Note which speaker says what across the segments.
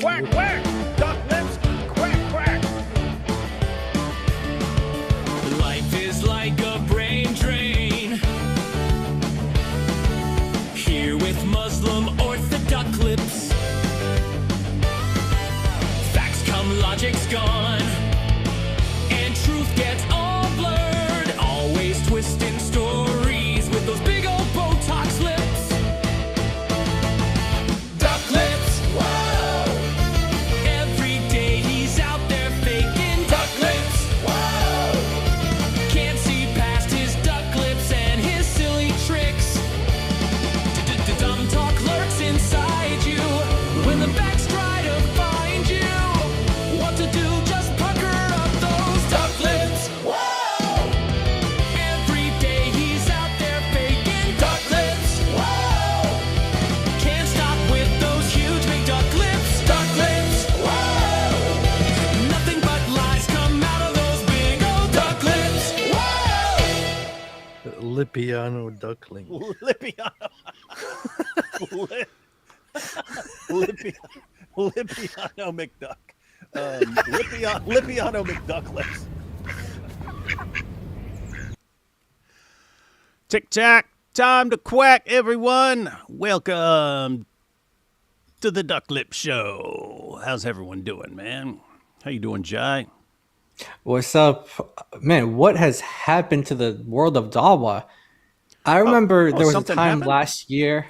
Speaker 1: Quack, quack! Duck lips, quack, quack!
Speaker 2: Life is like a brain drain. Here with Muslim OrthoDucklips. Facts come, logic's gone. And truth gets all blurred. Always twisting stories with those big old Botox lips. Duck lips, whoa! Every day he's out there faking duck lips, whoa! Can't see past his duck lips and his silly tricks. Dumb talk lurks inside you when the facts try to find you. What to do, just pucker up those duck lips, whoa! Every day he's out there faking duck lips, whoa! Can't stop with those huge big duck lips, whoa! Nothing but lies come out of those big old duck lips, whoa!
Speaker 3: Lipiano duckling.
Speaker 1: Lipiano. Lipiano McDuck. Lipiano McDucklips. Tick-tack, time to quack, everyone. Welcome to the Ducklip Show. How's everyone doing, man? How you doing, Jai?
Speaker 4: What's up? Man, what has happened to the world of DAWAH? I remember there was a
Speaker 1: something
Speaker 4: time
Speaker 1: happened?
Speaker 4: last year.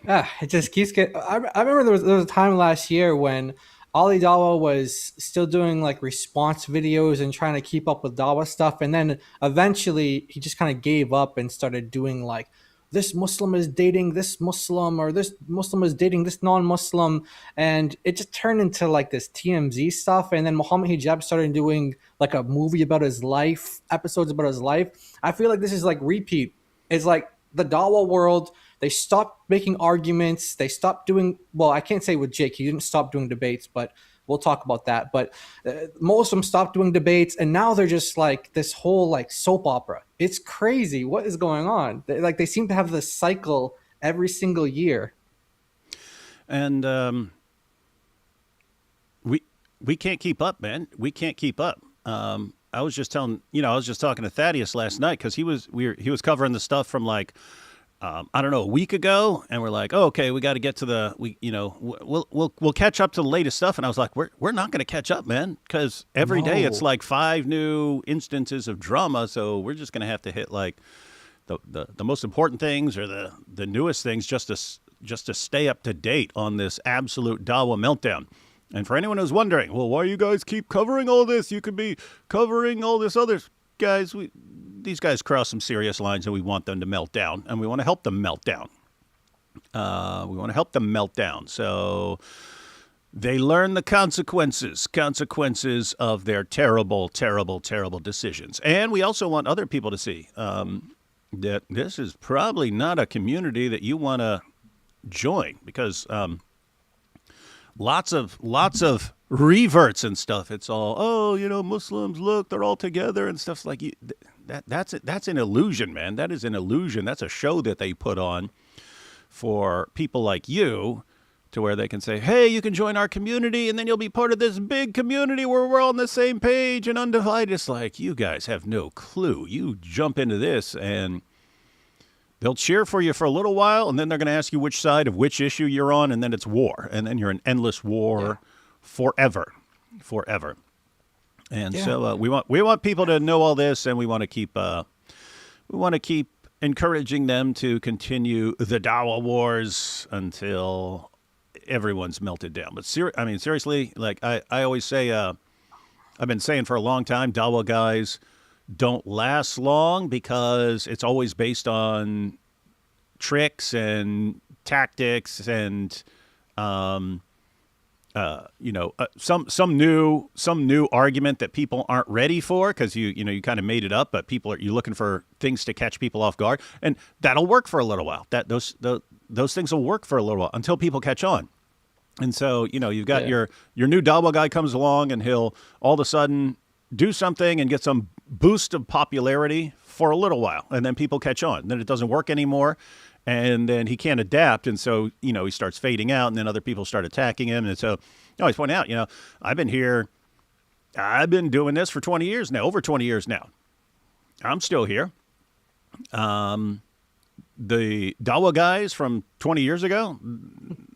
Speaker 4: It just keeps getting. I remember there was a time last year when Ali DAWAH was still doing like response videos and trying to keep up with DAWAH stuff. And then eventually he just kind of gave up and started doing like, this Muslim is dating this Muslim, or this Muslim is dating this non-Muslim. And it just turned into like this TMZ stuff. And then Muhammad Hijab started doing like a movie about his life, episodes about his life. I feel like this is like repeat. It's like the DAWAH world. They stopped making arguments. They stopped doing, well, I can't say with Jake. He didn't stop doing debates, but we'll talk about that. But most of them stopped doing debates, and now they're just like this whole like soap opera. It's crazy. What is going on? They seem to have this cycle every single year.
Speaker 1: And we can't keep up, man. We can't keep up. I was just talking to Thaddeus last night because he was covering the stuff from like I don't know, a week ago, and we're like, oh, okay, we got to get to we'll catch up to the latest stuff. And I was like, we're not going to catch up, man, because every day it's like 5 new instances of drama. So we're just going to have to hit like the most important things or the newest things just to stay up to date on this absolute DAWAH meltdown. And for anyone who's wondering, well, why you guys keep covering all this? You could be covering all this other. Guys, these guys cross some serious lines, and we want them to melt down, and we want to help them melt down. So they learn the consequences of their terrible, terrible, terrible decisions. And we also want other people to see that this is probably not a community that you want to join, because lots of reverts and stuff. It's all, Muslims, look, they're all together and stuff like that's an illusion, man. That is an illusion. That's a show that they put on for people like you, to where they can say, hey, you can join our community and then you'll be part of this big community where we're all on the same page and undivided. It's like, you guys have no clue. You jump into this and they'll cheer for you for a little while, and then they're going to ask you which side of which issue you're on, and then it's war. And then you're in endless war forever. And so we want people to know all this, and we want to keep encouraging them to continue the DAWAH wars until everyone's melted down. But seriously, like I always say, I've been saying for a long time, DAWAH guys don't last long because it's always based on tricks and tactics and some new argument that people aren't ready for, because you kind of made it up, but you're looking for things to catch people off guard, and that'll work for a little while. Those things will work for a little while until people catch on. And so you've got your new DAWAH guy comes along, and he'll all of a sudden do something and get some boost of popularity for a little while, and then people catch on. Then it doesn't work anymore, and then he can't adapt, and so he starts fading out, and then other people start attacking him, and so he's pointing out, I've been doing this for 20 years now, over 20 years now. I'm still here. The DAWAH guys from 20 years ago,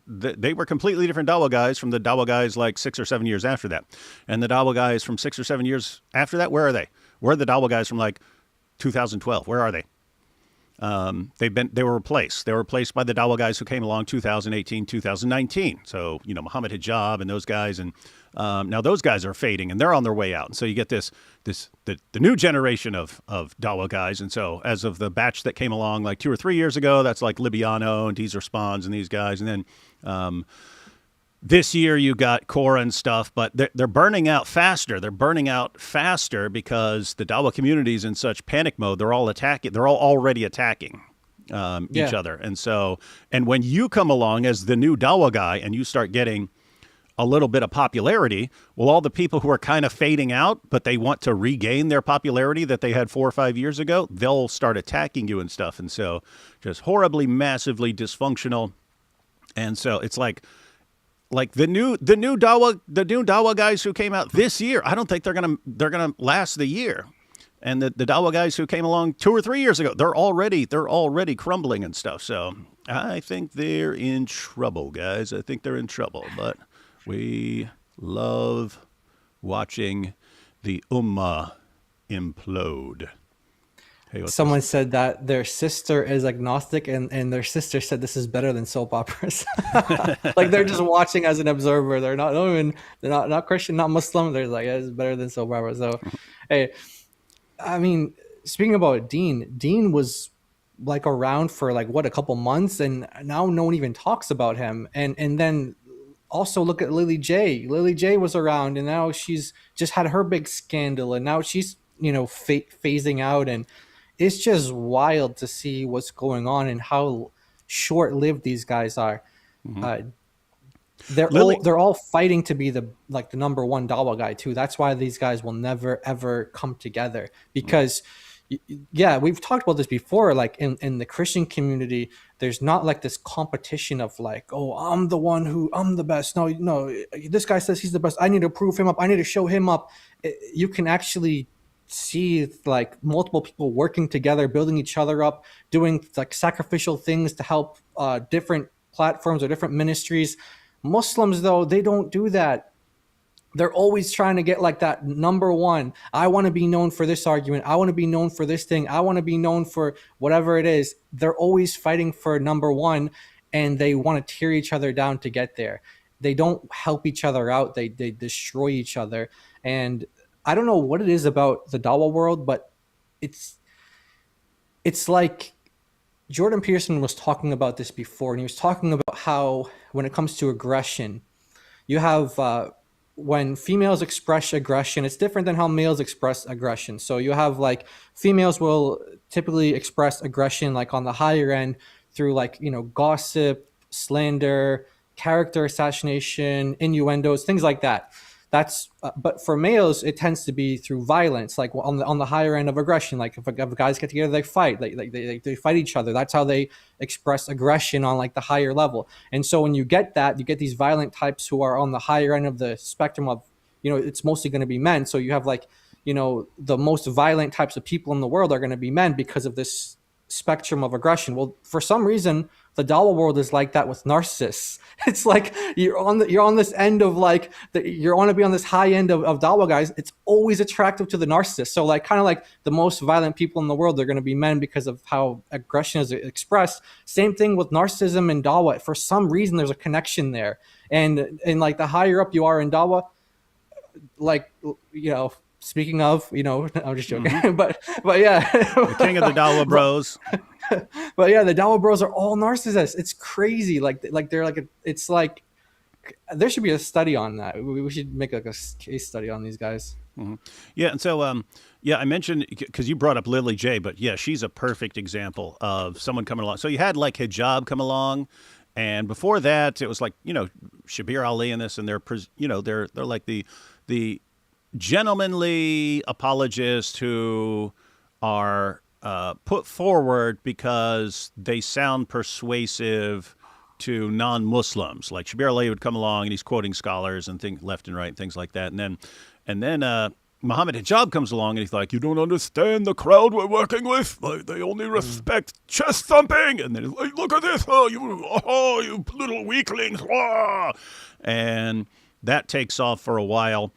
Speaker 1: they were completely different DAWAH guys from the DAWAH guys like 6 or 7 years after that. And the DAWAH guys from 6 or 7 years after that, where are they? Where are the DAWAH guys from like 2012? Where are they? They were replaced. They were replaced by the DAWAH guys who came along 2018, 2019. So, Muhammad Hijab and those guys. And now those guys are fading and they're on their way out. And so you get the new generation of DAWAH guys. And so as of the batch that came along like 2 or 3 years ago, that's like Libiano and Deezer Spawns and these guys. And then this year you got Cora and stuff, but they're burning out faster. They're burning out faster because the DAWAH community is in such panic mode. They're all attacking. They're all already attacking each other. And so, and when you come along as the new DAWAH guy and you start getting a little bit of popularity, well, all the people who are kind of fading out, but they want to regain their popularity that they had 4 or 5 years ago, they'll start attacking you and stuff. And so just horribly, massively dysfunctional. And so it's like the new DAWAH guys who came out this year, I don't think they're gonna last the year. And the DAWAH guys who came along 2 or 3 years ago, they're already crumbling and stuff. So I think they're in trouble, guys. I think they're in trouble. But we love watching the Ummah implode. Hey,
Speaker 4: someone said that their sister is agnostic, and their sister said this is better than soap operas. Like they're just watching as an observer. They're not Christian, not Muslim. They're like, it's better than soap operas. So, hey, I mean, speaking about Dean was like around for like a couple months, and now no one even talks about him. And then also look at Lily J. Lily J was around, and now she's just had her big scandal, and now she's phasing out, and it's just wild to see what's going on and how short-lived these guys are. Mm-hmm. They're all fighting to be the number one DAWAH guy too. That's why these guys will never ever come together, because we've talked about this before. Like in the Christian community, there's not like this competition of like, oh, I'm the best. No, this guy says he's the best. I need to prove him up. I need to show him up. You can actually see like multiple people working together, building each other up, doing like sacrificial things to help different platforms or different ministries. Muslims, though, they don't do that. They're always trying to get like that number one. I want to be known for this argument. I want to be known for this thing. I want to be known for whatever it is. They're always fighting for number one, and they want to tear each other down to get there. They don't help each other out. They destroy each other. And I don't know what it is about the DAWAH world, but it's like Jordan Peterson was talking about this before, and he was talking about how when it comes to aggression, you have when females express aggression, it's different than how males express aggression. So you have like females will typically express aggression like on the higher end through like, gossip, slander, character assassination, innuendos, things like that. That's but for males, it tends to be through violence, like on the higher end of aggression. Like if guys get together, they fight, they fight each other. That's how they express aggression on like the higher level. And so when you get these violent types who are on the higher end of the spectrum of, it's mostly going to be men. So you have like, the most violent types of people in the world are going to be men because of this spectrum of aggression. Well, for some reason, the DAWAH world is like that with narcissists. It's like you're on this end of like you want to be on this high end of DAWAH guys. It's always attractive to the narcissist. So like kind of like the most violent people in the world, they're going to be men because of how aggression is expressed. Same thing with narcissism and DAWAH. For some reason, there's a connection there. And like the higher up you are in DAWAH, like speaking of, I'm just joking,
Speaker 1: mm-hmm.
Speaker 4: but yeah,
Speaker 1: the king of the DAWAH bros.
Speaker 4: But yeah, the DAWAH bros are all narcissists. It's crazy. Like they're like it's like there should be a study on that. We should make like a case study on these guys.
Speaker 1: Mm-hmm. Yeah, and so I mentioned because you brought up Lily J, but yeah, she's a perfect example of someone coming along. So you had like Hijab come along, and before that, it was like Kabeer Ali and this, and they're like the gentlemanly apologists who are put forward because they sound persuasive to non-Muslims. Like Shabir Ali would come along and he's quoting scholars and things left and right and things like that. And then Muhammad Hijab comes along and he's like, "You don't understand the crowd we're working with. Like, they only respect chest thumping." And then he's like, "Look at this, you little weaklings!" Ah. And that takes off for a while,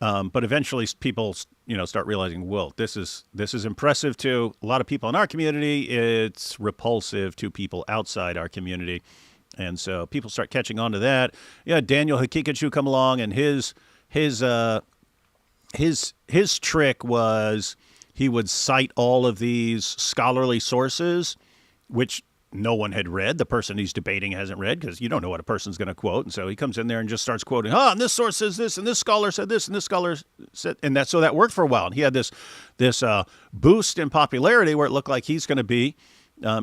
Speaker 1: but eventually people, start realizing, well, this is impressive to a lot of people in our community. It's repulsive to people outside our community, and so people start catching on to that. Yeah, Daniel Hakikachu come along, and his trick was he would cite all of these scholarly sources, which no one had read. The person he's debating hasn't read, because you don't know what a person's going to quote. And so he comes in there and just starts quoting, and this source says this, and this scholar said this, and this scholar said, and so that worked for a while. And he had this boost in popularity where it looked like he's going to be,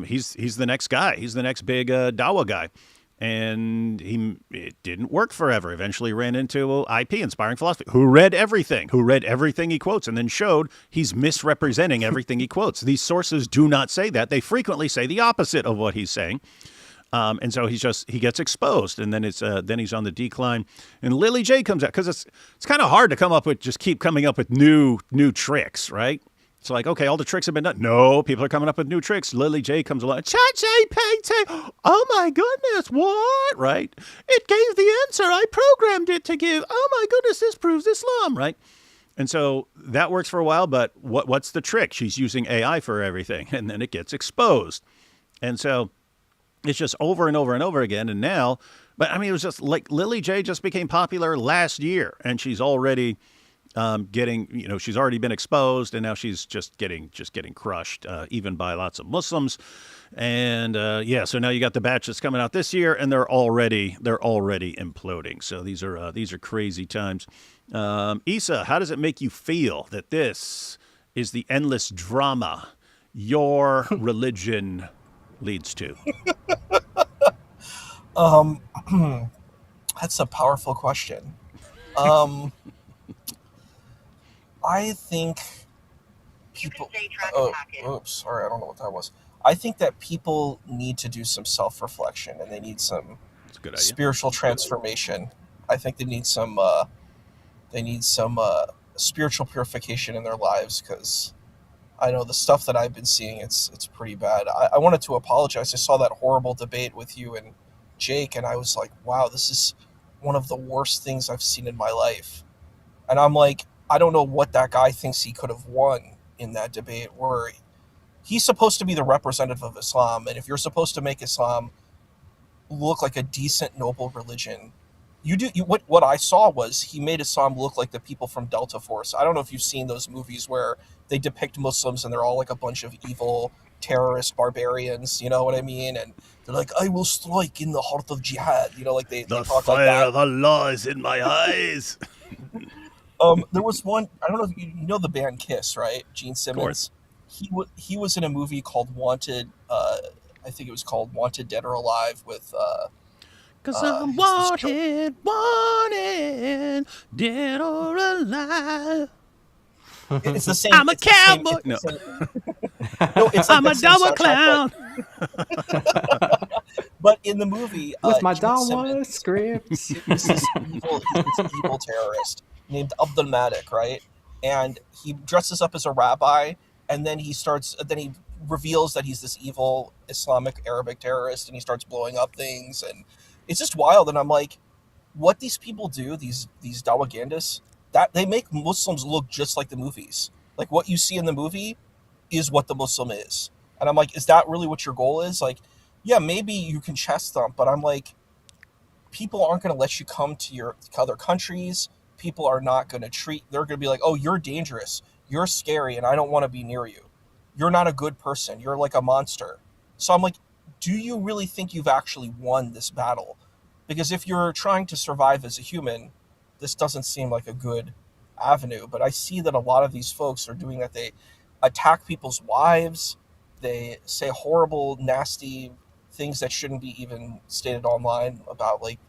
Speaker 1: he's the next guy. He's the next big DAWAH guy. And it didn't work forever. Eventually ran into IP, Inspiring Philosophy, who read everything he quotes, and then showed he's misrepresenting everything he quotes. These sources do not say that. They frequently say the opposite of what he's saying. And so he gets exposed, and then then he's on the decline. And Lily J comes out, because it's kind of hard to keep coming up with new tricks, right? It's like, okay, all the tricks have been done. No, people are coming up with new tricks. Lily J comes along. ChatGPT. Oh my goodness, what? Right? It gave the answer I programmed it to give. Oh my goodness, this proves Islam, right? And so that works for a while, but what's the trick? She's using AI for everything, and then it gets exposed. And so it's just over and over and over again. And now, but I mean, it was just like Lily J just became popular last year, and she's already she's already been exposed, and now she's just getting crushed, even by lots of Muslims. And so now you got the batch that's coming out this year, and they're already imploding. So these are crazy times. Issa, how does it make you feel that this is the endless drama your religion leads to?
Speaker 5: That's a powerful question. I think people. Oops, sorry, I don't know what that was. I think that people need to do some self-reflection, and they need some spiritual transformation. I think they need some spiritual purification in their lives, because I know the stuff that I've been seeing, it's pretty bad. I wanted to apologize. I saw that horrible debate with you and Jake, and I was like, wow, this is one of the worst things I've seen in my life. And I'm like, I don't know what that guy thinks he could have won in that debate, where he's supposed to be the representative of Islam. And if you're supposed to make Islam look like a decent, noble religion, what I saw was he made Islam look like the people from Delta Force. I don't know if you've seen those movies where they depict Muslims and they're all like a bunch of evil terrorist barbarians, you know what I mean? And they're like, I will strike in the heart of jihad. Like they talk like that. The fire of Allah is in my eyes. There was one, I don't know if you know the band Kiss, right? Gene Simmons. He was in a movie called Wanted. I think it was called Wanted, Dead or Alive with. Because I'm wanted, dead or alive. It's the same.
Speaker 1: I'm a cowboy. No,
Speaker 5: it's like
Speaker 1: I'm a DAWAH clown.
Speaker 5: But in the movie,
Speaker 4: with my DAWAH scripts,
Speaker 5: he's this evil terrorist named Abdul Malik, right? And he dresses up as a rabbi, and then he reveals that he's this evil Islamic Arabic terrorist, and he starts blowing up things, and it's just wild. And I'm like, what these people do, these Dawagandists, that they make Muslims look just like the movies. Like what you see in the movie is what the Muslim is. And I'm like, is that really what your goal is? Like, yeah, maybe you can chest thump, but I'm like, people aren't going to let you come to other countries. People are not going to they're going to be like, oh, you're dangerous, you're scary, and I don't want to be near you. You're not a good person. You're like a monster. So I'm like, do you really think you've actually won this battle? Because if you're trying to survive as a human, this doesn't seem like a good avenue. But I see that a lot of these folks are doing that. They attack people's wives. They say horrible, nasty things that shouldn't be even stated online about, like,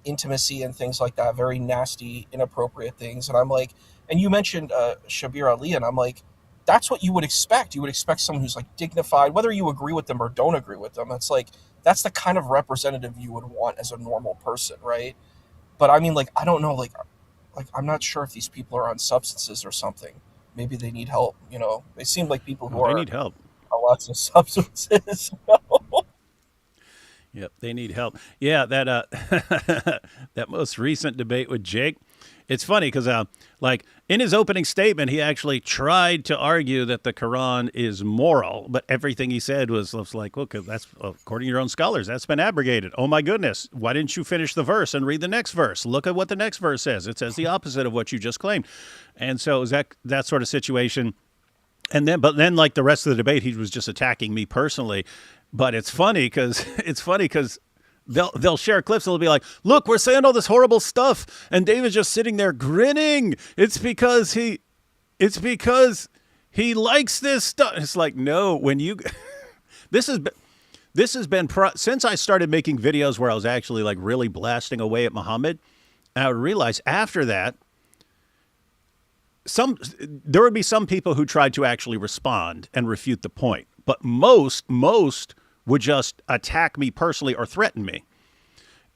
Speaker 5: intimacy and things like that. Very nasty, inappropriate things. And I'm like, and you mentioned Shabir Ali, and I'm like, that's what you would expect. You would expect someone who's like dignified, whether you agree with them or don't agree with them. That's the kind of representative you would want as a normal person, right? But I mean, like, I don't know, like I'm not sure if these people are on substances or something. Maybe they need help. You know, they seem like people who
Speaker 1: They
Speaker 5: are
Speaker 1: need help.
Speaker 5: on lots of substances.
Speaker 1: Yep, they need help. Yeah, that that most recent debate with Jake. It's funny because, like, in his opening statement, he actually tried to argue that the Quran is moral, but everything he said was like, "Look, that's according to your own scholars, that's been abrogated." Oh my goodness! Why didn't you finish the verse and read the next verse? Look at what the next verse says. It says the opposite of what you just claimed, and so it was that sort of situation. And then, like the rest of the debate, he was just attacking me personally. But it's funny because they'll share clips and they'll be like, "Look, we're saying all this horrible stuff, and David's just sitting there grinning. It's because he likes this stuff." It's like, no, when you this has been since I started making videos where I was actually like really blasting away at Muhammad. I would realize after that, there would be some people who tried to actually respond and refute the point, but most would just attack me personally or threaten me.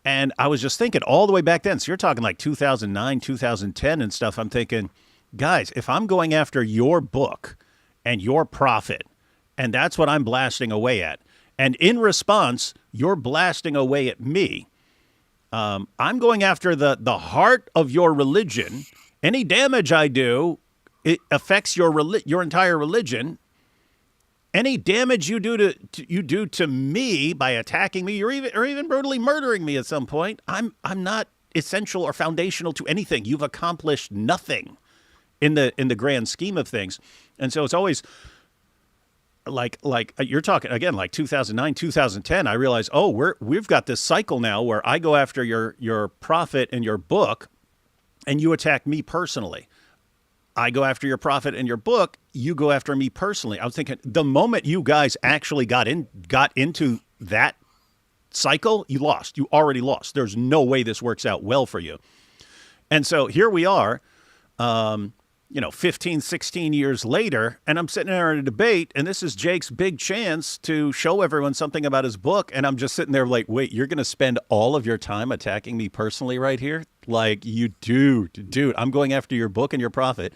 Speaker 1: And I was just thinking all the way back then, so you're talking like 2009, 2010 and stuff. I'm thinking, guys, if I'm going after your book and your prophet, and that's what I'm blasting away at, and in response, you're blasting away at me, I'm going after the heart of your religion. Any damage I do, it affects your entire religion. Any damage you do to me by attacking me, or even brutally murdering me at some point, I'm not essential or foundational to anything. You've accomplished nothing in the grand scheme of things. And so it's always like you're talking again, like 2009, 2010. I realize, we've got this cycle now where I go after your prophet and your book, and you attack me personally. I go after your prophet and your book, you go after me personally. I was thinking the moment you guys actually got into that cycle, you lost. You already lost. There's no way this works out well for you. And so here we are, 15, 16 years later, and I'm sitting there in a debate, and this is Jake's big chance to show everyone something about his book, and I'm just sitting there like, wait, you're going to spend all of your time attacking me personally right here? Like, you dude, I'm going after your book and your prophet,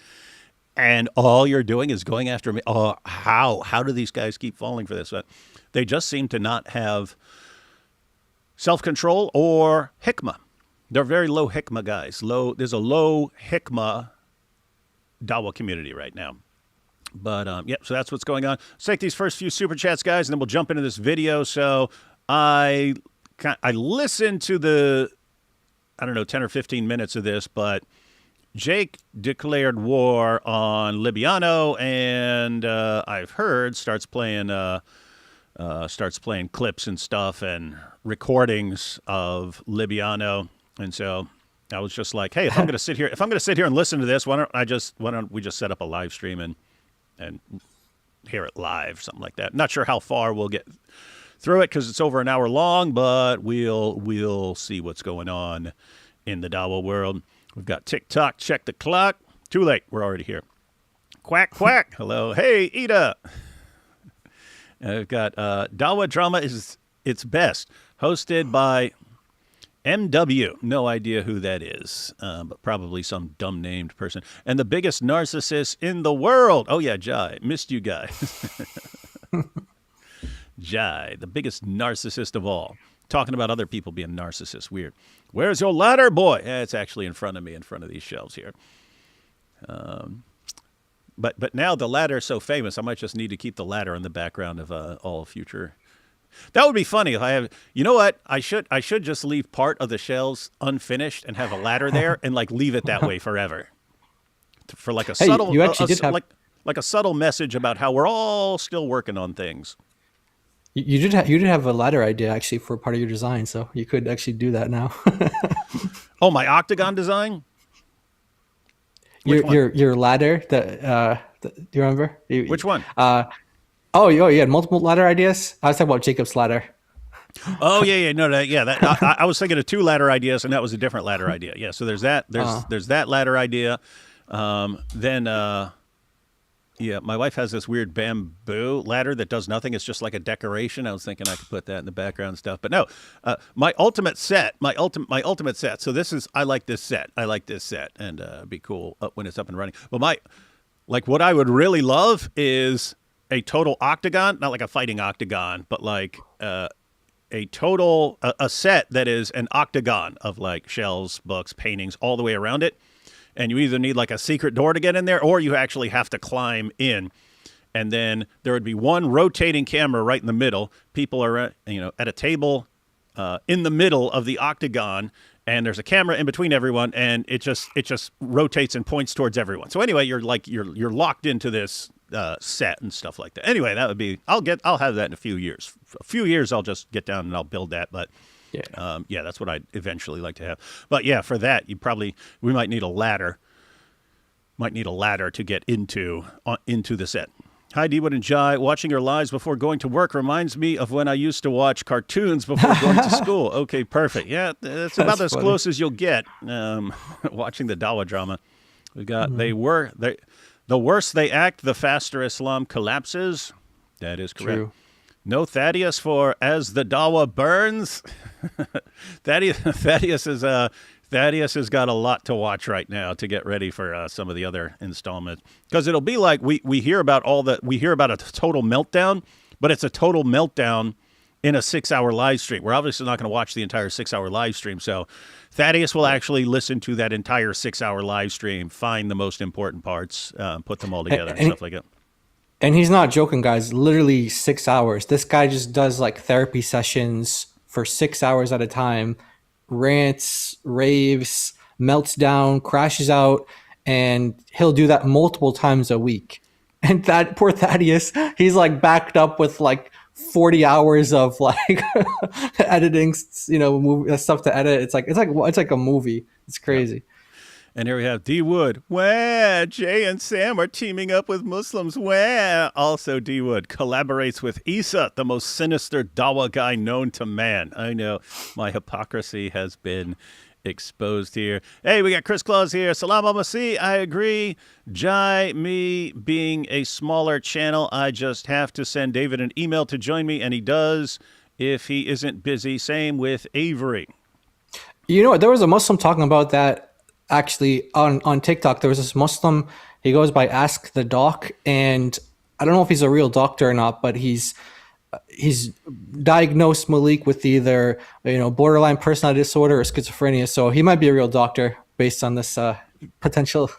Speaker 1: and all you're doing is going after me. Oh, how do these guys keep falling for this? But they just seem to not have self-control or hikmah. They're very low hikmah guys. There's a low hikmah DAWAH community right now. But so that's what's going on. Let's take these first few super chats, guys, and then we'll jump into this video. So I listened to the 10 or 15 minutes of this, but Jake declared war on Libiano, and I've heard starts playing clips and stuff and recordings of Libiano, and so I was just like, hey, if I'm going to sit here and listen to this, why don't we just set up a live stream and hear it live, something like that. Not sure how far we'll get through it because it's over an hour long, but we'll see what's going on in the DAWAH world. We've got TikTok, check the clock. Too late, we're already here. Quack, quack. Hello. Hey, Ida. We've got DAWAH Drama is its best, hosted by MW. No idea who that is, but probably some dumb named person. And the biggest narcissist in the world. Oh, yeah, Jai. Missed you guys. Jai, the biggest narcissist of all. Talking about other people being narcissists. Weird. Where's your ladder, boy? It's actually in front of me, in front of these shelves here. But now the ladder is so famous, I might just need to keep the ladder in the background of all future. That would be funny if I have. You know what? I should just leave part of the shelves unfinished and have a ladder there and like leave it that way forever. For like a subtle,
Speaker 4: you actually did have
Speaker 1: like a subtle message about how we're all still working on things.
Speaker 4: You did have a ladder idea actually for part of your design, so you could actually do that now.
Speaker 1: Oh, my octagon design.
Speaker 4: Your ladder that do you remember?
Speaker 1: Which one?
Speaker 4: You had multiple ladder ideas. I was talking about Jacob's ladder.
Speaker 1: Oh yeah, no, I was thinking of two ladder ideas, and that was a different ladder idea. Yeah, so there's that. There's that ladder idea. Then Yeah, my wife has this weird bamboo ladder that does nothing. It's just like a decoration. I was thinking I could put that in the background and stuff, but no. My ultimate set. So this is. I like this set. And it'd be cool when it's up and running. Well, what I would really love is a total octagon, not like a fighting octagon, but like a set that is an octagon of like shelves, books, paintings, all the way around it. And you either need like a secret door to get in there, or you actually have to climb in. And then there would be one rotating camera right in the middle. People are, at a table in the middle of the octagon, and there's a camera in between everyone, and it just rotates and points towards everyone. So anyway, you're locked into this set and stuff like that. Anyway, that would be. I'll have that in a few years. A few years, I'll just get down and I'll build that, but. Yeah, that's what I'd eventually like to have. But yeah, for that, we might need a ladder. To get into the set. Hi, D-Wood and Jai. Watching your lives before going to work reminds me of when I used to watch cartoons before going to school. Okay, perfect. Yeah, that's about as close as you'll get watching the DAWAH drama. We got the worse they act, the faster Islam collapses. That is correct.
Speaker 4: True.
Speaker 1: No Thaddeus for As the DAWAH Burns. Thaddeus has got a lot to watch right now to get ready for some of the other installments. Because it'll be like we hear about a total meltdown, but it's a total meltdown in a 6-hour live stream. We're obviously not going to watch the entire 6-hour live stream, so Thaddeus will actually listen to that entire 6-hour live stream, find the most important parts, put them all together and stuff like that.
Speaker 4: And he's not joking, guys. Literally 6 hours. This guy just does like therapy sessions for 6 hours at a time, rants, raves, melts down, crashes out, and he'll do that multiple times a week. And that poor Thaddeus, he's like backed up with like 40 hours of like editing, stuff to edit. It's like a movie. It's crazy.
Speaker 1: Yeah. And here we have D-Wood. Wah, Jay and Sam are teaming up with Muslims. Wah. Also, D-Wood collaborates with Issa, the most sinister DAWAH guy known to man. I know my hypocrisy has been exposed here. Hey, we got Chris Claus here. Salam al-Masih. I agree. Jai, me being a smaller channel, I just have to send David an email to join me, and he does if he isn't busy. Same with Avery.
Speaker 4: You know what? There was a Muslim talking about that. Actually, on TikTok, there was this Muslim. He goes by Ask the Doc, and I don't know if he's a real doctor or not, but he's diagnosed Malik with either borderline personality disorder or schizophrenia. So he might be a real doctor based on this potential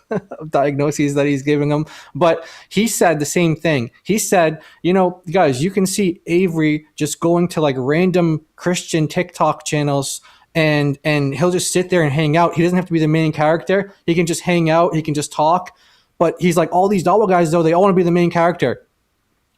Speaker 4: diagnoses that he's giving him. But he said the same thing. He said, guys, you can see Avery just going to like random Christian TikTok channels. And he'll just sit there and hang out. He doesn't have to be the main character. He can just hang out. He can just talk. But he's like, all these DAWAH guys, though, they all want to be the main character.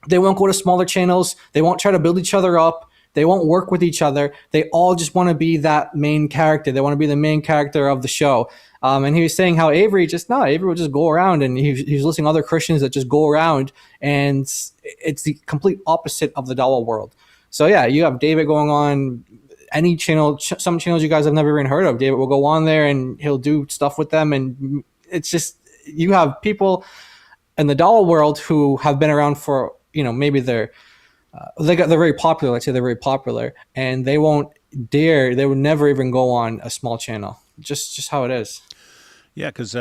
Speaker 4: They won't go to smaller channels. They won't try to build each other up. They won't work with each other. They all just want to be that main character. They want to be the main character of the show. And he was saying how Avery will just go around, and he's listening to other Christians that just go around, and it's the complete opposite of the DAWAH world. So yeah, you have David going on any channel, some channels you guys have never even heard of. David will go on there and he'll do stuff with them. And it's just, you have people in the DAWAH world who have been around for, maybe they're very popular. Let's say they're very popular, and they would never even go on a small channel. Just how it is.
Speaker 1: Yeah. Cause,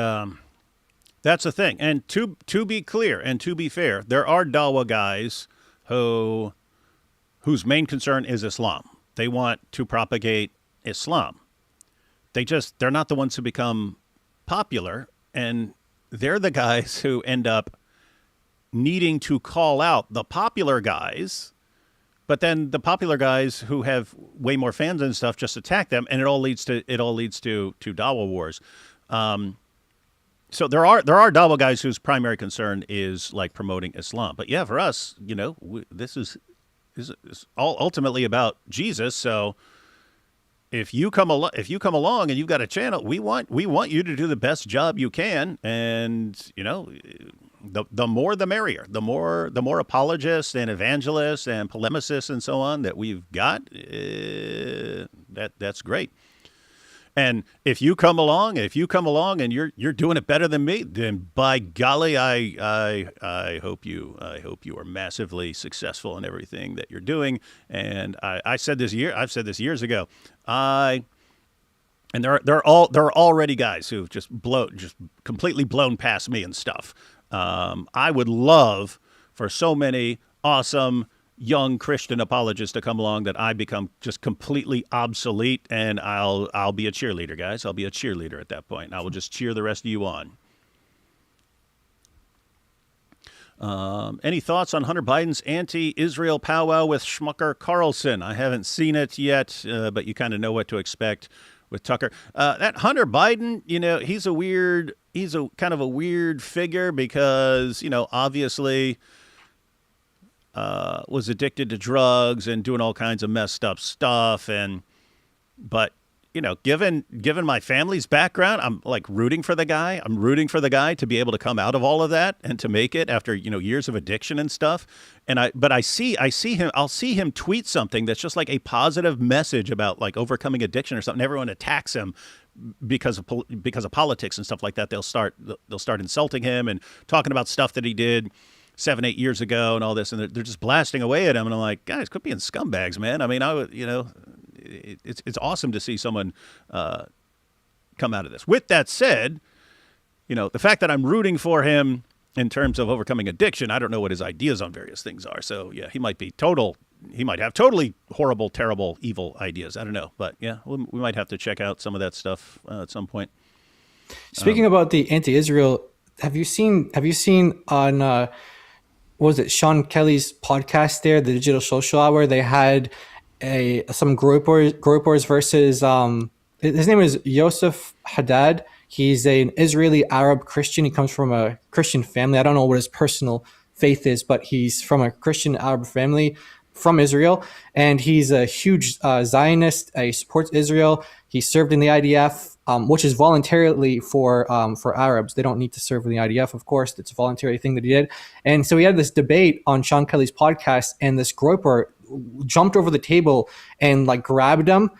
Speaker 1: that's the thing. And to be clear and to be fair, there are DAWAH guys whose main concern is Islam. They want to propagate Islam. They're not the ones who become popular, and they're the guys who end up needing to call out the popular guys, but then the popular guys who have way more fans and stuff just attack them, and it all leads to DAWAH wars. So there are DAWAH guys whose primary concern is like promoting Islam. But yeah, for us, this is all ultimately about Jesus. So if you come along and you've got a channel, we want you to do the best job you can, and the more the merrier. The more apologists and evangelists and polemicists and so on that we've got, that's great. And if you come along and you're doing it better than me, then by golly, I hope you are massively successful in everything that you're doing. And I've said this years ago. And there are already guys who've just completely blown past me and stuff. I would love for so many awesome young Christian apologists to come along that I become just completely obsolete, and I'll be a cheerleader, guys. I'll be a cheerleader at that point. I will just cheer the rest of you on. Any thoughts on Hunter Biden's anti-Israel powwow with Schmucker Carlson? I haven't seen it yet, but you kind of know what to expect with Tucker. That Hunter Biden, he's a kind of a weird figure because, obviously was addicted to drugs and doing all kinds of messed up stuff. But given my family's background, I'm like rooting for the guy. I'm rooting for the guy to be able to come out of all of that and to make it after, years of addiction and stuff. But I see him, I'll see him tweet something that's just like a positive message about like overcoming addiction or something. Everyone attacks him because of politics and stuff like that. They'll start insulting him and talking about stuff that he did 7-8 years ago and all this, and they're just blasting away at him. And I'm like, guys, quit being scumbags, man. I mean, it's awesome to see someone come out of this. With that said, the fact that I'm rooting for him in terms of overcoming addiction, I don't know what his ideas on various things are. So yeah, he might have totally horrible, terrible, evil ideas. I don't know, but yeah, we might have to check out some of that stuff at some point.
Speaker 4: Speaking about the anti-Israel, have you seen on what was it, Sean Kelly's podcast there, the Digital Social Hour? They had some gropers versus his name is Yosef Haddad. He's an Israeli Arab Christian. He comes from a Christian family. I don't know what his personal faith is, but he's from a Christian Arab family from Israel, and he's a huge Zionist. He supports Israel. He served in the IDF, which is voluntarily for Arabs. They don't need to serve in the IDF, of course. It's a voluntary thing that he did. And so he had this debate on Sean Kelly's podcast, and this groper jumped over the table and like grabbed him.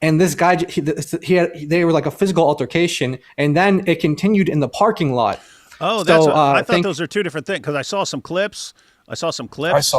Speaker 4: And this guy, they were like a physical altercation, and then it continued in the parking lot.
Speaker 1: Oh, I thought those are two different things, because I saw some clips. I saw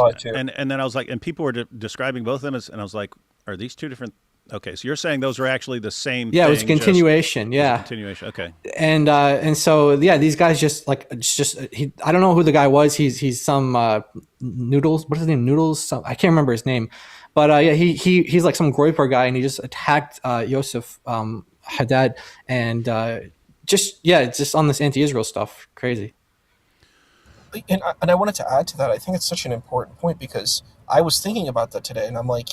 Speaker 1: it too. And then I was like, and people were describing both of them and I was like, are these two different? Okay, so you're saying those are actually the same thing?
Speaker 4: Yeah, it was continuation.
Speaker 1: Continuation, okay.
Speaker 4: And so yeah, these guys I don't know who the guy was. He's some Noodles. What's his name? Noodles. I can't remember his name. But yeah, he's like some groyper guy, and he just attacked Yosef Haddad, and just on this anti-Israel stuff, crazy.
Speaker 5: And I wanted to add to that. I think it's such an important point, because I was thinking about that today, and I'm like,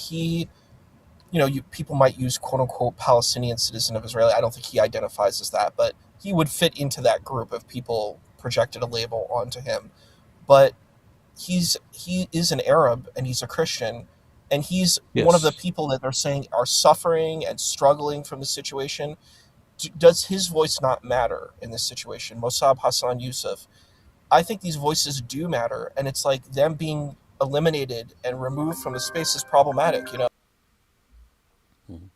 Speaker 5: people might use quote unquote Palestinian citizen of Israel. I don't think he identifies as that, but he would fit into that group if people projected a label onto him. But he is an Arab, and he's a Christian, and he's one of the people that they're saying are suffering and struggling from the situation. Does his voice not matter in this situation? Mossab, Hassan, Youssef. I think these voices do matter, and it's like them being eliminated and removed from the space is problematic,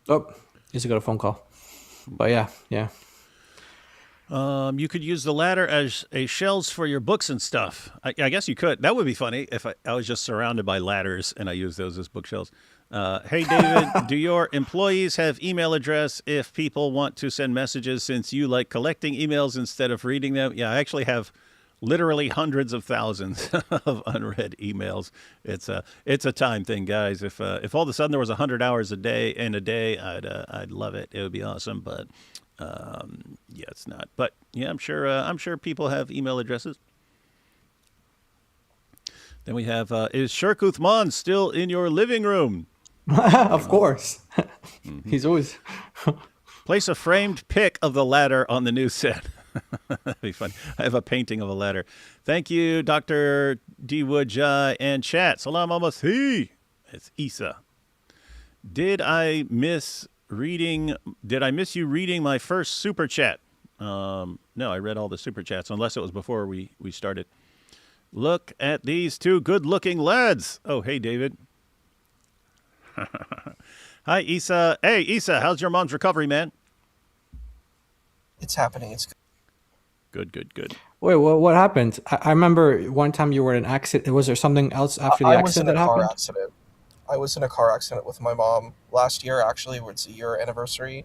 Speaker 4: Oh, Issa got a phone call. But yeah.
Speaker 1: You could use the ladder as a shelves for your books and stuff. I guess you could. That would be funny if I was just surrounded by ladders and I used those as bookshelves. Hey, David, do your employees have email address if people want to send messages, since you like collecting emails instead of reading them? Yeah, I actually have literally hundreds of thousands of unread emails. It's a time thing, guys. If all of a sudden there was 100 hours a day, I'd love it. It would be awesome. But yeah, it's not. But yeah, I'm sure people have email addresses. Then we have, is Shirk Uthman still in your living room?
Speaker 4: Of course. He's always
Speaker 1: place a framed pic of the ladder on the new set. That'd be funny. I have a painting of a ladder. Thank you, Dr. D. Wood, Jai, and chat. Salam alaikum. It's Issa. Did I miss you reading my first super chat? No, I read all the super chats, unless it was before we started. Look at these two good-looking lads. Oh, hey, David. Hi, Issa. Hey, Issa, how's your mom's recovery, man?
Speaker 5: It's happening. It's
Speaker 1: Good, good, good.
Speaker 4: Wait, what happened? I remember one time you were in an accident. Was there something else after the
Speaker 5: I was in
Speaker 4: accident
Speaker 5: a
Speaker 4: that
Speaker 5: car
Speaker 4: happened?
Speaker 5: accident. I was in a car accident with my mom last year. Actually, it's a year anniversary,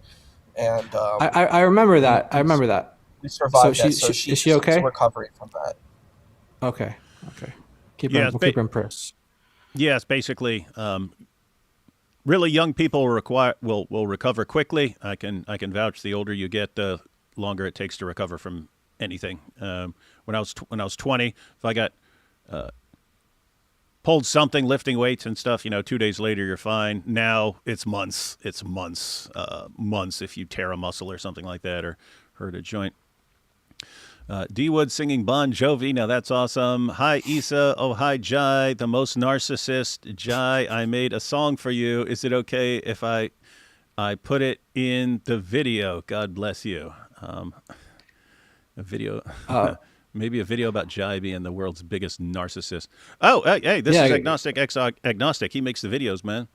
Speaker 5: and
Speaker 4: I remember
Speaker 5: we,
Speaker 4: that. I
Speaker 5: we
Speaker 4: remember that.
Speaker 5: we
Speaker 4: So
Speaker 5: survived that. So
Speaker 4: is she
Speaker 5: she's
Speaker 4: okay?
Speaker 5: recovering from that.
Speaker 4: Okay. Okay. Keep
Speaker 1: Yeah,
Speaker 4: her, we'll keep her in prayer.
Speaker 1: yes, basically, really young people will recover quickly. I can vouch. The older you get, the longer it takes to recover from anything. When I was 20, if I got pulled something, lifting weights and stuff, 2 days later you're fine. Now it's months. It's months if you tear a muscle or something like that or hurt a joint. D Wood singing Bon Jovi. Now that's awesome. Hi, Issa. Oh, hi, Jai, the most narcissist. Jai, I made a song for you. Is it okay if I put it in the video? God bless you. A video. Maybe a video about Jai being the world's biggest narcissist. Oh, hey, this is Agnostic. He makes the videos, man.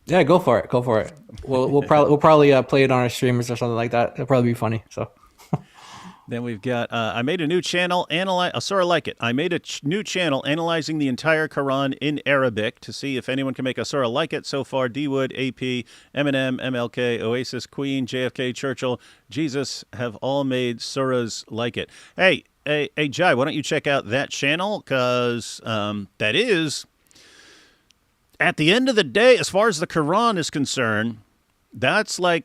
Speaker 4: Yeah, go for it. Go for it. We'll probably play it on our streamers or something like that. It'll probably be funny. So.
Speaker 1: Then we've got, I made a new channel, sort of like it. I made a new channel analyzing the entire Quran in Arabic to see if anyone can make a sort of like it. So far, D-Wood, AP, Eminem, MLK, Oasis, Queen, JFK, Churchill, Jesus have all made surahs like it. Hey, Jai, why don't you check out that channel? Because that is, at the end of the day, as far as the Quran is concerned, that's like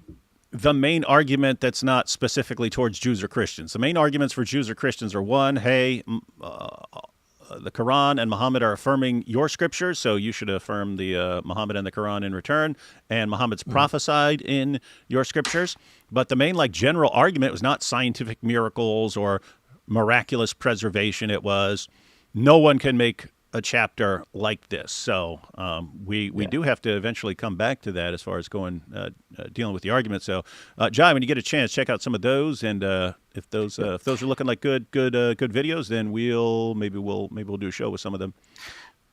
Speaker 1: the main argument that's not specifically towards Jews or Christians. The main arguments for Jews or Christians are, one, hey, the Quran and Muhammad are affirming your scriptures, so you should affirm the Muhammad and the Quran in return, and Muhammad's prophesied in your scriptures. But the main general argument was not scientific miracles or miraculous preservation. It was no one can make a chapter like this. So we do have to eventually come back to that as far as going dealing with the argument. So Jai, when you get a chance, check out some of those, and if those are looking like good videos, then maybe we'll do a show with some of them.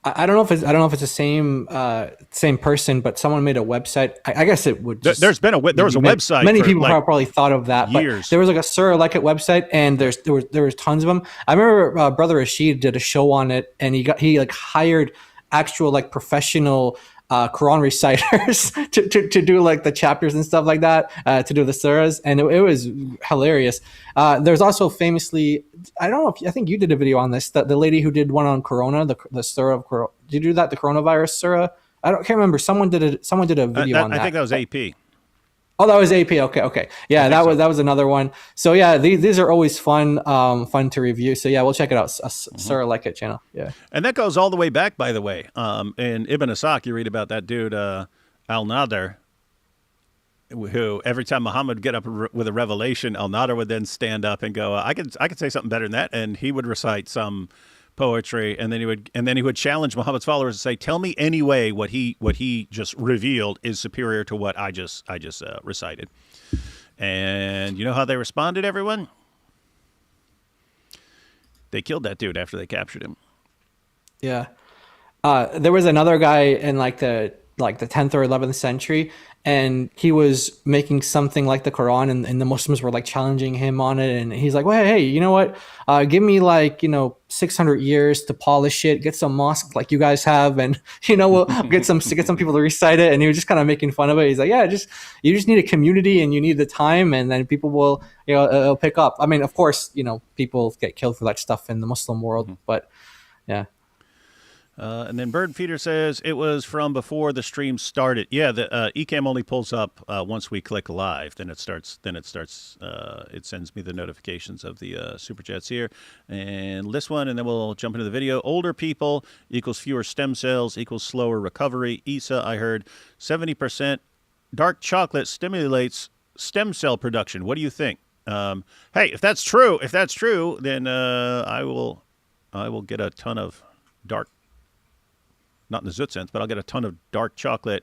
Speaker 4: I don't know if it's the same person, but someone made a website. I guess it would. There was a website. Many people probably thought of that. Years. But there was like a Surah Like It website, and there was tons of them. I remember Brother Rashid did a show on it, and he hired actual professional Quran reciters to do like the chapters and stuff like that, to do the surahs, and it was hilarious. There's also famously, I think you did a video on this, the lady who did one on Corona, the surah of Corona. Did you do that, the coronavirus surah? Can't remember. Someone did a video on that.
Speaker 1: I think that was AP.
Speaker 4: Oh, that was AP. Okay. Yeah, that was another one. So yeah, these are always fun to review. So yeah, we'll check it out. Surah Like It channel. Yeah.
Speaker 1: And that goes all the way back, by the way. In Ibn Ishaq, you read about that dude Al-Nadr, who every time Muhammad would get up with a revelation, Al-Nadr would then stand up and go, I could say something better than that, and he would recite some poetry, and then he would challenge Muhammad's followers to say, tell me any way what he just revealed is superior to what I just recited. And you know how they responded, everyone? They killed that dude after they captured him.
Speaker 4: Yeah. There was another guy in the 10th or 11th century, and he was making something like the Quran, and the Muslims were challenging him on it, and he's like, well, hey, you know what, give me 600 years to polish it, get some mosques like you guys have, and we'll get some people to recite it. And he was just kind of making fun of it. He's like, yeah, you just need a community, and you need the time, and then people will it'll pick up. I mean, of course, people get killed for that stuff in the Muslim world, but yeah.
Speaker 1: And then Bird Feeder says it was from before the stream started. Yeah, the Ecamm only pulls up once we click live. Then it starts. It sends me the notifications of the super chats here, and this one, and then we'll jump into the video. Older people equals fewer stem cells equals slower recovery. Issa, I heard 70% dark chocolate stimulates stem cell production. What do you think? Hey, if that's true, then I will get a ton of dark. Not in the Zoot sense, but I'll get a ton of dark chocolate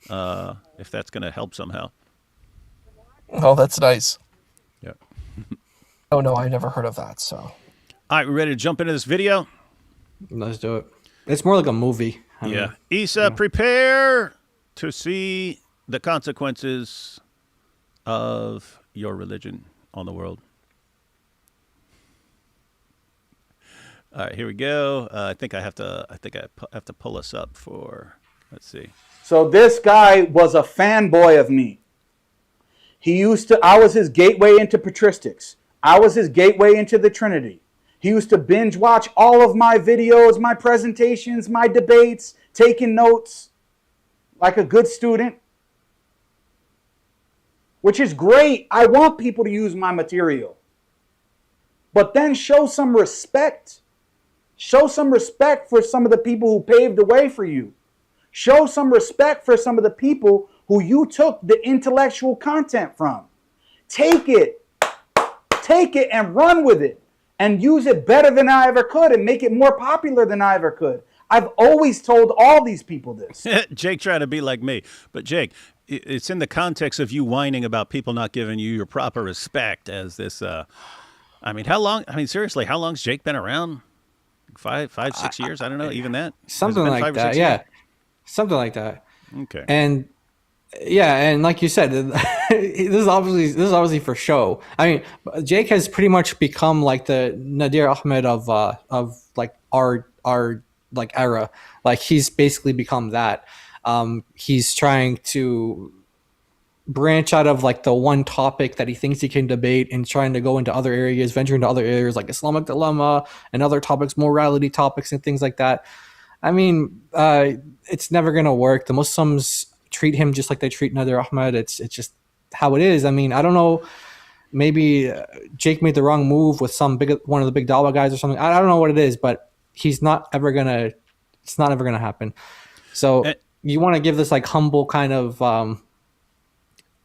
Speaker 1: if that's going to help somehow.
Speaker 5: Oh, that's nice.
Speaker 1: Yeah.
Speaker 5: Oh, no, I never heard of that, so.
Speaker 1: All right, we ready to jump into this video?
Speaker 4: Let's do it. It's more like a movie. I mean,
Speaker 1: Issa, prepare to see the consequences of your religion. on the world. All right, here we go. I think I have to pull us up for. Let's see.
Speaker 6: So this guy was a fanboy of me. I was his gateway into patristics. I was his gateway into the Trinity. He used to binge watch all of my videos, my presentations, my debates, taking notes like a good student, which is great. I want people to use my material. But then show some respect. Show some respect for some of the people who paved the way for you. Show some respect for some of the people who you took the intellectual content from. Take it and run with it and use it better than I ever could and make it more popular than I ever could. I've always told all these people this.
Speaker 1: Jake trying to be like me. But Jake, it's in the context of you whining about people not giving you your proper respect as this, seriously, how long's Jake been around? 5, 6 years? I don't know, even that.
Speaker 4: Something like that, yeah. Something like that.
Speaker 1: Okay.
Speaker 4: And yeah, and like you said, this is obviously for show. I mean, Jake has pretty much become like the Nadir Ahmed of like our like era. Like he's basically become that. He's trying to branch out of like the one topic that he thinks he can debate and trying to go into other areas, venture into other areas like Islamic dilemma and other topics, morality topics and things like that. I mean, it's never going to work. The Muslims treat him just like they treat Nadir Ahmed. It's just how it is. I mean, I don't know. Maybe Jake made the wrong move with one of the big DAWAH guys or something. I don't know what it is, but it's not ever going to happen. So you want to give this like humble kind of, I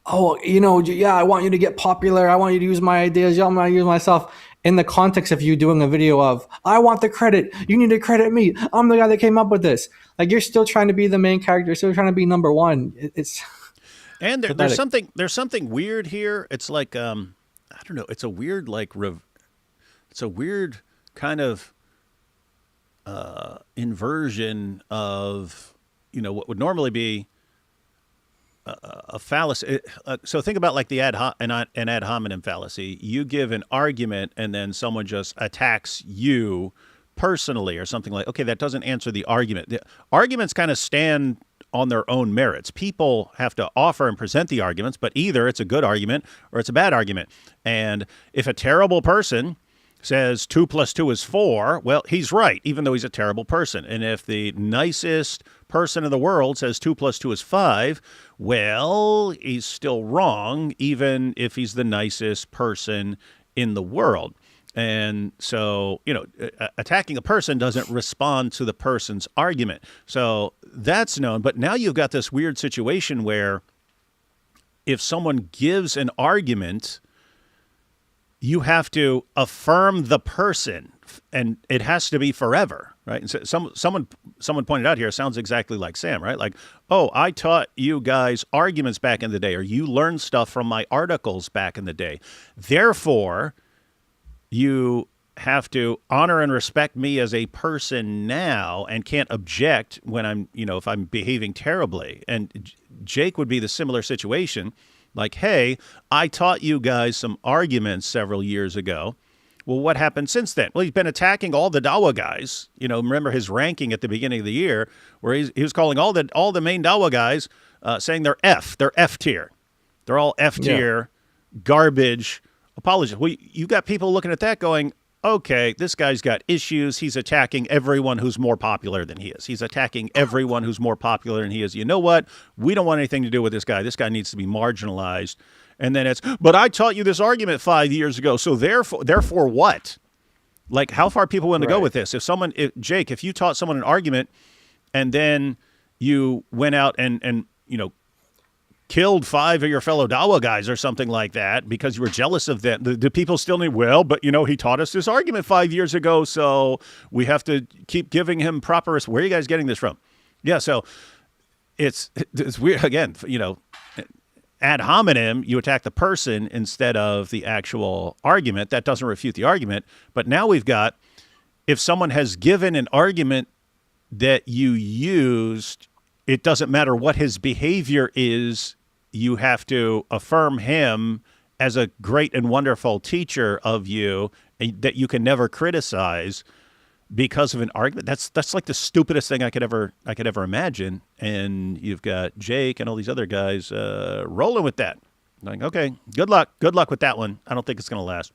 Speaker 4: want you to get popular. I want you to use my ideas. I want to use myself. In the context of you doing a video of, I want the credit. You need to credit me. I'm the guy that came up with this. Like you're still trying to be the main character. Still trying to be number one.
Speaker 1: And there's something weird here. It's like I don't know. It's a weird it's a weird kind of inversion of what would normally be a fallacy. So think about like the ad hominem fallacy. You give an argument and then someone just attacks you personally or something like, okay, that doesn't answer the argument. The arguments kind of stand on their own merits. People have to offer and present the arguments, but either it's a good argument or it's a bad argument. And if a terrible person says 2 + 2 is 4, well, he's right, even though he's a terrible person. And if the nicest person in the world says 2 + 2 is 5, well, he's still wrong, even if he's the nicest person in the world. And so, attacking a person doesn't respond to the person's argument. So that's known. But now you've got this weird situation where if someone gives an argument, you have to affirm the person, and it has to be forever, right? And so someone pointed out here, it sounds exactly like Sam, right? Like, oh, I taught you guys arguments back in the day, or you learned stuff from my articles back in the day. Therefore, you have to honor and respect me as a person now and can't object when I'm, if I'm behaving terribly. And Jake would be the similar situation. Like, hey, I taught you guys some arguments several years ago. Well, what happened since then? Well, he's been attacking all the DAWAH guys. Remember his ranking at the beginning of the year, where he was calling all the main DAWAH guys, saying they're F tier. They're all F tier, garbage apologists. Well, you got people looking at that going, okay, this guy's got issues. He's attacking everyone who's more popular than he is. He's attacking everyone who's more popular than he is. You know what? We don't want anything to do with this guy. This guy needs to be marginalized. And then but I taught you this argument 5 years ago. So therefore what? Like, how far people want to go with this? Jake, if you taught someone an argument and then you went out and killed 5 of your fellow DAWAH guys or something like that because you were jealous of them, do people still need, but he taught us this argument 5 years ago, so we have to keep giving him proper, where are you guys getting this from? Yeah, so it's weird. Again, ad hominem, you attack the person instead of the actual argument. That doesn't refute the argument. But now we've got, if someone has given an argument that you used, it doesn't matter what his behavior is, you have to affirm him as a great and wonderful teacher of you that you can never criticize because of an argument. That's like the stupidest thing I could ever imagine. And you've got Jake and all these other guys rolling with that. Like, okay, good luck with that one. I don't think it's going to last.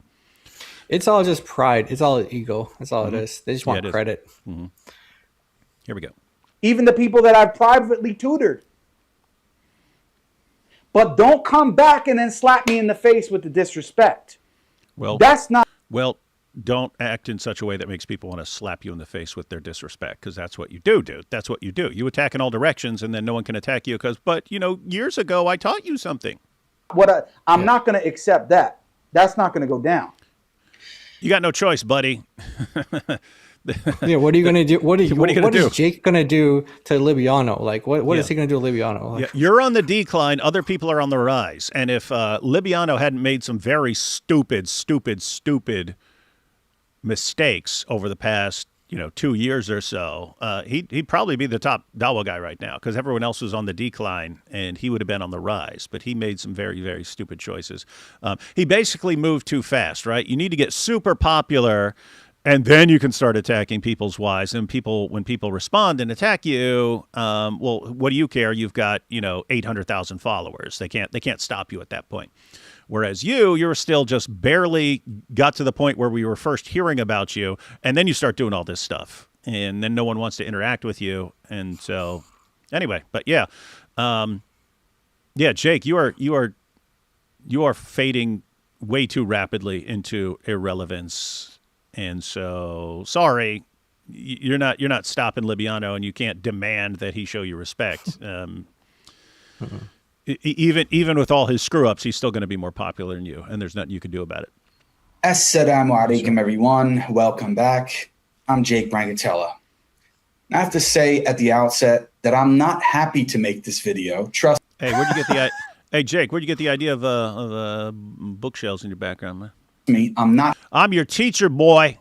Speaker 4: It's all just pride. It's all ego. That's all it is. They just want credit.
Speaker 1: Here we go.
Speaker 6: Even the people that I've privately tutored. But don't come back and then slap me in the face with the disrespect.
Speaker 1: Well,
Speaker 6: that's not.
Speaker 1: Well, don't act in such a way that makes people want to slap you in the face with their disrespect, because that's what you do, dude. That's what you do. You attack in all directions, and then no one can attack you but years ago I taught you something.
Speaker 6: I'm not going to accept that. That's not going to go down.
Speaker 1: You got no choice, buddy.
Speaker 4: Yeah, what are you going to do? What is
Speaker 1: do?
Speaker 4: Jake going to do to Libiano? Like, what is he going to do to Libiano? Like,
Speaker 1: yeah, you're on the decline. Other people are on the rise. And if Libiano hadn't made some very stupid mistakes over the past 2 years or so, he'd probably be the top DAWAH guy right now, because everyone else was on the decline and he would have been on the rise. But he made some very, very stupid choices. He basically moved too fast, right? You need to get super popular, and then you can start attacking people's wives. And when people respond and attack you, well, what do you care? You've got 800,000 followers. They can't stop you at that point. Whereas you're still just barely got to the point where we were first hearing about you, and then you start doing all this stuff, and then no one wants to interact with you. And so, anyway, but yeah, Jake, you are fading way too rapidly into irrelevance, and so sorry, you're not stopping Libiano, and you can't demand that he show you respect. Even with all his screw-ups, he's still going to be more popular than you, and there's nothing you can do about it.
Speaker 7: Assalamu alaikum, everyone. Welcome back. I'm Jake Brancatella. I have to say at the outset that I'm not happy to make this video. Trust.
Speaker 1: Hey, Hey, Jake, where'd you get the idea of bookshelves in your background, man?
Speaker 7: Me, I'm not.
Speaker 1: I'm your teacher, boy.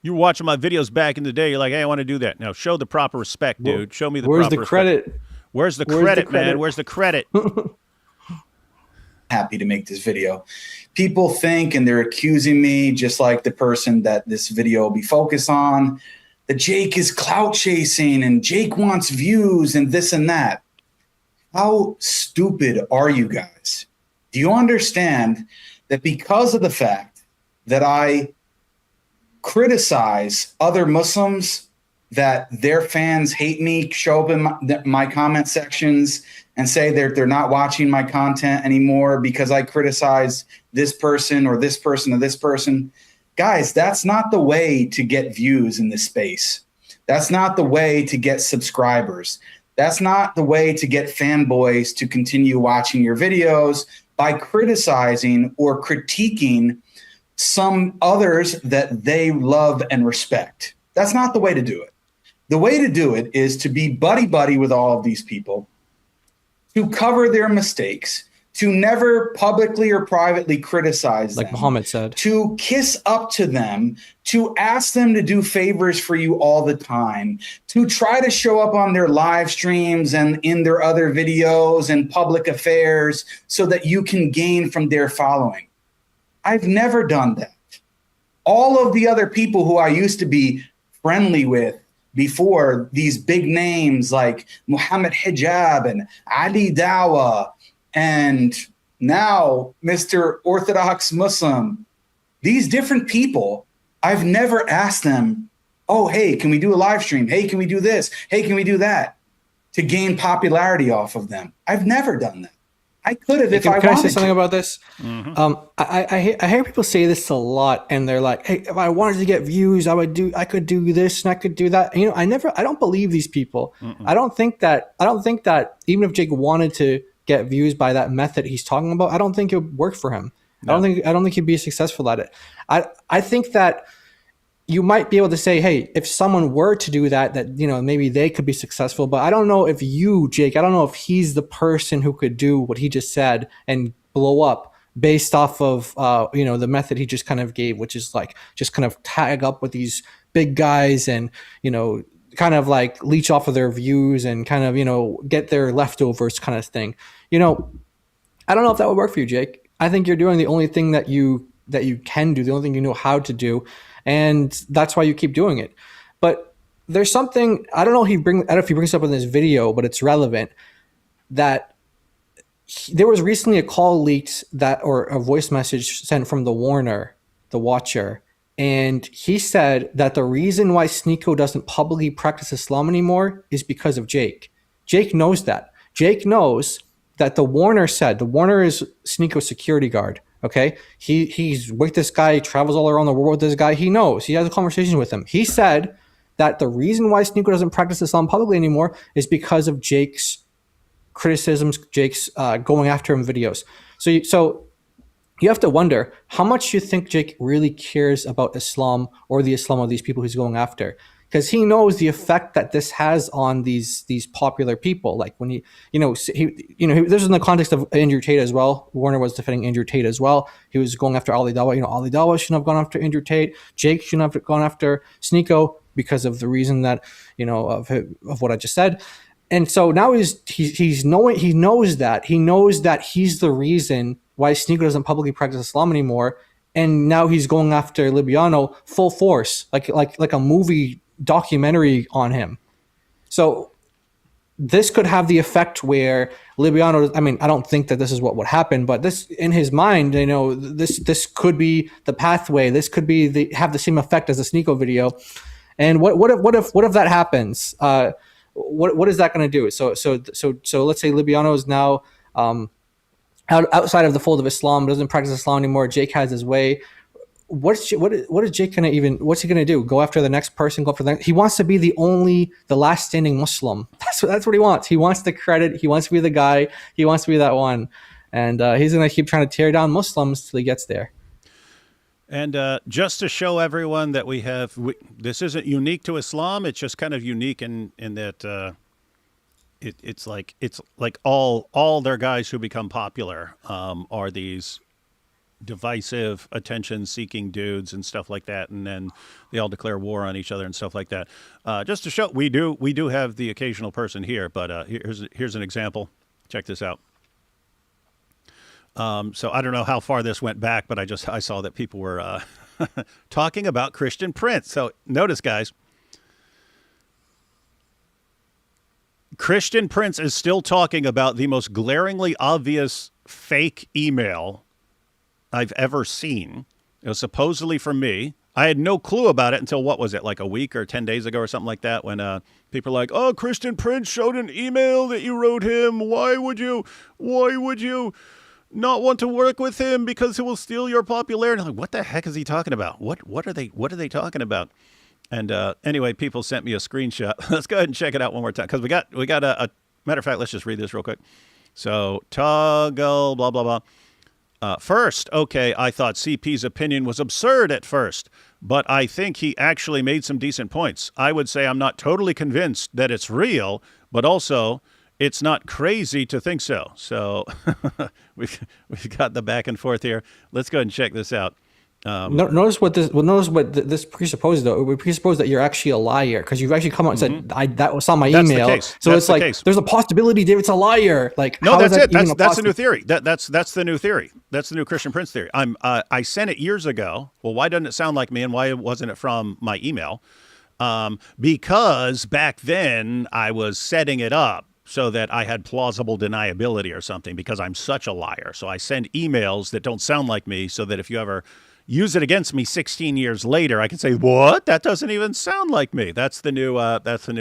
Speaker 1: You were watching my videos back in the day. You're like, hey, I want to do that. Now, show the proper respect, dude. Show me the proper respect.
Speaker 4: Where's the credit?
Speaker 1: Where's the credit, man? Where's the credit?
Speaker 7: Happy to make this video. People think, and they're accusing me, just like the person that this video will be focused on, that Jake is clout chasing and Jake wants views and this and that. How stupid are you guys? Do you understand that because of the fact that I criticize other Muslims, that their fans hate me, show up in my comment sections and say they're not watching my content anymore because I criticize this person or this person or this person? Guys, that's not the way to get views in this space. That's not the way to get subscribers. That's not the way to get fanboys to continue watching your videos, by criticizing or critiquing some others that they love and respect. That's not the way to do it. The way to do it is to be buddy-buddy with all of these people, to cover their mistakes, to never publicly or privately criticize them.
Speaker 4: Like Muhammad said.
Speaker 7: To kiss up to them, to ask them to do favors for you all the time, to try to show up on their live streams and in their other videos and public affairs so that you can gain from their following. I've never done that. All of the other people who I used to be friendly with before, these big names like Muhammad Hijab and Ali Dawah, and now Mr. Orthodox Muslim, these different people, I've never asked them, oh, hey, can we do a live stream? Hey, can we do this? Hey, can we do that? To gain popularity off of them. I've never done that. I could have if I wanted to.
Speaker 4: Can I say something about this? Mm-hmm. I hear people say this a lot, and they're like, "Hey, if I wanted to get views, I could do this and I could do that." And, I don't believe these people. Mm-mm. I don't think that even if Jake wanted to get views by that method he's talking about, I don't think it would work for him. No. I don't think he'd be successful at it. I think that you might be able to say, hey, if someone were to do that, maybe they could be successful. But I don't know if Jake, I don't know if he's the person who could do what he just said and blow up based off of, the method he just kind of gave, which is like just kind of tag up with these big guys and, kind of like leech off of their views and kind of, get their leftovers kind of thing. I don't know if that would work for you, Jake. I think you're doing the only thing that you can do, the only thing you know how to do, and that's why you keep doing it. But there's something I don't know. I don't know if he brings it up in this video, but it's relevant that there was recently a call leaked or a voice message sent from the Warner, the Watcher, and he said that the reason why Sneeko doesn't publicly practice Islam anymore is because of Jake. Jake knows that. Jake knows that the Warner is Sneeko's security guard. Okay, he's with this guy. He travels all around the world with this guy. He knows. He has a conversation with him. He said that the reason why Sneeko doesn't practice Islam publicly anymore is because of Jake's criticisms, Jake's going after him videos. So you have to wonder how much you think Jake really cares about Islam or the Islam of these people he's going after, because he knows the effect that this has on these popular people. Like when this is in the context of Andrew Tate as well. Warner was defending Andrew Tate as well. He was going after Ali Dawah. Ali Dawah shouldn't have gone after Andrew Tate. Jake shouldn't have gone after Sneeko because of the reason that of what I just said. And so now he knows that he's the reason why Sneeko doesn't publicly practice Islam anymore, and now he's going after Libiano full force, like a movie documentary on him. So this could have the effect where Libiano, I mean, I don't think that this is what would happen, but this in his mind, this could be the pathway. This could be have the same effect as the Sneeko video. And what if that happens? What is that going to do? So let's say Libiano is now outside of the fold of Islam, doesn't practice Islam anymore. Jake has his way. What is Jake going to what's he going to do? Go after the next person? Go after the next? He wants to be the last standing Muslim. That's what he wants. He wants the credit. He wants to be the guy. He wants to be that one. And he's going to keep trying to tear down Muslims till he gets there.
Speaker 1: And just to show everyone that this isn't unique to Islam. It's just kind of unique in that it's like all their guys who become popular are these divisive, attention-seeking dudes and stuff like that, and then they all declare war on each other and stuff like that. Just to show, we do have the occasional person here, but here's an example. Check this out. So I don't know how far this went back, but I saw that people were talking about Christian Prince. So notice, guys, Christian Prince is still talking about the most glaringly obvious fake email I've ever seen. It was supposedly from me. I had no clue about it until, what was it, like a week or 10 days ago or something like that, when people are like, oh, Christian Prince showed an email that you wrote him. Why would you not want to work with him because he will steal your popularity? I'm like, what the heck is he talking about? What are they talking about? And anyway, people sent me a screenshot. Let's go ahead and check it out one more time, because we got a matter of fact. Let's just read this real quick. So toggle blah blah blah. First, okay, I thought CP's opinion was absurd at first, but I think he actually made some decent points. I would say I'm not totally convinced that it's real, but also it's not crazy to think so. So we've got the back and forth here. Let's go ahead and check this out.
Speaker 4: Notice what this presupposes, though. We presuppose that you're actually a liar, because you've actually come out and said that was on my email.
Speaker 1: The case.
Speaker 4: So
Speaker 1: that's
Speaker 4: it's like
Speaker 1: case.
Speaker 4: There's a possibility David's a liar. Like,
Speaker 1: no,
Speaker 4: how
Speaker 1: that's
Speaker 4: is
Speaker 1: it.
Speaker 4: that
Speaker 1: That's the new theory. That's the new theory. That's the new Christian Prince theory. I sent it years ago. Well, why doesn't it sound like me, and why wasn't it from my email? Because back then I was setting it up so that I had plausible deniability or something, because I'm such a liar. So I send emails that don't sound like me, so that if you ever use it against me 16 years later, I can say, what? That doesn't even sound like me. That's the new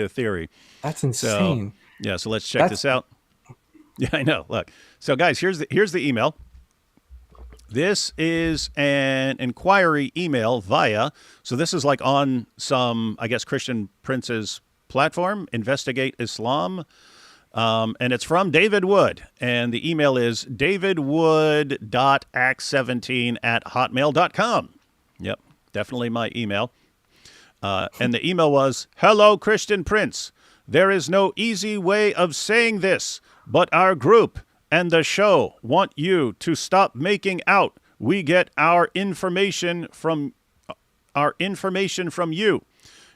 Speaker 1: theory.
Speaker 4: That's insane.
Speaker 1: So let's check this out. Yeah, I know. Look. So guys, here's the email. This is an inquiry email via, so this is like on some, I guess, Christian Prince's platform, Investigate Islam. And it's from David Wood. And the email is davidwood.act17@hotmail.com. Yep, definitely my email. And the email was, hello, Christian Prince. There is no easy way of saying this, but our group and the show want you to stop making out we get our information from you.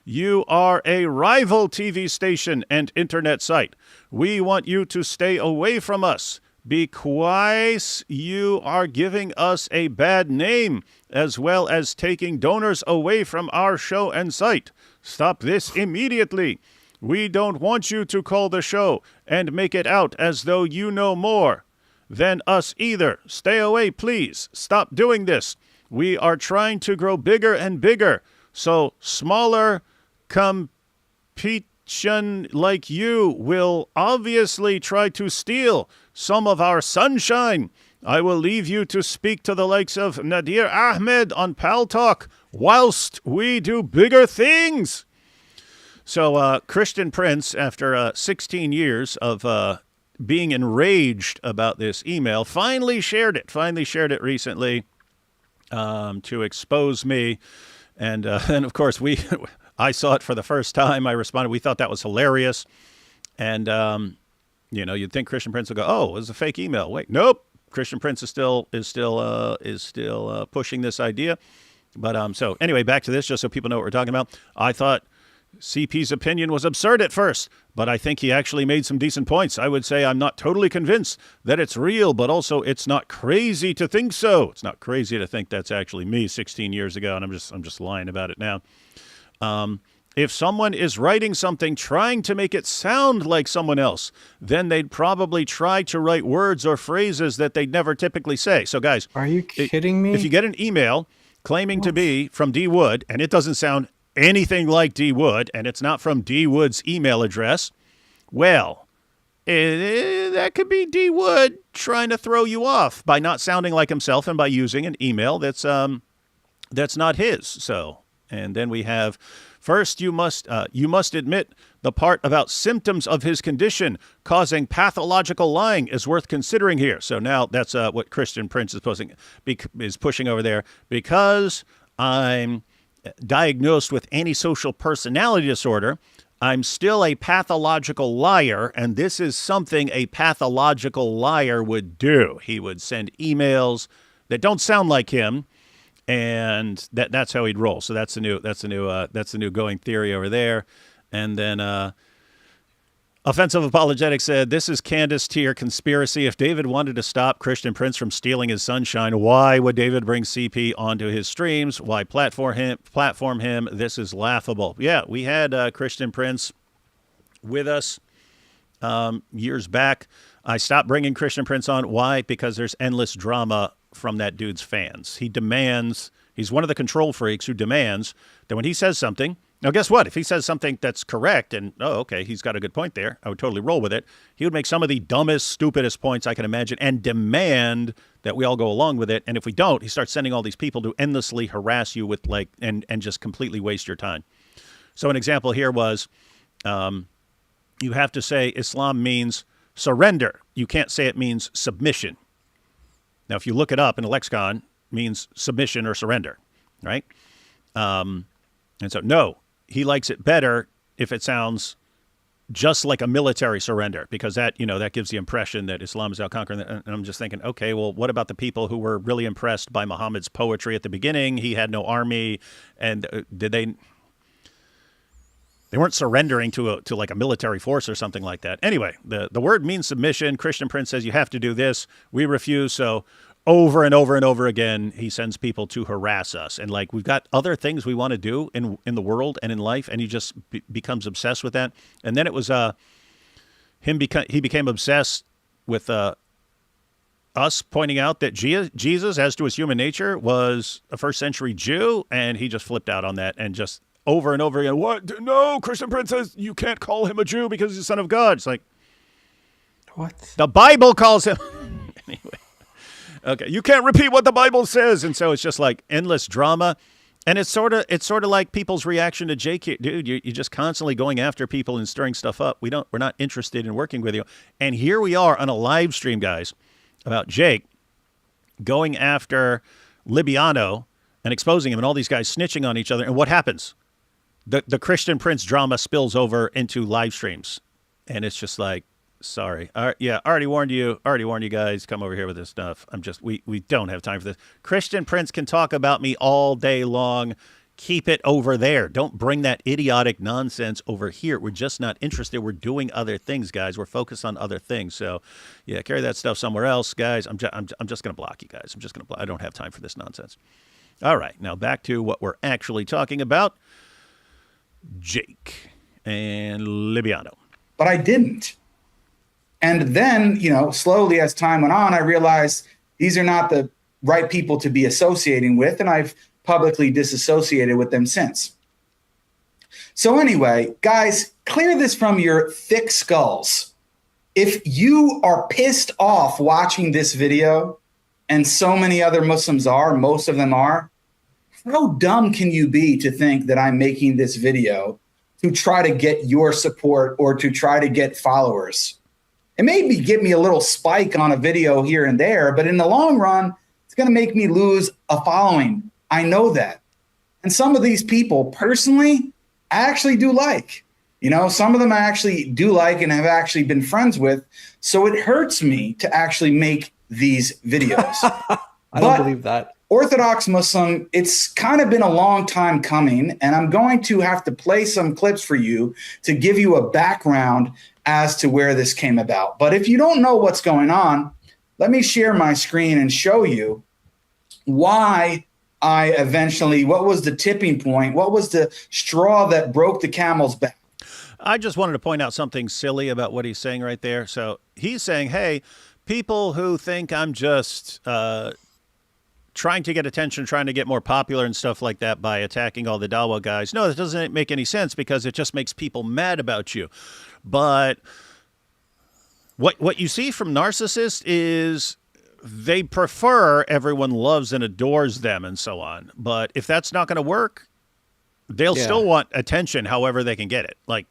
Speaker 1: You are a rival TV station and internet site. We want you to stay away from us because you are giving us a bad name as well as taking donors away from our show and site. Stop this immediately. We don't want you to call the show and make it out as though you know more than us either. Stay away, please. Stop doing this. We are trying to grow bigger and bigger, so smaller competition like you will obviously try to steal some of our sunshine. I will leave you to speak to the likes of Nadir Ahmed on Pal Talk whilst we do bigger things. So Christian Prince, after 16 years of being enraged about this email, finally shared it recently to expose me. And of course, I saw it for the first time. I responded. We thought that was hilarious. And, you'd think Christian Prince would go, oh, it was a fake email. Wait, nope. Christian Prince is still pushing this idea. But so anyway, back to this, just so people know what we're talking about. I thought CP's opinion was absurd at first, but I think he actually made some decent points. I would say I'm not totally convinced that it's real, but also it's not crazy to think so. It's not crazy to think that's actually me 16 years ago, and I'm just lying about it now. If someone is writing something trying to make it sound like someone else, then they'd probably try to write words or phrases that they'd never typically say. So, guys,
Speaker 4: Are you kidding me?
Speaker 1: if you get an email claiming to be from D. Wood, and it doesn't sound anything like D. Wood, and it's not from D. Wood's email address, well, that could be D. Wood trying to throw you off by not sounding like himself and by using an email that's not his. So, and then we have, first, you must admit the part about symptoms of his condition causing pathological lying is worth considering here. So now that's what Christian Prince is pushing over there. Because I'm diagnosed with antisocial personality disorder, I'm still a pathological liar, and this is something a pathological liar would do. He would send emails that don't sound like him, and that's how he'd roll. So that's the new going theory over there. And then Offensive Apologetics said, this is Candace tier conspiracy. If David wanted to stop Christian Prince from stealing his sunshine, why would David bring CP onto his streams? Why platform him? This is laughable. Yeah, we had Christian Prince with us years back. I stopped bringing Christian Prince on. Why? Because there's endless drama from that dude's fans. He's one of the control freaks who demands that when he says something, now guess what? If he says something that's correct and, oh, okay, he's got a good point there, I would totally roll with it. He would make some of the dumbest, stupidest points I can imagine and demand that we all go along with it. And if we don't, he starts sending all these people to endlessly harass you with and just completely waste your time. So an example here was you have to say Islam means surrender. You can't say it means submission. Now, if you look it up in a lexicon, it means submission or surrender, right? And so, no, he likes it better if it sounds just like a military surrender, because that gives the impression that Islam is out conquering. And I'm just thinking, okay, well, what about the people who were really impressed by Muhammad's poetry at the beginning? He had no army, and they weren't surrendering to like a military force or something like that. Anyway, the word means submission. Christian Prince says you have to do this. We refuse. So over and over and over again, he sends people to harass us. And like, we've got other things we want to do in the world and in life, and he just becomes obsessed with that. And then it was he became obsessed with us pointing out that Jesus, as to his human nature, was a first century Jew, and he just flipped out on that and just over and over again, what? No, Christian Prince says you can't call him a Jew because he's the son of God. It's like,
Speaker 4: What?
Speaker 1: the Bible calls him. Anyway. Okay, you can't repeat what the Bible says. And so it's just like endless drama. And it's sort of like people's reaction to Jake here. Dude, you're just constantly going after people and stirring stuff up. We're not interested in working with you. And here we are on a live stream, guys, about Jake going after Libiano and exposing him, and all these guys snitching on each other. And what happens? The Christian Prince drama spills over into live streams. And it's just like, sorry. Yeah, already warned you guys, come over here with this stuff. We don't have time for this. Christian Prince can talk about me all day long. keep it over there. Don't bring that idiotic nonsense over here. We're just not interested. We're doing other things, guys. We're focused on other things. So, yeah, carry that stuff somewhere else, guys. I'm just going to block you guys. I'm just going to block. I don't have time for this nonsense. All right, now back to what we're actually talking about. Jake and Libiano.
Speaker 7: But I didn't. And then, slowly as time went on, I realized these are not the right people to be associating with, and I've publicly disassociated with them since. So anyway, guys, clear this from your thick skulls. If you are pissed off watching this video, and so many other Muslims are, most of them are, how dumb can you be to think that I'm making this video to try to get your support or to try to get followers? It may get me a little spike on a video here and there, but in the long run, it's going to make me lose a following. I know that. And some of these people, personally, I actually do like. Some of them I actually do like and have actually been friends with. So it hurts me to actually make these videos.
Speaker 4: I don't believe that.
Speaker 7: Orthodox Muslim, it's kind of been a long time coming, and I'm going to have to play some clips for you to give you a background as to where this came about. But if you don't know what's going on, let me share my screen and show you why what was the tipping point? What was the straw that broke the camel's back?
Speaker 1: I just wanted to point out something silly about what he's saying right there. So he's saying, hey, people who think I'm just trying to get attention, trying to get more popular and stuff like that by attacking all the DAWAH guys. No, that doesn't make any sense because it just makes people mad about you. But what you see from narcissists is they prefer everyone loves and adores them and so on. But if that's not going to work, they'll still want attention however they can get it. Like,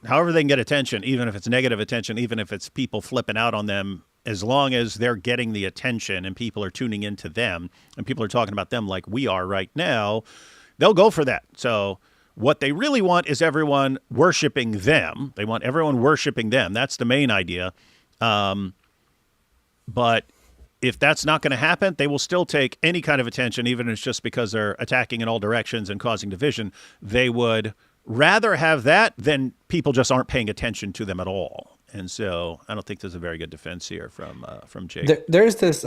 Speaker 1: however they can get attention, even if it's negative attention, even if it's people flipping out on them, as long as they're getting the attention and people are tuning into them and people are talking about them like we are right now, they'll go for that. So what they really want is everyone worshiping them. They want everyone worshiping them. That's the main idea. But if that's not going to happen, they will still take any kind of attention, even if it's just because they're attacking in all directions and causing division. They would rather have that than people just aren't paying attention to them at all. And so I don't think there's a very good defense here from Jake.
Speaker 4: There's this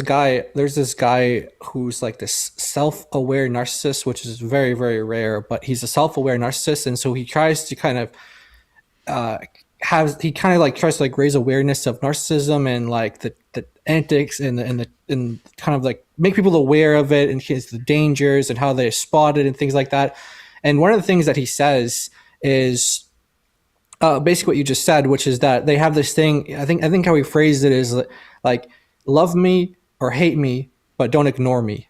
Speaker 4: guy who's like this self-aware narcissist, which is very, very rare, but he's a self-aware narcissist. And so he tries to kind of tries to raise awareness of narcissism and like the antics and kind of like make people aware of it and the dangers and how they're spotted and things like that. And one of the things that he says is basically what you just said, which is that they have this thing. I think how he phrased it is like, love me or hate me, but don't ignore me.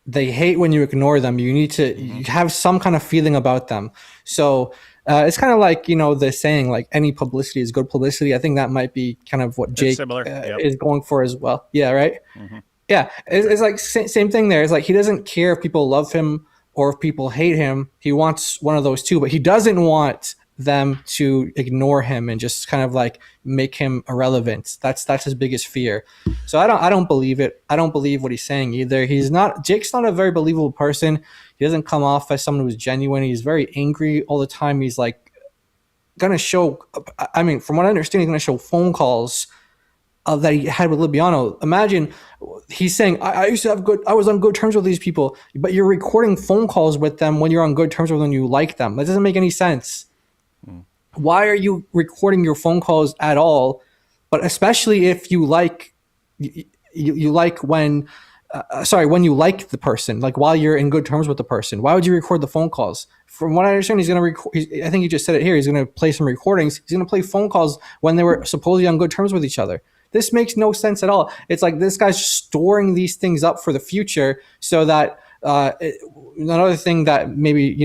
Speaker 4: They hate when you ignore them. You need to you have some kind of feeling about them. So it's kind of like, the saying, like, any publicity is good publicity. I think that might be kind of what Jake is going for as well. Yeah, right? Mm-hmm. Yeah, it's like same thing there. It's like he doesn't care if people love him or if people hate him. He wants one of those two, but he doesn't want them to ignore him and just kind of like make him irrelevant. That's his biggest fear. So I don't believe it. I don't believe what he's saying either. Jake's not a very believable person. He doesn't come off as someone who's genuine. He's very angry all the time. He's like gonna show, I mean, from what I understand, he's gonna show phone calls that he had with Libiano. Imagine he's saying, I was on good terms with these people, but you're recording phone calls with them when you're on good terms with them and you like them. That doesn't make any sense. Why are you recording your phone calls at all? But especially if you like, you like when you like the person, like while you're in good terms with the person, why would you record the phone calls? From what I understand, he's going to record. I think you just said it here. He's going to play some recordings. He's going to play phone calls when they were supposedly on good terms with each other. This makes no sense at all. It's like this guy's storing these things up for the future so that another thing that maybe,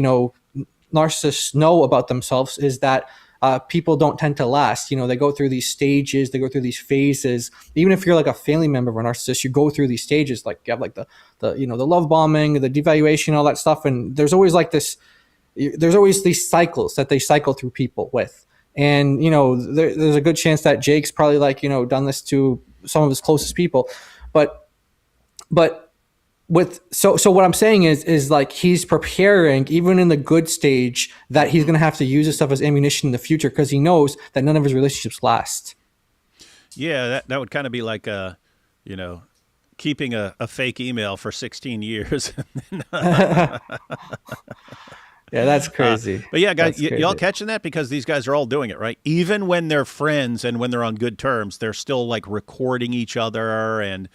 Speaker 4: narcissists know about themselves is that people don't tend to last. They go through these stages, they go through these phases. Even if you're like a family member of a narcissist, you go through these stages. Like you have like the love bombing, the devaluation, all that stuff. And there's always these cycles that they cycle through people with. And, there's a good chance that Jake's probably done this to some of his closest people. But so what I'm saying is like he's preparing even in the good stage that he's gonna have to use this stuff as ammunition in the future because he knows that none of his relationships last.
Speaker 1: Yeah, that would kind of be like you know, keeping a fake email for 16 years.
Speaker 4: Yeah, that's crazy.
Speaker 1: But yeah, guys,
Speaker 4: That's crazy.
Speaker 1: y'all catching that? Because these guys are all doing it, right? Even when they're friends and when they're on good terms, they're still like recording each other and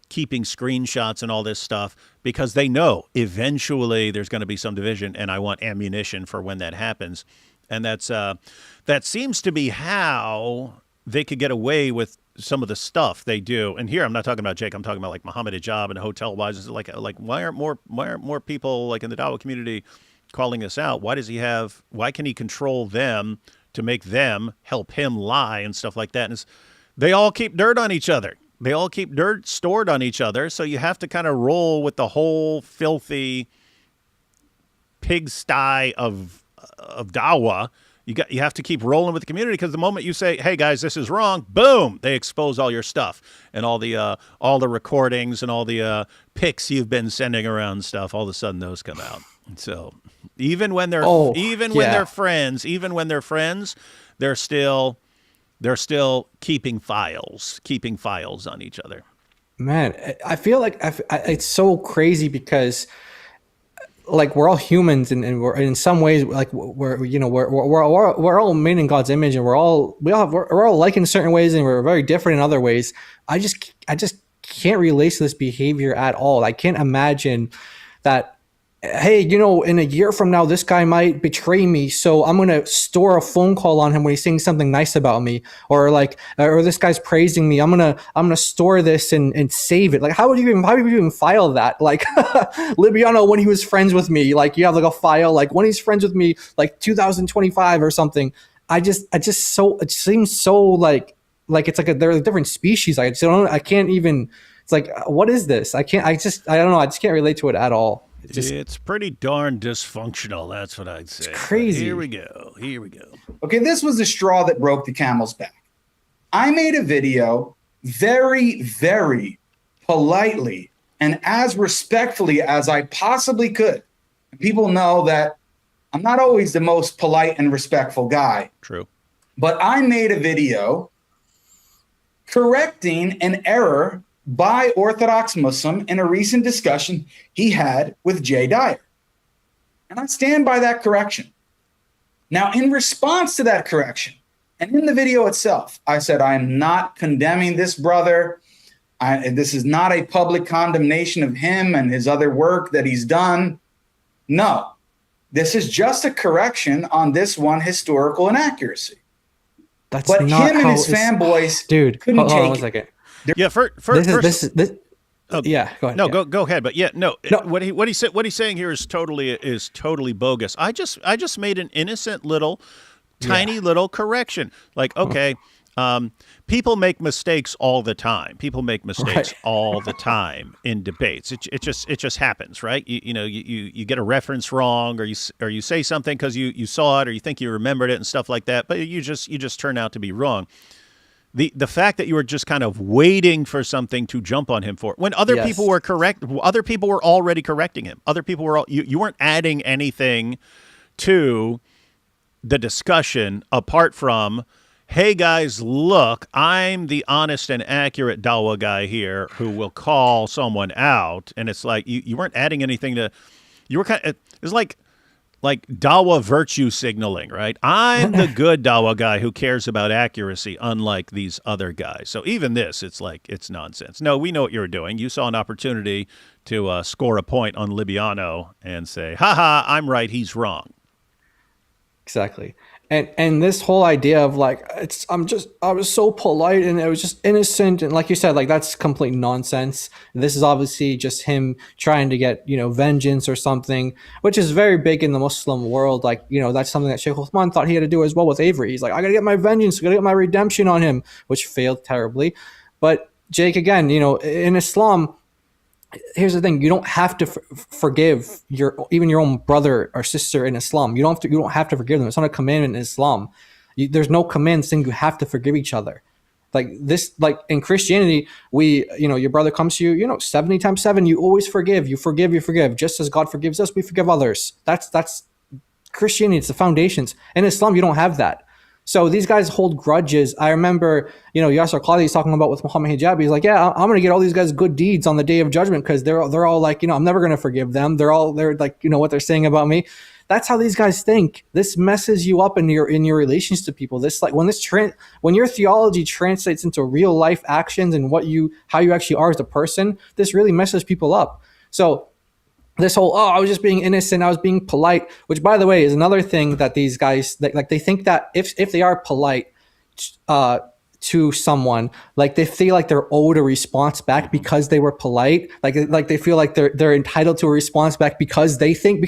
Speaker 1: keeping screenshots and all this stuff because they know eventually there's going to be some division, and I want ammunition for when that happens. And that seems to be how they could get away with some of the stuff they do. And here I'm not talking about Jake. I'm talking about like Muhammad Hijab and Hotel Wives. Like why aren't more people like in the Dawa community calling this out? Why can he control them to make them help him lie and stuff like that? And they all keep dirt on each other. They all keep dirt stored on each other. So you have to kind of roll with the whole filthy pigsty of Dawa. You have to keep rolling with the community because the moment you say, "Hey guys, this is wrong," boom, they expose all your stuff and all the recordings and all the pics you've been sending around and stuff. All of a sudden, those come out. And so even when they're friends, they're still keeping files on each other.
Speaker 4: Man, I feel like it's so crazy because like we're all humans and we're in some ways like we're all made in God's image and we're all like in certain ways and we're very different in other ways. I just can't relate to this behavior at all. I can't imagine that. Hey, in a year from now, this guy might betray me, so I'm gonna store a phone call on him when he's saying something nice about me, or this guy's praising me. I'm gonna store this and save it. Like, how would you even file that? Like, Libiano, when he was friends with me, like you have like a file, like when he's friends with me, like 2025 or something. It seems so like it's like they're a different species. I can't even. It's like, what is this? I don't know. I just can't relate to it at all.
Speaker 1: It's pretty darn dysfunctional. That's what I'd say.
Speaker 4: It's crazy.
Speaker 1: Here we go.
Speaker 7: Okay, this was the straw that broke the camel's back. I made a video very, very politely and as respectfully as I possibly could. People know that I'm not always the most polite and respectful guy.
Speaker 1: True. But
Speaker 7: I made a video correcting an error by Orthodox Muslim in a recent discussion he had with Jay Dyer. And I stand by that correction. Now, in response to that correction, and in the video itself, I said, I am not condemning this brother. This is not a public condemnation of him and his other work that he's done. No, this is just a correction on this one historical inaccuracy.
Speaker 4: But
Speaker 7: him and his fanboys couldn't take it.
Speaker 4: 1 second.
Speaker 1: Yeah, first.
Speaker 4: Yeah, go ahead.
Speaker 1: No, go ahead. But no. What he's saying here is totally bogus. I just made an innocent little, tiny little correction. Like, okay, people make mistakes all the time. All the time in debates. It just happens, right? You get a reference wrong, or you say something because you saw it or you think you remembered it and stuff like that, but you just turn out to be wrong. The fact that you were just kind of waiting for something to jump on him for when other people were correct, other people were already correcting him. Other people were you weren't adding anything to the discussion apart from, hey guys, look, I'm the honest and accurate Dawa guy here who will call someone out, and it's like you weren't adding anything to. You were kind of it's like Dawa virtue signaling, right? I'm the good Dawa guy who cares about accuracy, unlike these other guys. So even this, it's like, it's nonsense. No, we know what you were doing. You saw an opportunity to score a point on Libiano and say, haha, I'm right, he's wrong.
Speaker 4: Exactly. And this whole idea of like, I was so polite and it was just innocent. And like you said, like that's complete nonsense. This is obviously just him trying to get, vengeance or something, which is very big in the Muslim world. Like, that's something that Sheikh Uthman thought he had to do as well with Avery. He's like, I got to get my vengeance. I got to get my redemption on him, which failed terribly. But Jake, again, in Islam, here's the thing: you don't have to forgive even your own brother or sister in Islam. You don't have to forgive them. It's not a commandment in Islam. There's no command saying you have to forgive each other. Like this, like in Christianity, your brother comes to you, 70 times 7, you always forgive, you forgive, just as God forgives us, we forgive others. That's Christianity. It's the foundations. In Islam, you don't have that. So these guys hold grudges. I remember, Yasser Qadhi is talking about with Muhammad Hijab. He's like, yeah, I'm going to get all these guys good deeds on the day of judgment because they're all like, I'm never going to forgive them. They're like, what they're saying about me. That's how these guys think. This messes you up in your relations to people. This, like, when your theology translates into real life actions and how you actually are as a person, this really messes people up. So this whole, I was just being innocent, I was being polite, which, by the way, is another thing that these guys, they think that if they are polite to someone, like they feel like they're owed a response back because they were polite. Like they feel like they're entitled to a response back because they think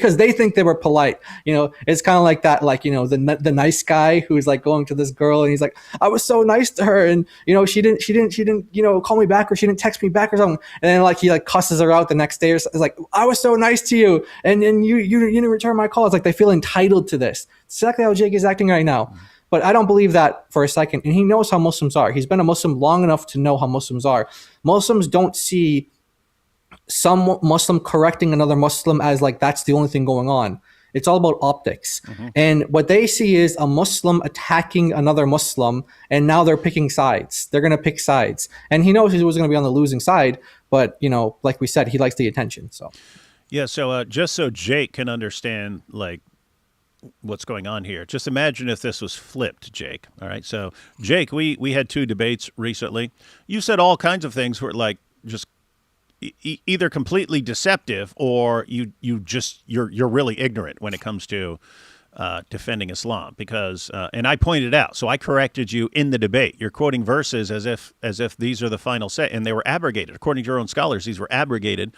Speaker 4: they were polite. It's kind of like that, like, the nice guy who's like going to this girl and he's like, I was so nice to her, and she didn't call me back, or she didn't text me back or something, and then like he like cusses her out the next day, or it's like, I was so nice to you and you didn't return my call. It's like they feel entitled to this. It's exactly how Jake is acting right now. But I don't believe that for a second. And he knows how Muslims are. He's been a Muslim long enough to know how Muslims are. Muslims don't see some Muslim correcting another Muslim as like that's the only thing going on. It's all about optics. And what they see is a Muslim attacking another Muslim, and now they're picking sides. They're going to pick sides. And he knows he was going to be on the losing side, but, like we said, he likes the attention. So,
Speaker 1: yeah, so just so Jake can understand, like, what's going on here. Just imagine if this was flipped, Jake. All right. So, Jake, we had 2 debates recently. You said all kinds of things were like just either completely deceptive, or you're really ignorant when it comes to defending Islam, because and I pointed out. So I corrected you in the debate. You're quoting verses as if these are the final say, and they were abrogated. According to your own scholars, these were abrogated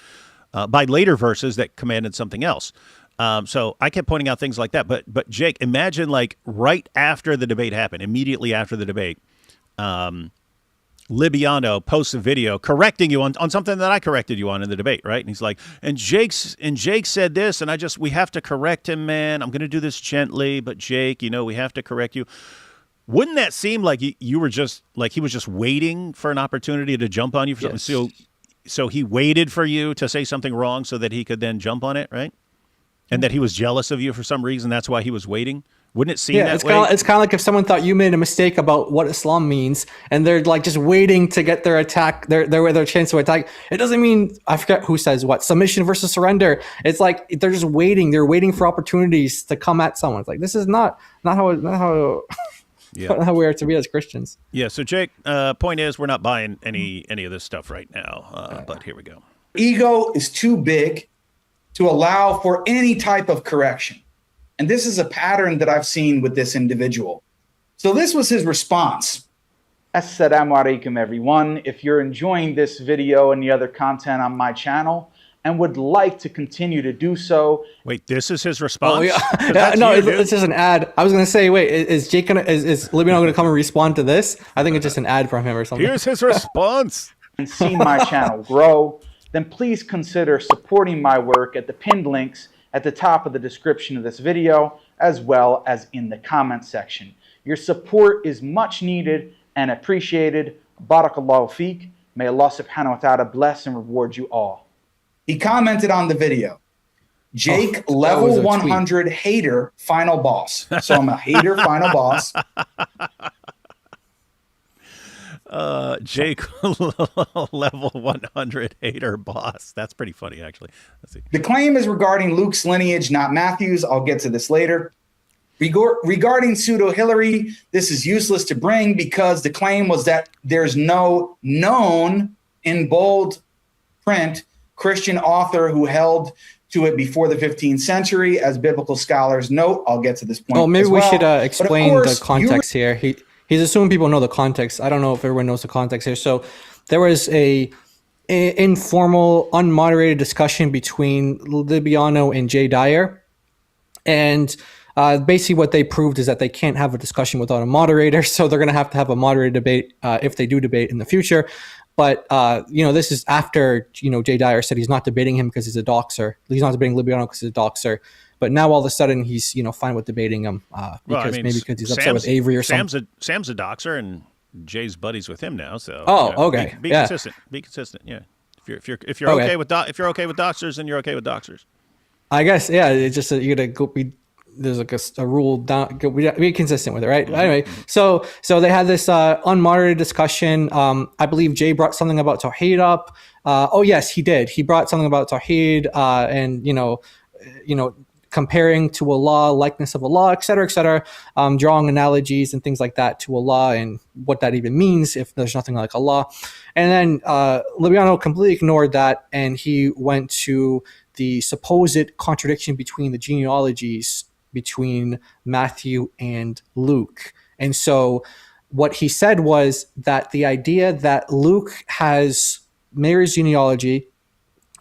Speaker 1: by later verses that commanded something else. So I kept pointing out things like that. But Jake, imagine like right after the debate happened, immediately after the debate, Libiano posts a video correcting you on something that I corrected you on in the debate, right? And he's like, and Jake said this, and we have to correct him, man. I'm going to do this gently, but Jake, we have to correct you. Wouldn't that seem like you were just like he was just waiting for an opportunity to jump on you for something?
Speaker 4: Yes.
Speaker 1: So he waited for you to say something wrong so that he could then jump on it, right? And that he was jealous of you for some reason. That's why he was waiting. Wouldn't it seem that way?
Speaker 4: It's kind of like if someone thought you made a mistake about what Islam means, and they're like just waiting to get their attack, their chance to attack. It doesn't mean, I forget who says what, submission versus surrender. It's like they're just waiting. They're waiting for opportunities to come at someone. It's like, this is not how not how we are to be as Christians.
Speaker 1: Yeah. So Jake, point is, we're not buying any of this stuff right now. But here we go.
Speaker 7: Ego is too big to allow for any type of correction. And this is a pattern that I've seen with this individual. So this was his response.
Speaker 6: Assalamu alaikum, everyone. If you're enjoying this video and the other content on my channel and would like to continue to do so.
Speaker 1: Wait, this is his response?
Speaker 4: Oh, yeah. No, it's just an ad. I was going to say, wait, is Jake is Libiano going to come and respond to this? I think it's just an ad from him or something.
Speaker 1: Here's his response.
Speaker 6: And see my channel grow, then please consider supporting my work at the pinned links at the top of the description of this video, as well as in the comment section. Your support is much needed and appreciated. Barakallahu feek. May Allah subhanahu wa ta'ala bless and reward you all.
Speaker 7: He commented on the video. Jake, level 100 hater, final boss. So I'm a hater, final boss.
Speaker 1: Jake, level 100 hater boss. That's pretty funny, actually. Let's see.
Speaker 7: The claim is regarding Luke's lineage, not Matthew's. I'll get to this later. Regarding pseudo-Hillary, this is useless to bring because the claim was that there's no known, in bold print, Christian author who held to it before the 15th century, as biblical scholars note. I'll get to this point.
Speaker 4: Oh, maybe
Speaker 7: we
Speaker 4: should explain the context here. He's assuming people know the context. I don't know if everyone knows the context here. So there was a informal, unmoderated discussion between Libiano and Jay Dyer. And basically what they proved is that they can't have a discussion without a moderator. So they're going to have a moderated debate if they do debate in the future. But, this is after, Jay Dyer said he's not debating him because he's a doxer. He's not debating Libiano because he's a doxer. But now all of a sudden he's, fine with debating him because maybe because he's upset with Avery or something.
Speaker 1: Sam's a doxer, and Jay's buddies with him now. So
Speaker 4: okay.
Speaker 1: be
Speaker 4: Yeah.
Speaker 1: consistent. Be consistent. Yeah. If you're
Speaker 4: Okay.
Speaker 1: okay with doxers, then you're okay with doxers.
Speaker 4: I guess, yeah. It's just that you gotta go be. There's like a rule down. Be consistent with it, right? Anyway, so they had this unmoderated discussion. I believe Jay brought something about Tawheed up. Oh yes, he did. He brought something about Tawheed, and comparing to Allah, likeness of Allah, et cetera, drawing analogies and things like that to Allah and what that even means if there's nothing like Allah. And then Libiano completely ignored that, and he went to the supposed contradiction between the genealogies between Matthew and Luke. And so what he said was that the idea that Luke has Mary's genealogy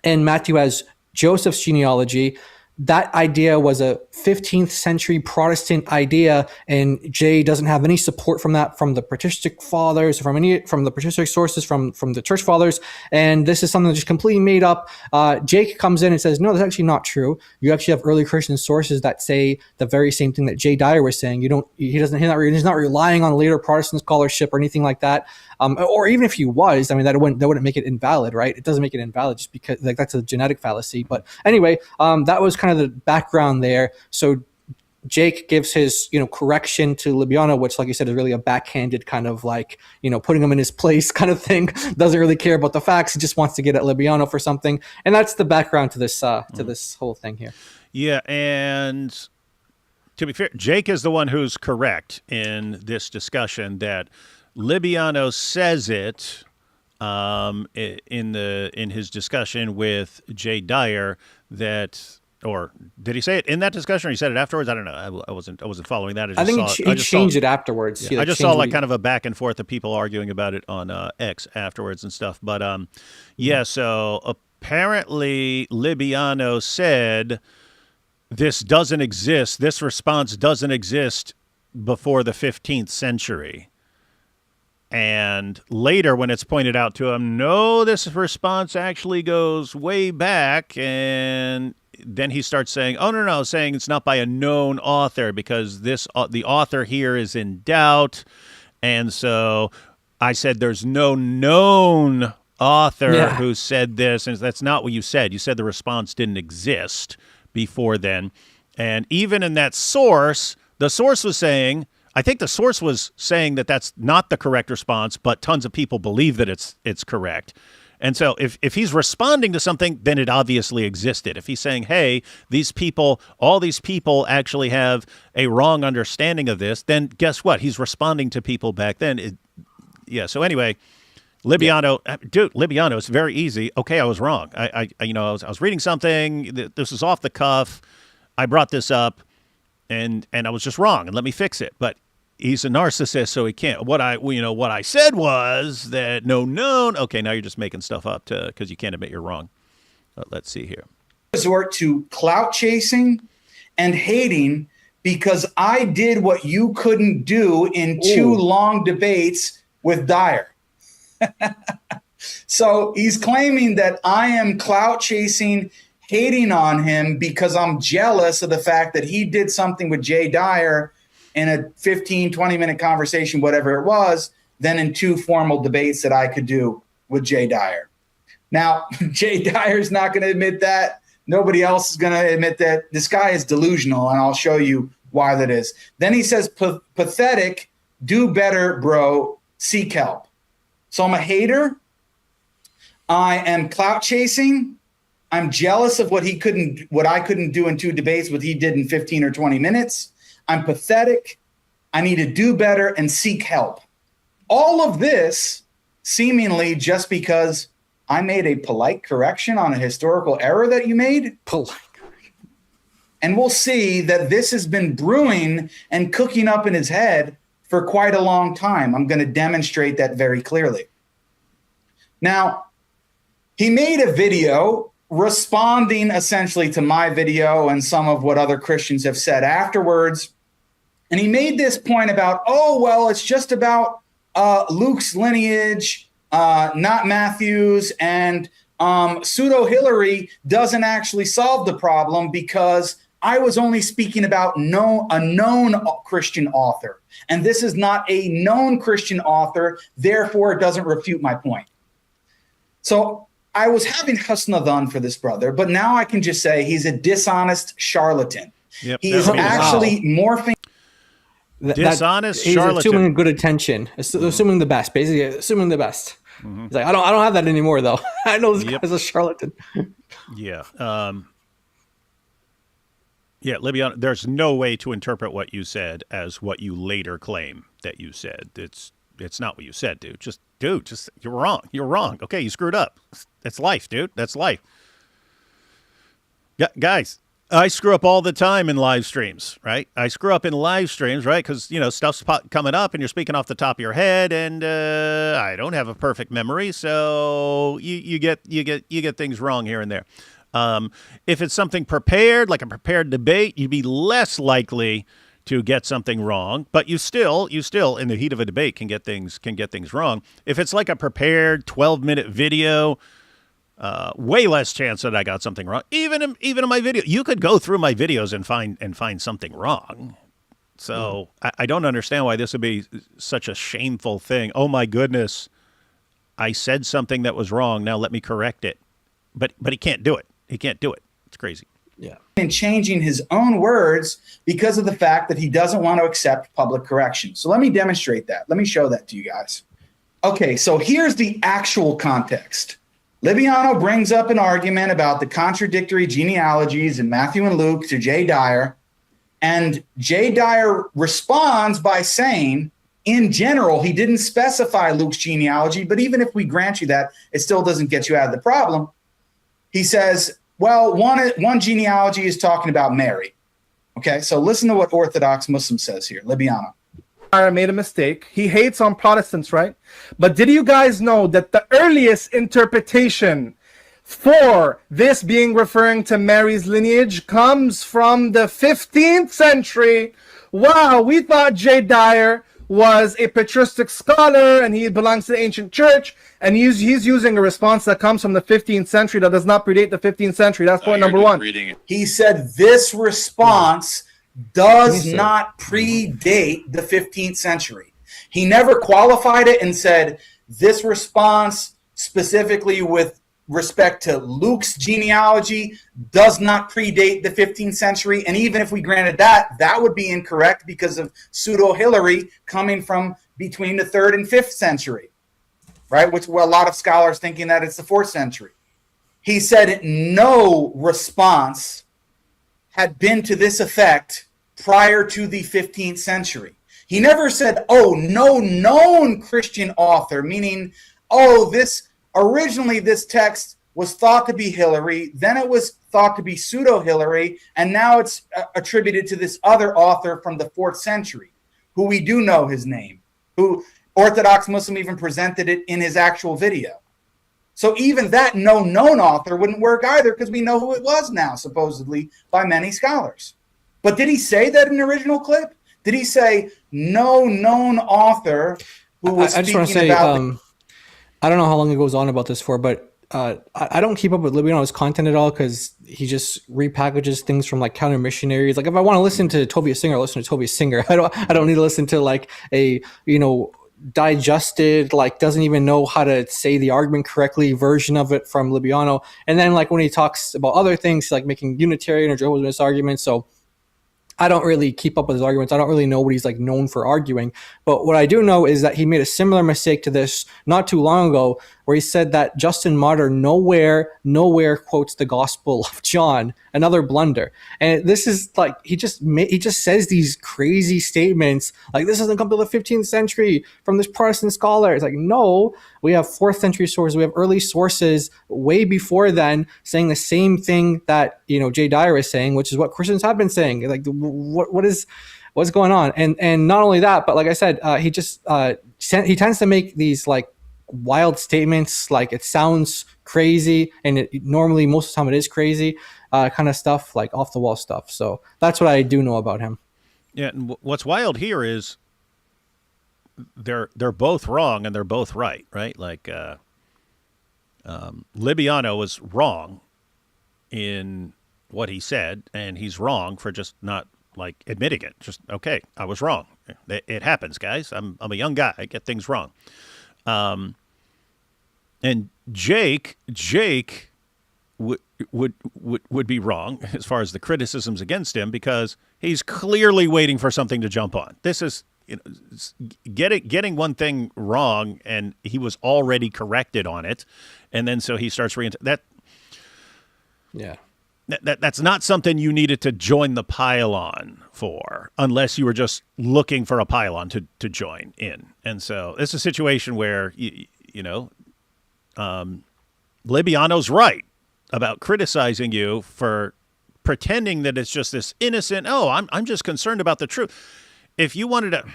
Speaker 4: and Matthew has Joseph's genealogy, that idea was a 15th century Protestant idea, and Jay doesn't have any support from that, from the patristic fathers, from the patristic sources, from the church fathers, and this is something that's just completely made up. Jake comes in and says, no, that's actually not true. You actually have early Christian sources that say the very same thing that Jay Dyer was saying. He's not relying on later Protestant scholarship or anything like that. Or even if he was, I mean, that wouldn't make it invalid, right? It doesn't make it invalid just because that's a genetic fallacy. But anyway, that was kind of the background there. So Jake gives his, correction to Libiano, which, like you said, is really a backhanded kind of like, putting him in his place kind of thing. Doesn't really care about the facts. He just wants to get at Libiano for something. And that's the background to this this whole thing here. Yeah.
Speaker 1: And to be fair, Jake is the one who's correct in this discussion that Libiano says it in his discussion with Jay Dyer that, or did he say it in that discussion or he said it afterwards? I don't know. I wasn't following that.
Speaker 4: I think he changed it afterwards.
Speaker 1: Yeah, I just saw like kind of a back and forth of people arguing about it on X afterwards and stuff. But so apparently Libiano said this doesn't exist. This response doesn't exist before the 15th century. And later, when it's pointed out to him, no, this response actually goes way back. And then he starts saying, saying it's not by a known author because the author here is in doubt. And so I said there's no known author who said this. And that's not what you said. You said the response didn't exist before then. And even in that source, the source was saying, I think the source was saying that that's not the correct response, but tons of people believe that it's correct. And so if he's responding to something, then it obviously existed. If he's saying, hey, all these people actually have a wrong understanding of this, then guess what? He's responding to people back then. So anyway, Libiano, Libiano, it's very easy. Okay, I was wrong. I was reading something. This was off the cuff. I brought this up, and I was just wrong, and let me fix it. But he's a narcissist, so he can't. What I said was that no known. Okay, now you're just making stuff up because you can't admit you're wrong. Let's see here.
Speaker 7: Resort to clout chasing and hating because I did what you couldn't do in 2 long debates with Dyer. So he's claiming that I am clout chasing, hating on him because I'm jealous of the fact that he did something with Jay Dyer in a 15, 20-minute conversation, whatever it was, than in 2 formal debates that I could do with Jay Dyer. Now, Jay Dyer's not going to admit that. Nobody else is going to admit that. This guy is delusional, and I'll show you why that is. Then he says, pathetic, do better, bro, seek help. So I'm a hater. I am clout chasing. I'm jealous of what I couldn't do in 2 debates, what he did in 15 or 20 minutes. I'm pathetic. I need to do better and seek help. All of this seemingly just because I made a polite correction on a historical error that you made.
Speaker 4: Polite.
Speaker 7: And we'll see that this has been brewing and cooking up in his head for quite a long time. I'm going to demonstrate that very clearly. Now, he made a video responding essentially to my video and some of what other Christians have said afterwards. And he made this point about, it's just about Luke's lineage, not Matthew's, and pseudo Hillary doesn't actually solve the problem because I was only speaking about a known Christian author. And this is not a known Christian author. Therefore, it doesn't refute my point. So I was having husnadhan for this brother, but now I can just say he's a dishonest charlatan.
Speaker 1: Yep,
Speaker 7: He is actually morphing.
Speaker 1: Dishonest
Speaker 4: he's
Speaker 1: charlatan.
Speaker 4: assuming good attention, assuming the best, basically assuming the best. He's like, I don't have that anymore though. I know this guy's a charlatan.
Speaker 1: Yeah. Yeah, Libiano, there's no way to interpret what you said as what you later claim that you said. It's not what you said, dude. Just you're wrong. You're wrong. Okay, you screwed up. That's life, dude. That's life. Yeah, guys, I screw up all the time in live streams, right? I screw up in live streams, right? Because, stuff's coming up and you're speaking off the top of your head, and I don't have a perfect memory, so you get things wrong here and there. If it's something prepared, like a prepared debate, you'd be less likely to get something wrong, but you still in the heat of a debate can get things wrong. If it's like a prepared 12-minute video, way less chance that I got something wrong. Even in my video, you could go through my videos and find something wrong. So I don't understand why this would be such a shameful thing. Oh my goodness, I said something that was wrong. Now let me correct it. But he can't do it. He can't do it. It's crazy.
Speaker 4: Yeah.
Speaker 7: And changing his own words because of the fact that he doesn't want to accept public correction. So let me demonstrate that. Let me show that to you guys. Okay, so here's the actual context. Libiano brings up an argument about the contradictory genealogies in Matthew and Luke to Jay Dyer. And Jay Dyer responds by saying, in general, he didn't specify Luke's genealogy, but even if we grant you that, it still doesn't get you out of the problem. He says, well, one genealogy is talking about Mary. Okay, so listen to what Orthodox Muslim says here. Libiano.
Speaker 8: Made a mistake. He hates on Protestants, right? But did you guys know that the earliest interpretation for this being referring to Mary's lineage comes from the 15th century? Wow, we thought Jay Dyer was a patristic scholar and he belongs to the ancient church, and he's using a response that comes from the 15th century that does not predate the 15th century. That's point number one.
Speaker 7: He said this response does not predate the 15th century. He never qualified it and said this response specifically with respect to Luke's genealogy does not predate the 15th century. And even if we granted that, that would be incorrect because of pseudo-Hillary coming from between the 3rd and 5th century, right? Which a lot of scholars thinking that it's the 4th century. He said no response had been to this effect prior to the 15th century. He never said, oh, no known Christian author, meaning, oh, originally this text was thought to be Hillary, then it was thought to be pseudo-Hillary, and now it's attributed to this other author from the 4th century, who we do know his name, who Orthodox Muslim even presented it in his actual video. So even that no known author wouldn't work either because we know who it was now, supposedly, by many scholars. But did he say that in the original clip? Did he say no known author who was
Speaker 4: I just want to say, I don't know how long it goes on about this for, but I don't keep up with Libiano's content at all because he just repackages things from like counter missionaries. Like if I want to listen to Tobias Singer, I'll listen to Tobias Singer. I don't need to listen to like a, digested, like doesn't even know how to say the argument correctly version of it from Libiano. And then like when he talks about other things, like making Unitarian or Jehovah's Witness arguments. So I don't really keep up with his arguments. I don't really know what he's like known for arguing. But what I do know is that he made a similar mistake to this not too long ago, where he said that Justin Martyr nowhere quotes the Gospel of John. Another blunder. And this is like he just says these crazy statements like this doesn't come to the 15th century from this Protestant scholar. It's like, no, we have 4th century sources. We have early sources way before then saying the same thing that Jay Dyer is saying, which is what Christians have been saying. Like what's going on? And not only that, but like I said, he tends to make these like wild statements, like it sounds crazy, and normally most of the time it is crazy, kind of stuff, like off the wall stuff. So that's what I do know about him.
Speaker 1: Yeah, and what's wild here is they're both wrong and they're both right? Like Libiano was wrong in what he said, and he's wrong for just not like admitting it. Just, okay, I was wrong. It happens, guys. I'm a young guy. I get things wrong. And Jake would be wrong as far as the criticisms against him, because he's clearly waiting for something to jump on. This is, you know, getting one thing wrong, and he was already corrected on it, and then so he starts that.
Speaker 4: Yeah.
Speaker 1: That's not something you needed to join the pylon for, unless you were just looking for a pylon to join in. And so it's a situation where, Libiano's right about criticizing you for pretending that it's just this innocent, I'm just concerned about the truth. If you wanted to,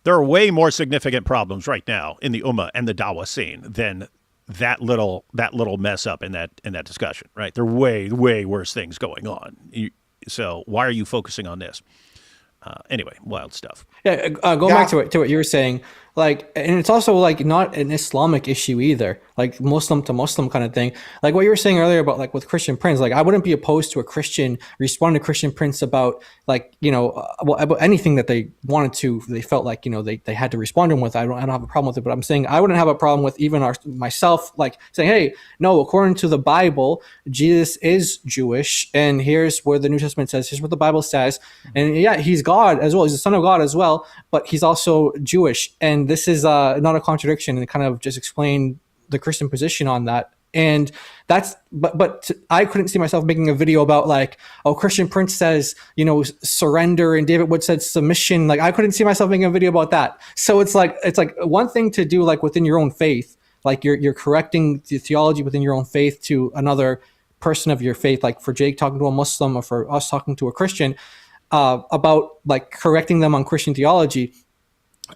Speaker 1: there are way more significant problems right now in the Ummah and the Dawah scene than that little mess up in that discussion, right? There are way worse things going on. So why are you focusing on this? Anyway, wild stuff.
Speaker 4: Yeah, going back to what you were saying, like, and it's also like not an Islamic issue either, like Muslim to Muslim kind of thing. Like what you were saying earlier about like with Christian Prince, like I wouldn't be opposed to a Christian responding to Christian Prince about like, about anything that they wanted to, they felt like, they had to respond to him with. I don't have a problem with it, but I'm saying I wouldn't have a problem with even myself, like saying, hey, no, according to the Bible, Jesus is Jewish, and here's where the New Testament says, here's what the Bible says. And yeah, he's God as well. He's the Son of God as well, but he's also Jewish. And this is not a contradiction, and kind of just explain the Christian position on that. And that's, but I couldn't see myself making a video about like, oh, Christian Prince says, surrender, and David Wood said submission. Like I couldn't see myself making a video about that. So it's like one thing to do like within your own faith, like you're correcting the theology within your own faith to another person of your faith, like for Jake talking to a Muslim or for us talking to a Christian, about like correcting them on Christian theology,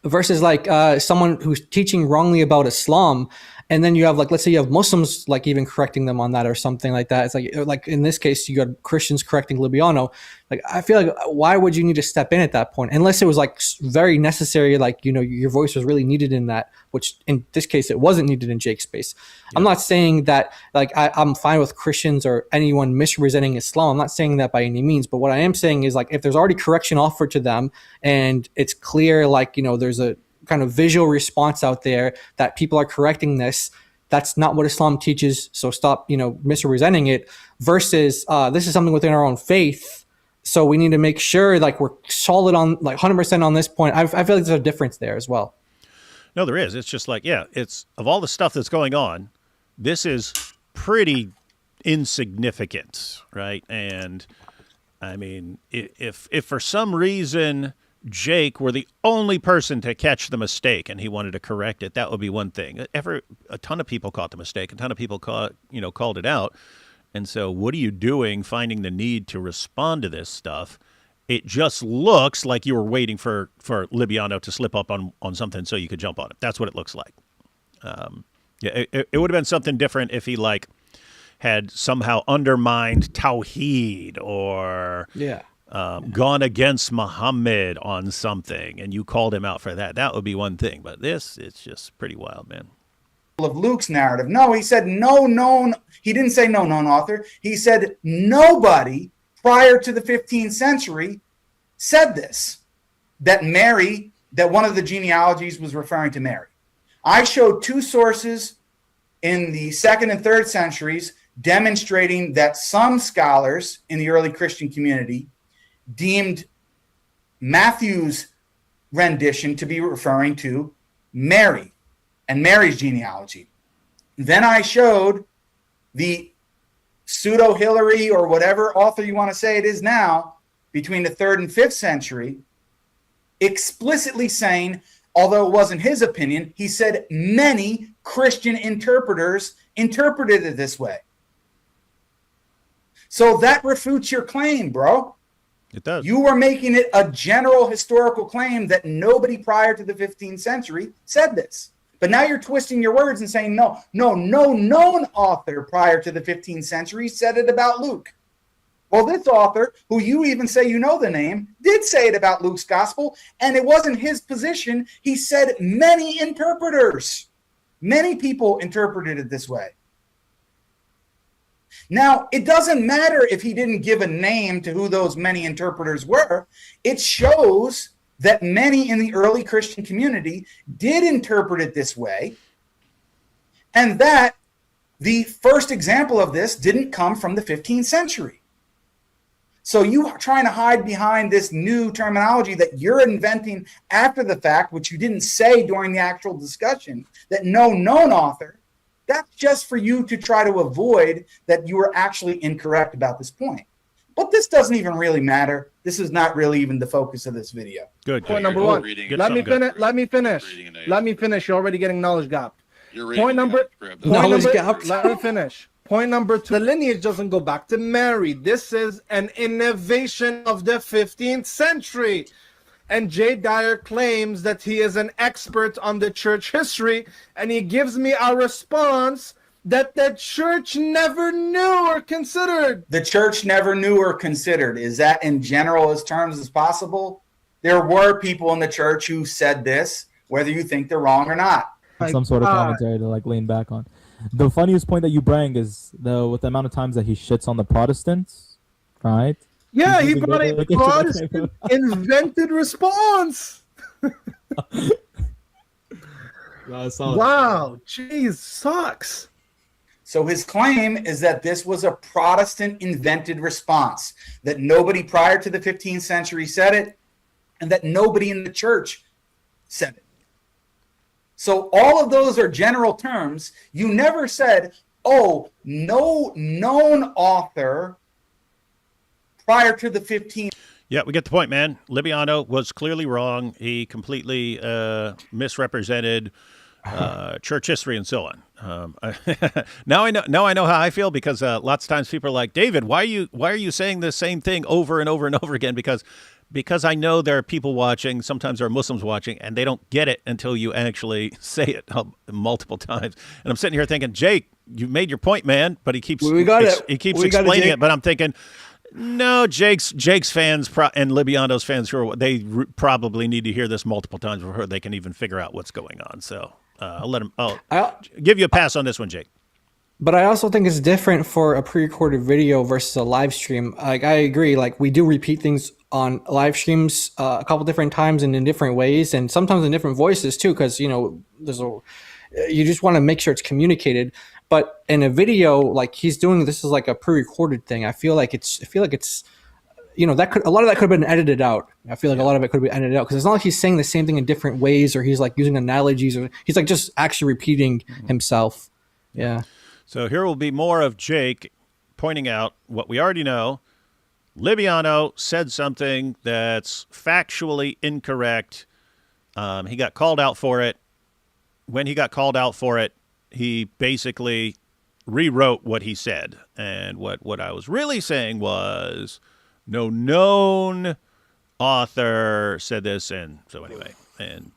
Speaker 4: versus like someone who's teaching wrongly about Islam, and then you have like, let's say you have Muslims like even correcting them on that or something like that. It's like in this case you got Christians correcting Libiano. Like I feel like why would you need to step in at that point, unless it was like very necessary, like your voice was really needed in that, which in this case it wasn't needed in Jake's space. Yeah. I'm not saying that like I'm fine with Christians or anyone misrepresenting Islam. I'm not saying that by any means, but what I am saying is like if there's already correction offered to them and it's clear, like there's a kind of visual response out there that people are correcting this, that's not what Islam teaches, so stop misrepresenting it, versus this is something within our own faith, so we need to make sure like we're solid on like 100% on this point. I feel like there's a difference there as well.
Speaker 1: No, there is. It's just like, it's of all the stuff that's going on, this is pretty insignificant, right? And I mean, if for some reason Jake were the only person to catch the mistake and he wanted to correct it, that would be one thing. A ton of people caught the mistake, a ton of people called it out. And so what are you doing finding the need to respond to this stuff? It just looks like you were waiting for Libiano to slip up on something so you could jump on it. That's what it looks like. It would have been something different if he like had somehow undermined Tawheed or gone against Muhammad on something and you called him out for that. That would be one thing. But it's just pretty wild, man.
Speaker 7: Of Luke's narrative. No, he said no. He didn't say no known author. He said nobody prior to the 15th century said this, that one of the genealogies was referring to Mary. I showed two sources in the 2nd and 3rd centuries demonstrating that some scholars in the early Christian community deemed Matthew's rendition to be referring to Mary and Mary's genealogy. Then I showed the pseudo-Hilary or whatever author you want to say it is now, between the 3rd and 5th century, explicitly saying, although it wasn't his opinion, he said many Christian interpreters interpreted it this way. So that refutes your claim, bro.
Speaker 1: It does.
Speaker 7: You were making it a general historical claim that nobody prior to the 15th century said this. But now you're twisting your words and saying, no known author prior to the 15th century said it about Luke. Well, this author, who you even say you know the name, did say it about Luke's gospel, and it wasn't his position. He said many interpreters, many people interpreted it this way. Now, it doesn't matter if he didn't give a name to who those many interpreters were. It shows that many in the early Christian community did interpret it this way, and that the first example of this didn't come from the 15th century. So you are trying to hide behind this new terminology that you're inventing after the fact, which you didn't say during the actual discussion, that no known author. That's just for you to try to avoid that you were actually incorrect about this point. But this doesn't even really matter. This is not really even the focus of this video.
Speaker 1: Good.
Speaker 8: Point number one. Let me finish. You're already getting knowledge gap. Point number. Let me finish. Point number 2. The lineage doesn't go back to Mary. This is an innovation of the 15th century. And Jay Dyer claims that he is an expert on the church history, and he gives me a response that the church never knew or considered.
Speaker 7: The church never knew or considered. Is that in general as terms as possible? There were people in the church who said this, whether you think they're wrong or not.
Speaker 9: Some sort of commentary to like lean back on. The funniest point that you bring is with the amount of times that he shits on the Protestants, right?
Speaker 8: Yeah, he brought a Protestant invented response. Wow, jeez, sucks.
Speaker 7: So his claim is that this was a Protestant invented response, that nobody prior to the 15th century said it, and that nobody in the church said it. So all of those are general terms. You never said, oh, no known author prior to the 15th.
Speaker 1: Yeah, we get the point, man. Libiano was clearly wrong. He completely misrepresented church history and so on. Now I know how I feel, because lots of times people are like, David, why are you saying the same thing over and over and over again? Because I know there are people watching, sometimes there are Muslims watching, and they don't get it until you actually say it multiple times. And I'm sitting here thinking, Jake, you made your point, man, but he keeps explaining it. But I'm thinking, no, Jake's fans and Libiano's fans, probably need to hear this multiple times before they can even figure out what's going on. So I'll give you a pass on this one, Jake.
Speaker 4: But I also think it's different for a pre-recorded video versus a live stream. Like, I agree. Like, we do repeat things on live streams a couple different times and in different ways, and sometimes in different voices too, because you just want to make sure it's communicated. But in a video, like he's doing, this is like a pre-recorded thing. I feel like it's a lot of that could have been edited out. I feel like a lot of it could have been edited out, because it's not like he's saying the same thing in different ways, or he's like using analogies, or he's like just actually repeating himself. Yeah.
Speaker 1: So here will be more of Jake pointing out what we already know. Libiano said something that's factually incorrect. He got called out for it. When he got called out for it, he basically rewrote what he said. And what I was really saying was, no known author said this. And so anyway, and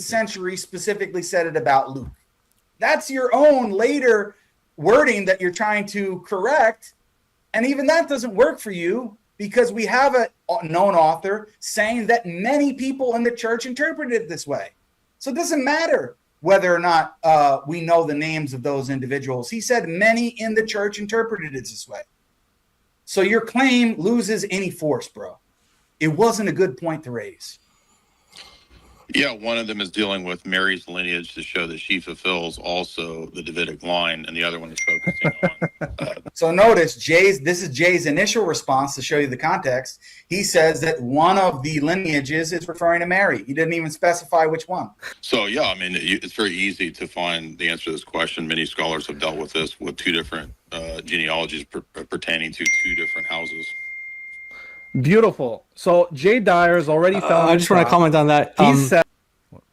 Speaker 7: century specifically said it about Luke. That's your own later wording that you're trying to correct, and even that doesn't work for you, because we have a known author saying that many people in the church interpreted it this way. So it doesn't matter whether or not we know the names of those individuals. He said many in the church interpreted it this way. So your claim loses any force, bro. It wasn't a good point to raise.
Speaker 10: Yeah, one of them is dealing with Mary's lineage to show that she fulfills also the Davidic line, and the other one is focusing on.
Speaker 7: So notice this is Jay's initial response to show you the context. He says that one of the lineages is referring to Mary. He didn't even specify which one.
Speaker 10: So yeah, I mean, it's very easy to find the answer to this question. Many scholars have dealt with this with two different genealogies pertaining to two different houses.
Speaker 8: Beautiful. So Jay Dyer's already found.
Speaker 4: I just want to comment on that.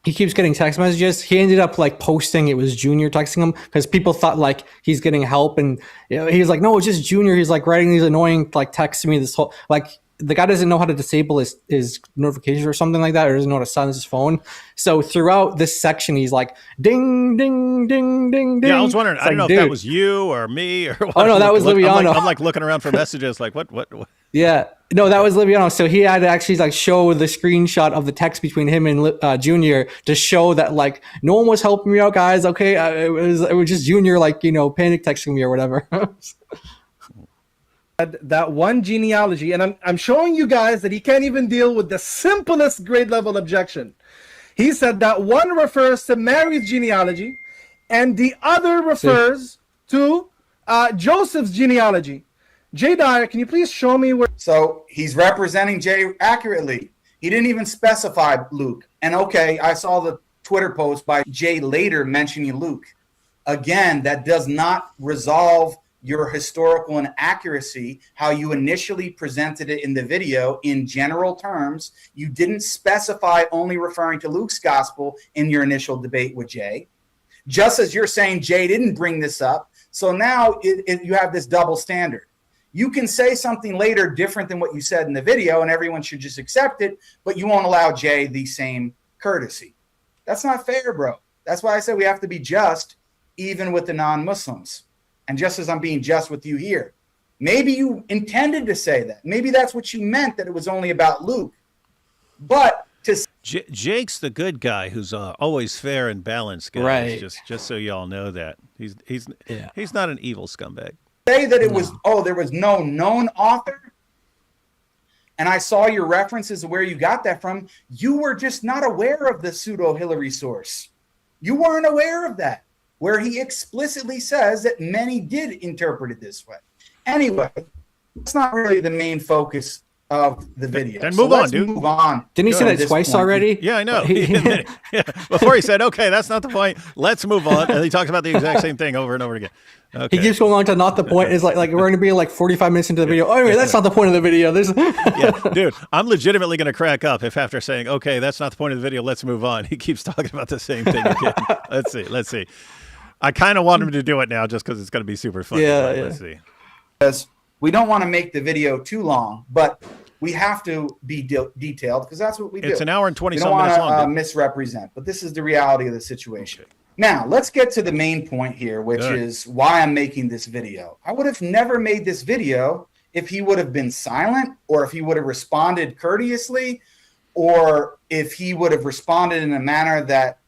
Speaker 4: He keeps getting text messages. He ended up like posting it was Junior texting him, because people thought like he's getting help, and he's like, no, it's just Junior. He's like writing these annoying like texts to me. This whole like the guy doesn't know how to disable his notifications or something like that, or doesn't know how to silence his phone. So throughout this section, he's like, ding, ding, ding, ding, ding.
Speaker 1: Yeah, I was wondering. I don't know if that was you or me or what.
Speaker 4: Oh no, that was Libiano.
Speaker 1: I'm like looking around for messages. Like what?
Speaker 4: Yeah. No, that was Liviano. So he had to actually like show the screenshot of the text between him and Junior to show that like no one was helping me out, guys. Okay, it was just Junior like panic texting me or whatever.
Speaker 8: That one genealogy, and I'm showing you guys that he can't even deal with the simplest grade level objection. He said that one refers to Mary's genealogy, and the other refers to Joseph's genealogy. Jay Dyer, can you please show me where?
Speaker 7: So he's representing Jay accurately. He didn't even specify Luke. And okay, I saw the Twitter post by Jay later mentioning Luke. Again, that does not resolve your historical inaccuracy, how you initially presented it in the video in general terms. You didn't specify only referring to Luke's gospel in your initial debate with Jay. Just as you're saying Jay didn't bring this up. So now you have this double standard. You can say something later different than what you said in the video, and everyone should just accept it, but you won't allow Jay the same courtesy. That's not fair, bro. That's why I said we have to be just, even with the non-Muslims. And just as I'm being just with you here. Maybe you intended to say that. Maybe that's what you meant, that it was only about Luke. But to
Speaker 1: Jake's the good guy who's always fair and balanced, guys.
Speaker 4: Right.
Speaker 1: Just so y'all know that. He's not an evil scumbag.
Speaker 7: say that it was, there was no known author, and I saw your references of where you got that from, you were just not aware of the pseudo-Hillary source. You weren't aware of that, where he explicitly says that many did interpret it this way. Anyway, it's not really the main focus of the video.
Speaker 1: Then move on, dude.
Speaker 7: Move on.
Speaker 4: Didn't he say that twice already?
Speaker 1: Yeah, I know. Yeah. Before he said, okay, that's not the point. Let's move on. And he talks about the exact same thing over and over again. Okay.
Speaker 4: He keeps going on to not the point. Is like we're going to be like 45 minutes into the video. Oh, anyway, that's not the point of the video. There's
Speaker 1: Yeah, dude, I'm legitimately going to crack up if after saying, okay, that's not the point of the video, let's move on, he keeps talking about the same thing again. Let's see. I kind of want him to do it now just because it's going to be super fun.
Speaker 4: Yeah.
Speaker 1: Let's see.
Speaker 7: Because we don't want to make the video too long, but we have to be detailed because that's what we do.
Speaker 1: It's an hour and 20
Speaker 7: We
Speaker 1: some
Speaker 7: don't want
Speaker 1: minutes long.
Speaker 7: to misrepresent, but this is the reality of the situation. Okay. Now, let's get to the main point here, which is why I'm making this video. I would have never made this video if he would have been silent, or if he would have responded courteously, or if he would have responded in a manner that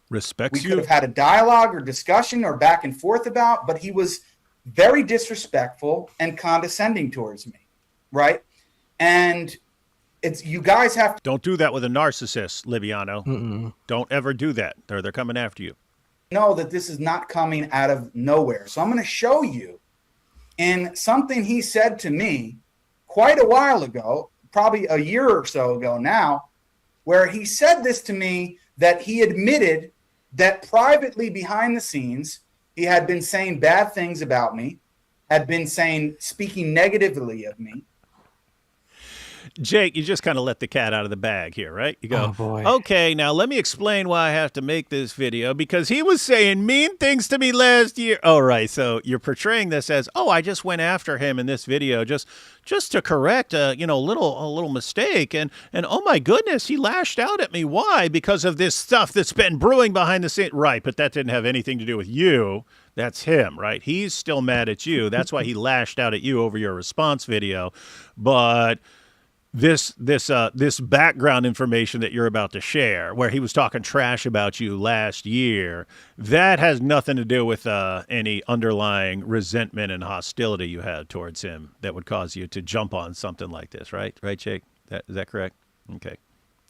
Speaker 1: respects
Speaker 7: we could have had a dialogue or discussion or back and forth about, but he was very disrespectful and condescending towards me, right? And it's, you guys have to
Speaker 1: don't do that with a narcissist, Liviano. Don't ever do that. They're coming after you.
Speaker 7: know that this is not coming out of nowhere. So I'm going to show you in something he said to me quite a while ago, probably a year or so ago now, where he said this to me, that he admitted that privately behind the scenes, he had been saying bad things about me, had been speaking negatively of me.
Speaker 1: Jake, you just kind of let the cat out of the bag here, right? You go,
Speaker 4: Oh, boy.
Speaker 1: okay, now let me explain why I have to make this video, because he was saying mean things to me last year. Oh, right. So you're portraying this as, oh, I just went after him in this video just to correct a little mistake. And oh my goodness, he lashed out at me. Why? Because of this stuff that's been brewing behind the scenes. Right. But that didn't have anything to do with you. That's him, right? He's still mad at you. That's why he lashed out at you over your response video. But this background information that you're about to share, where he was talking trash about you last year, that has nothing to do with any underlying resentment and hostility you had towards him that would cause you to jump on something like this, right? Right, Jake? Is that correct? Okay,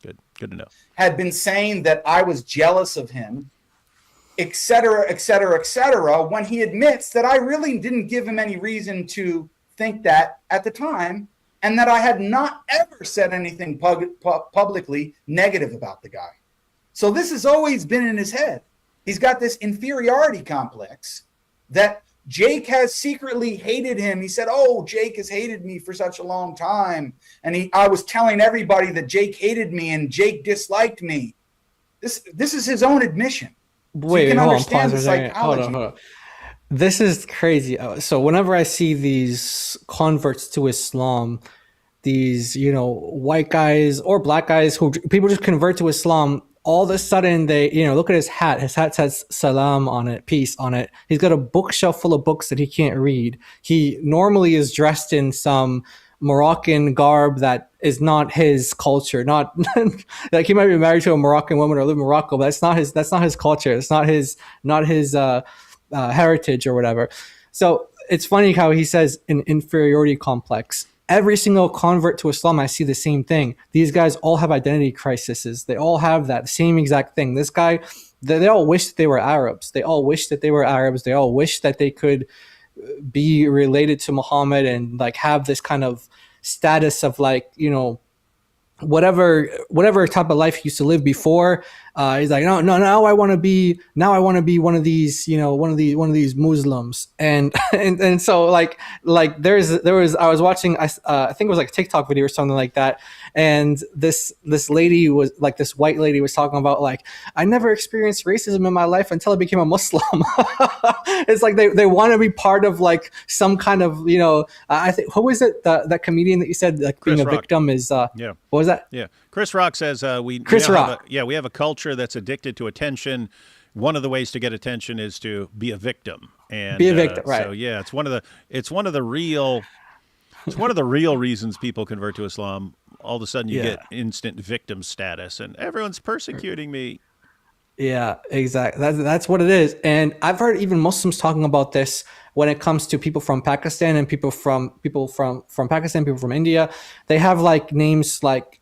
Speaker 1: good to know.
Speaker 7: Had been saying that I was jealous of him, et cetera, et cetera, et cetera, when he admits that I really didn't give him any reason to think that at the time, and that I had not ever said anything publicly negative about the guy. So this has always been in his head. He's got this inferiority complex that Jake has secretly hated him. He said, oh, Jake has hated me for such a long time. And I was telling everybody that Jake hated me and Jake disliked me. This is his own admission.
Speaker 4: Wait,
Speaker 7: so
Speaker 4: hold on, pause for a second. Hold on. This is crazy. So whenever I see these converts to Islam, these, white guys or black guys people just convert to Islam, all of a sudden they, look at his hat. His hat says salam on it, peace on it. He's got a bookshelf full of books that he can't read. He normally is dressed in some Moroccan garb that is not his culture. Not like he might be married to a Moroccan woman or live in Morocco, but that's not his culture. It's not his heritage or whatever. So it's funny how he says an inferiority complex. Every single convert to Islam, I see the same thing. These guys all have identity crises. They all have that same exact thing. This guy, they all wish that they were Arabs. They all wish that they were Arabs. They all wish that they could be related to Muhammad and like have this kind of status of like, whatever type of life he used to live before. He's like, no, now I want to be one of these, one of these Muslims. And so like there was, I was watching, I think it was like a TikTok video or something like that. And this lady was like, this white lady was talking about like, I never experienced racism in my life until I became a Muslim. It's like, they want to be part of like some kind of, I think, who was it? That comedian that you said like being
Speaker 1: Chris
Speaker 4: a
Speaker 1: Rock.
Speaker 4: victim is,
Speaker 1: Yeah.
Speaker 4: what was that?
Speaker 1: Yeah. Chris Rock says we have a culture that's addicted to attention. One of the ways to get attention is to be a victim. And
Speaker 4: Be a victim, right.
Speaker 1: So yeah, it's one of the real reasons people convert to Islam. All of a sudden you get instant victim status and everyone's persecuting me.
Speaker 4: Yeah, exactly. That's what it is. And I've heard even Muslims talking about this when it comes to people from Pakistan and people from Pakistan, people from India. They have like names like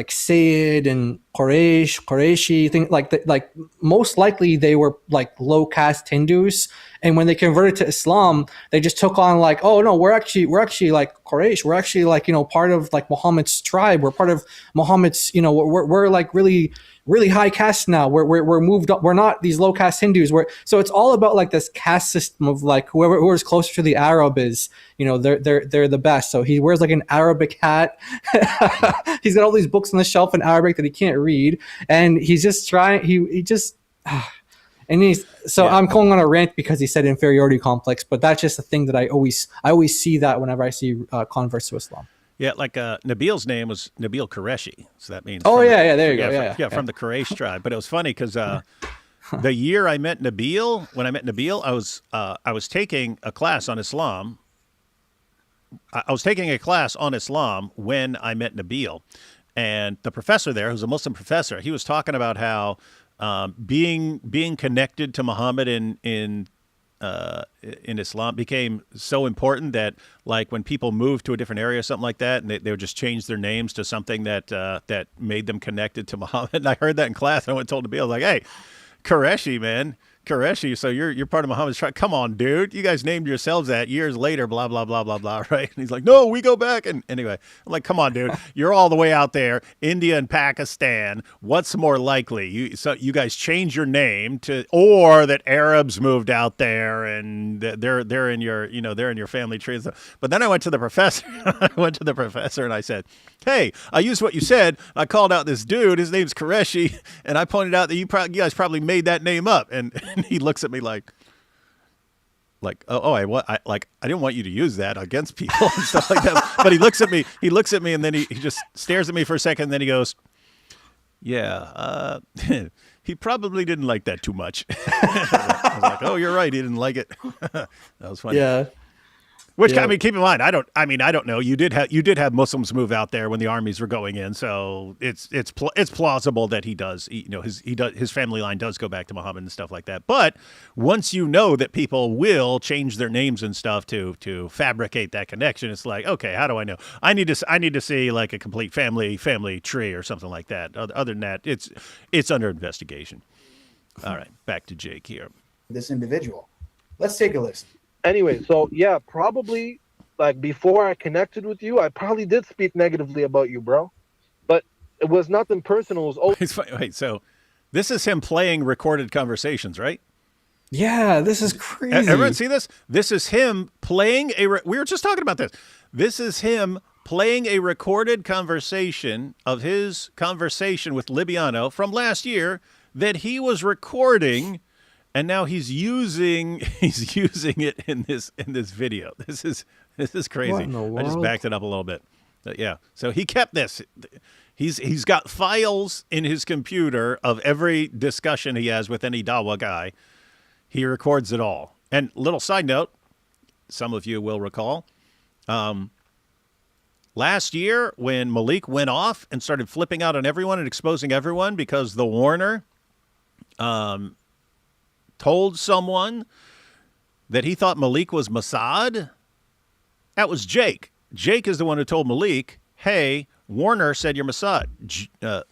Speaker 4: Sayyid and Quraishi, things like most likely they were like low caste Hindus. And when they converted to Islam, they just took on like, oh no, we're actually like Quraysh. We're actually like, part of like Muhammad's tribe. We're part of Muhammad's, we're like really high caste now. We're moved up. We're not these low caste Hindus. So it's all about like this caste system of like whoever's closer to the Arab is, they're the best. So he wears like an Arabic hat. He's got all these books on the shelf in Arabic that he can't read, and he's just trying. He just. And I'm going on a rant because he said inferiority complex, but that's just a thing that I always see that whenever I see converts to Islam.
Speaker 1: Yeah, like Nabil's name was Nabil Qureshi, so that means.
Speaker 4: There you go.
Speaker 1: From the Quraysh tribe. But it was funny because the year I met Nabil, when I met Nabil, I was taking a class on Islam. I was taking a class on Islam when I met Nabil, and the professor there, who's a Muslim professor, he was talking about how being connected to Muhammad in Islam became so important that like when people moved to a different area or something like that, and they would just change their names to something that made them connected to Muhammad. And I heard that in class, and I went and told Nabil, I was like, hey, Qureshi, man. Qureshi, so you're part of Muhammad's tribe. Come on, dude. You guys named yourselves that years later, blah, blah, blah, blah, blah, right? And he's like, no, we go back. And anyway, I'm like, come on, dude. You're all the way out there, India and Pakistan. What's more likely? You guys change your name to, or that Arabs moved out there and they're in your, they're in your family tree. But then I went to the professor. And I said, hey, I used what you said. I called out this dude. His name's Qureshi. And I pointed out that you guys probably made that name up. And he looks at me like, I didn't want you to use that against people and stuff like that. But he looks at me, and then he just stares at me for a second, and then he goes, yeah, he probably didn't like that too much. I was like, oh, you're right, he didn't like it. That was funny.
Speaker 4: Yeah.
Speaker 1: Which, I mean, keep in mind, I don't know. You did have Muslims move out there when the armies were going in, so it's plausible that he does. His family line does go back to Muhammad and stuff like that. But once you know that people will change their names and stuff to fabricate that connection, it's like, okay, how do I know? I need to see like a complete family tree or something like that. Other than that, it's under investigation. All right, back to Jake here.
Speaker 7: This individual. Let's take a listen.
Speaker 11: Anyway, so yeah, probably like before I connected with you, I probably did speak negatively about you, bro. But it was nothing personal. It was
Speaker 1: Wait, so this is him playing recorded conversations, right?
Speaker 4: Yeah, this is crazy.
Speaker 1: Everyone see this? This is him playing we were just talking about this. This is him playing a recorded conversation of his conversation with Libiano from last year that he was recording. And now he's using it in this video. This is crazy.
Speaker 4: What in the world?
Speaker 1: I just backed it up a little bit. But yeah. So he kept this. He's got files in his computer of every discussion he has with any DAWAH guy. He records it all. And little side note, some of you will recall, last year when Malik went off and started flipping out on everyone and exposing everyone because the Warner told someone that he thought Malik was Mossad, that was Jake. Jake is the one who told Malik, hey, Warner said you're Mossad.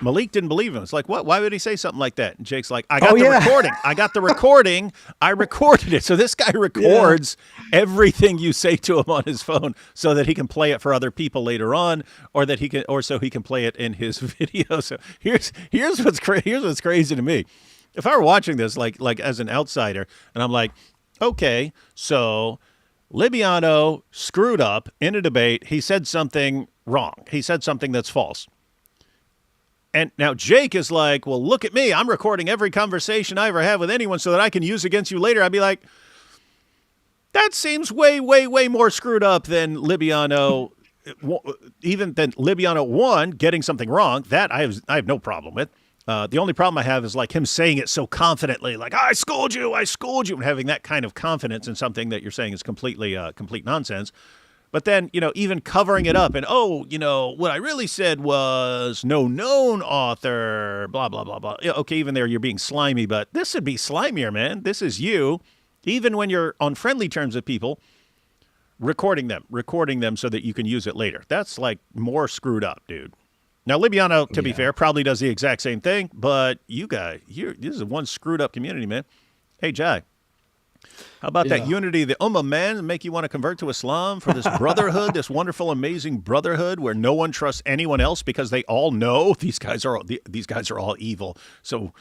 Speaker 1: Malik didn't believe him. It's like, what? Why would he say something like that? And Jake's like, I got the recording. I got the recording. I recorded it. So this guy records everything you say to him on his phone so that he can play it for other people later on, or that he can, or so he can play it in his video. So here's what's crazy to me. If I were watching this, like as an outsider, and I'm like, okay, so Libiano screwed up in a debate. He said something wrong. He said something that's false. And now Jake is like, well, look at me. I'm recording every conversation I ever have with anyone so that I can use against you later. I'd be like, that seems way, way, way more screwed up than Libiano, even than Libiano 1 getting something wrong. That I have no problem with. The only problem I have is like him saying it so confidently, like, I schooled you, and having that kind of confidence in something that you're saying is completely complete nonsense. But then, even covering it up and, what I really said was no known author, blah, blah, blah, blah. Yeah, okay, even there you're being slimy, but this would be slimier, man. This is you, even when you're on friendly terms with people, recording them so that you can use it later. That's like more screwed up, dude. Now, Libiano, to be fair, probably does the exact same thing, but you guys, this is one screwed up community, man. Hey, Jai. How about that unity of the Ummah, man, make you want to convert to Islam for this brotherhood, this wonderful, amazing brotherhood where no one trusts anyone else because they all know these guys are all evil. So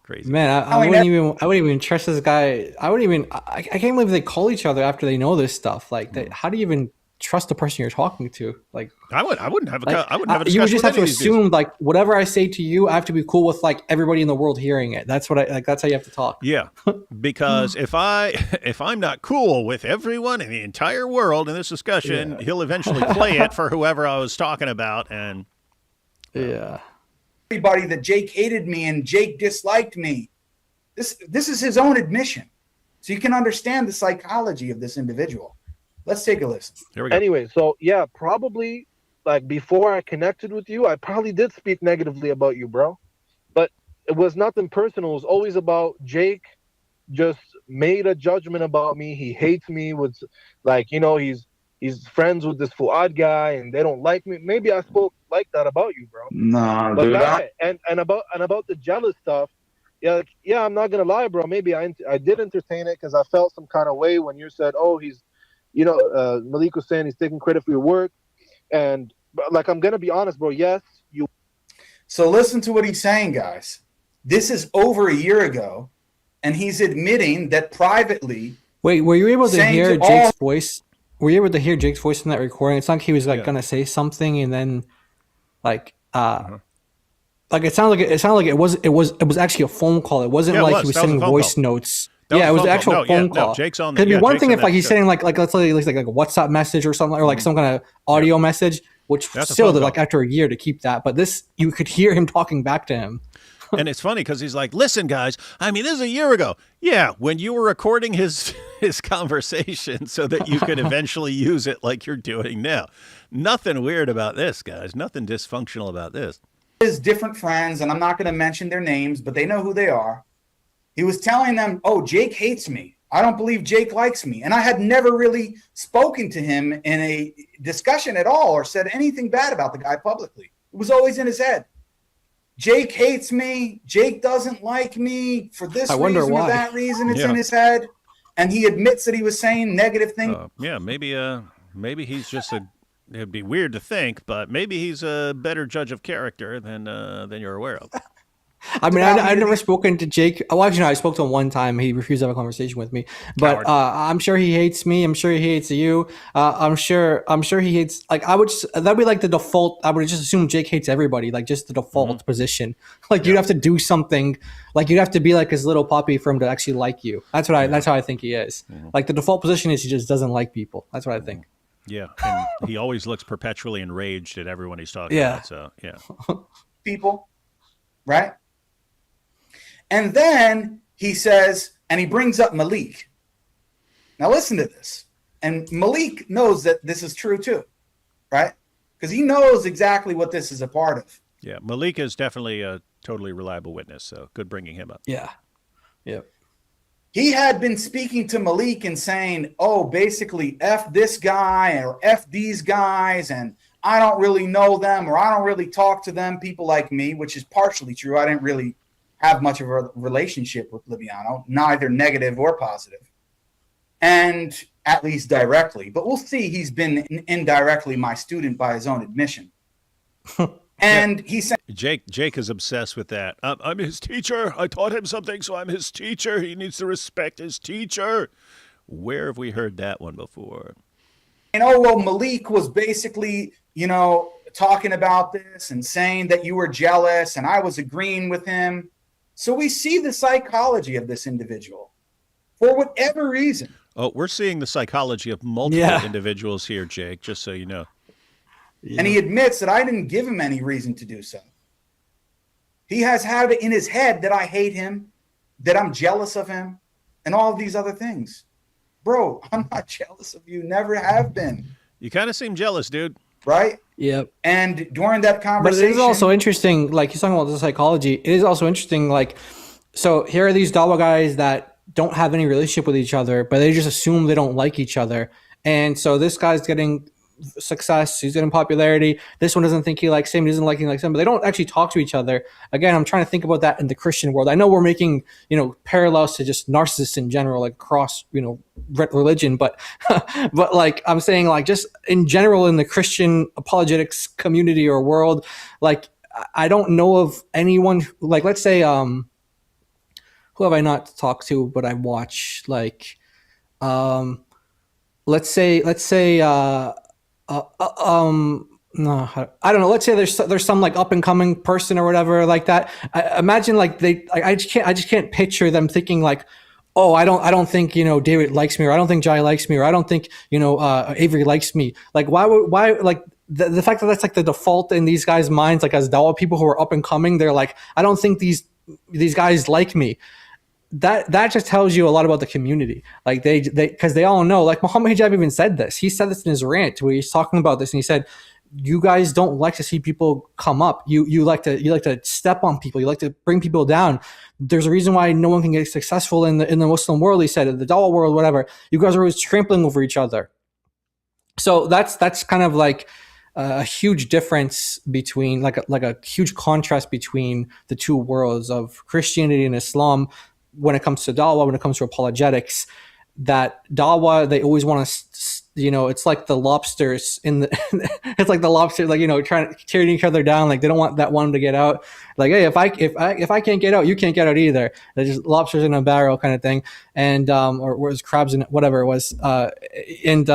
Speaker 1: crazy,
Speaker 4: man. I wouldn't even trust this guy. I can't believe they call each other after they know this stuff. Like, how do you even trust the person you're talking to? Like, I wouldn't have a discussion. You would just have to assume like whatever I say to you, I have to be cool with like everybody in the world hearing it. That's what that's how you have to talk.
Speaker 1: Yeah, because if I'm not cool with everyone in the entire world in this discussion, he'll eventually play it for whoever I was talking about, and
Speaker 7: everybody that Jake hated me and Jake disliked me. This is his own admission, so you can understand the psychology of this individual. Let's take a listen.
Speaker 11: Here we go. Anyway, so yeah, probably like before I connected with you, I probably did speak negatively about you, bro. But it was nothing personal. It was always about Jake just made a judgment about me. He hates me with like, he's friends with this Fuad guy and they don't like me. Maybe I spoke like that about you, bro.
Speaker 7: No,
Speaker 11: but
Speaker 7: dude.
Speaker 11: And about the jealous stuff. Yeah, I'm not gonna lie, bro. Maybe I did entertain it because I felt some kind of way when you said, oh, he's Malik was saying he's taking credit for your work. And like, I'm going to be honest, bro. Yes, you.
Speaker 7: So listen to what he's saying, guys. This is over a year ago. And he's admitting that privately.
Speaker 4: Wait, were you able to hear Jake's voice? Were you able to hear Jake's voice in that recording? It's not like he was like going to say something and then like, like it sounded like it was actually a phone call. It wasn't like he was sending voice notes. It was the actual phone call.
Speaker 1: Jake's on.
Speaker 4: It'd be one thing if like he's sending like let's say like a WhatsApp message or something, or like some kind of audio message, which still like after a year to keep that. But this, you could hear him talking back to him.
Speaker 1: And it's funny because he's like, listen, guys, I mean, this is a year ago. Yeah, when you were recording his conversation so that you could eventually use it like you're doing now. Nothing weird about this, guys. Nothing dysfunctional about this.
Speaker 7: His different friends, and I'm not going to mention their names, but they know who they are. He was telling them, oh, Jake hates me. I don't believe Jake likes me. And I had never really spoken to him in a discussion at all or said anything bad about the guy publicly. It was always in his head. Jake hates me. Jake doesn't like me for this reason or that reason. It's in his head. And he admits that he was saying negative things.
Speaker 1: Maybe he's just it'd be weird to think, but maybe he's a better judge of character than you're aware of.
Speaker 4: I mean, I've never spoken to Jake. Well, actually, no, I spoke to him one time. He refused to have a conversation with me. But I'm sure he hates me. I'm sure he hates you. I'm sure he hates. Like, that'd be like the default. I would just assume Jake hates everybody. Like, just the default position. Like, you'd have to do something. Like, you'd have to be like his little puppy for him to actually like you. That's how I think he is. Like, the default position is he just doesn't like people. That's what I think.
Speaker 1: Yeah, and he always looks perpetually enraged at everyone he's talking
Speaker 4: Yeah.
Speaker 1: about. So, yeah.
Speaker 7: People, right? And then he says, and he brings up Malik. Now listen to this. And Malik knows that this is true too, right? Because he knows exactly what this is a part of.
Speaker 1: Yeah, Malik is definitely a totally reliable witness, so good bringing him up.
Speaker 4: Yeah. Yep.
Speaker 7: He had been speaking to Malik and saying, oh, basically, F this guy or F these guys, and I don't really know them or I don't really talk to them, people like me, which is partially true. I didn't really have much of a relationship with Liviano, neither negative or positive, and at least directly. But we'll see, he's been indirectly my student by his own admission. And he said,
Speaker 1: Jake is obsessed with that. I'm his teacher. I taught him something, so I'm his teacher. He needs to respect his teacher. Where have we heard that one before?
Speaker 7: and oh, well, Malik was basically, talking about this and saying that you were jealous and I was agreeing with him. So we see the psychology of this individual for whatever reason.
Speaker 1: Oh, we're seeing the psychology of multiple individuals here, Jake, just so you know.
Speaker 7: Yeah. And he admits that I didn't give him any reason to do so. He has had it in his head that I hate him, that I'm jealous of him, and all of these other things. Bro, I'm not jealous of you, never have been.
Speaker 1: You kind of seem jealous, dude.
Speaker 7: Right?
Speaker 4: Yep.
Speaker 7: And during that conversation...
Speaker 4: But it is also interesting, like he's talking about the psychology, it is also interesting, like, so here are these DAWAH guys that don't have any relationship with each other, but they just assume they don't like each other. And so this guy's getting success, he's getting popularity. This one doesn't think he likes him, he doesn't like him, but they don't actually talk to each other. Again, I'm trying to think about that in the Christian world. I know we're making, parallels to just narcissists in general, like across, religion, but but like I'm saying, like just in general in the Christian apologetics community or world, like I don't know of anyone like, let's say, who have I not talked to, but I watch, like, let's say, no, I don't know. Let's say there's some like up and coming person or whatever like that. I imagine like I just can't picture them thinking like, oh, I don't think David likes me, or I don't think Jai likes me, or I don't think Avery likes me. Like why like the fact that that's like the default in these guys' minds, like as DAWAH people who are up and coming, they're like, I don't think these guys like me. That just tells you a lot about the community. Like they because they all know, like Muhammad Hijab even said this. He said this in his rant where he's talking about this, and he said, you guys don't like to see people come up. You like to step on people. You like to bring people down. There's a reason why no one can get successful in the Muslim world. He said, in the DAWAH world, whatever. You guys are always trampling over each other. So that's kind of like a huge difference between like a huge contrast between the two worlds of Christianity and Islam. When it comes to DAWAH, when it comes to apologetics, that DAWAH, they always want to, it's like the lobsters it's like the lobsters, like, trying to tear each other down. Like they don't want that one to get out. Like, hey, if I can't get out, you can't get out either. They're just lobsters in a barrel kind of thing. And, or was crabs in whatever it was. And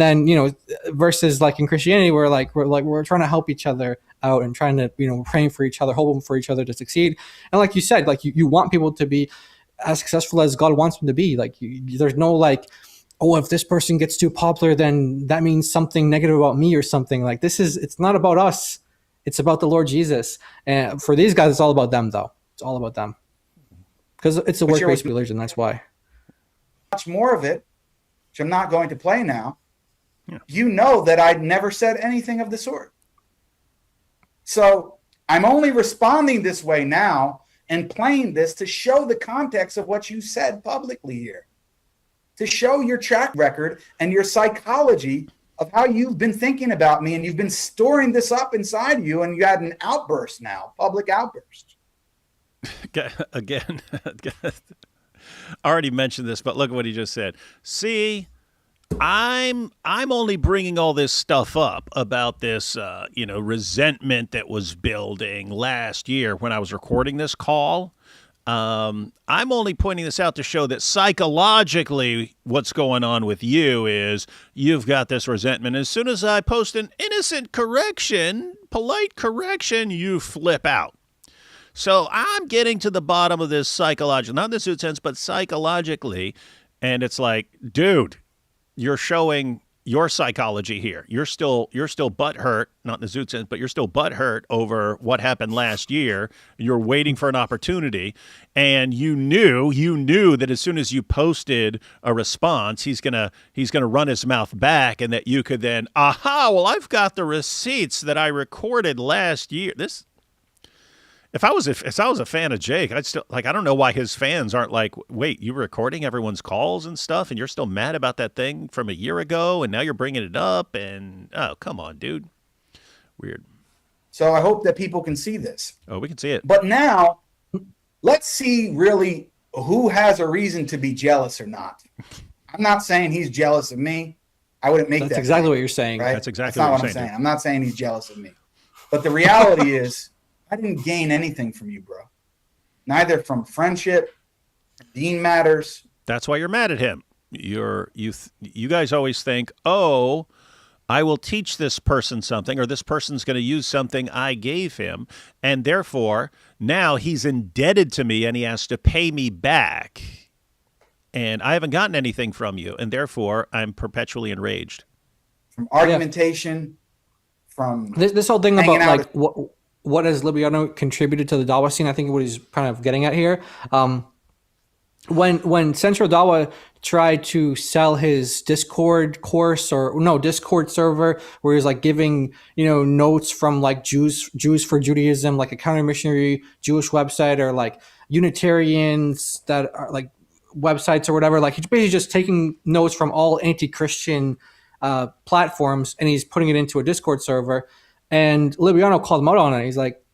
Speaker 4: then, versus like in Christianity, we're trying to help each other out and trying to, praying for each other, hoping for each other to succeed. And like you said, like you want people to be as successful as God wants them to be. Like there's no like, oh, if this person gets too popular, then that means something negative about me or something. Like it's not about us. It's about the Lord Jesus. And for these guys, it's all about them though. It's all about them. Because it's a work-based religion, that's why.
Speaker 7: Much more of it, which I'm not going to play now. Yeah. You know that I'd never said anything of the sort. So I'm only responding this way now and playing this to show the context of what you said publicly here, to show your track record and your psychology of how you've been thinking about me, and you've been storing this up inside you, and you had an outburst now, public outburst.
Speaker 1: Again, I already mentioned this, but look at what he just said. See, I'm only bringing all this stuff up about this, resentment that was building last year when I was recording this call. I'm only pointing this out to show that psychologically what's going on with you is you've got this resentment. As soon as I post an innocent correction, polite correction, you flip out. So I'm getting to the bottom of this psychological, not in the suit sense, but psychologically. And it's like, dude, you're showing your psychology here. You're still butthurt, not in the Zoot sense, but you're still butthurt over what happened last year. You're waiting for an opportunity, and you knew that as soon as you posted a response, he's gonna run his mouth back, and that you could then, well, I've got the receipts that I recorded last year. If I was a fan of Jake, I'd still, like, I don't know why his fans aren't like, wait, you were recording everyone's calls and stuff, and you're still mad about that thing from a year ago, and now you're bringing it up, and oh, come on, dude. Weird.
Speaker 7: So I hope that people can see this.
Speaker 1: Oh, we can see it.
Speaker 7: But now, let's see really who has a reason to be jealous or not. I'm not saying he's jealous of me. I wouldn't make
Speaker 4: That's
Speaker 7: that
Speaker 4: exactly
Speaker 7: claim,
Speaker 4: what you're saying.
Speaker 7: right?
Speaker 1: That's exactly
Speaker 7: not
Speaker 1: what
Speaker 7: I'm
Speaker 1: you're
Speaker 7: saying.
Speaker 1: saying.
Speaker 7: I'm not saying he's jealous of me. But the reality is, I didn't gain anything from you, bro. Neither from friendship, Dean matters.
Speaker 1: That's why you're mad at him. You guys always think, oh, I will teach this person something, or this person's going to use something I gave him, and therefore now he's indebted to me and he has to pay me back. And I haven't gotten anything from you, and therefore I'm perpetually enraged.
Speaker 7: From argumentation, from
Speaker 4: This whole thing
Speaker 7: hanging
Speaker 4: about
Speaker 7: out
Speaker 4: like what has Libiano contributed to the DAWAH scene, I think what he's kind of getting at here. When Central DAWAH tried to sell his Discord Discord server, where he's like giving, notes from like Jews for Judaism, like a counter missionary Jewish website, or like Unitarians that are like websites or whatever, like he's basically just taking notes from all anti-Christian platforms, and he's putting it into a Discord server. And Libiano called him out on it. He's like,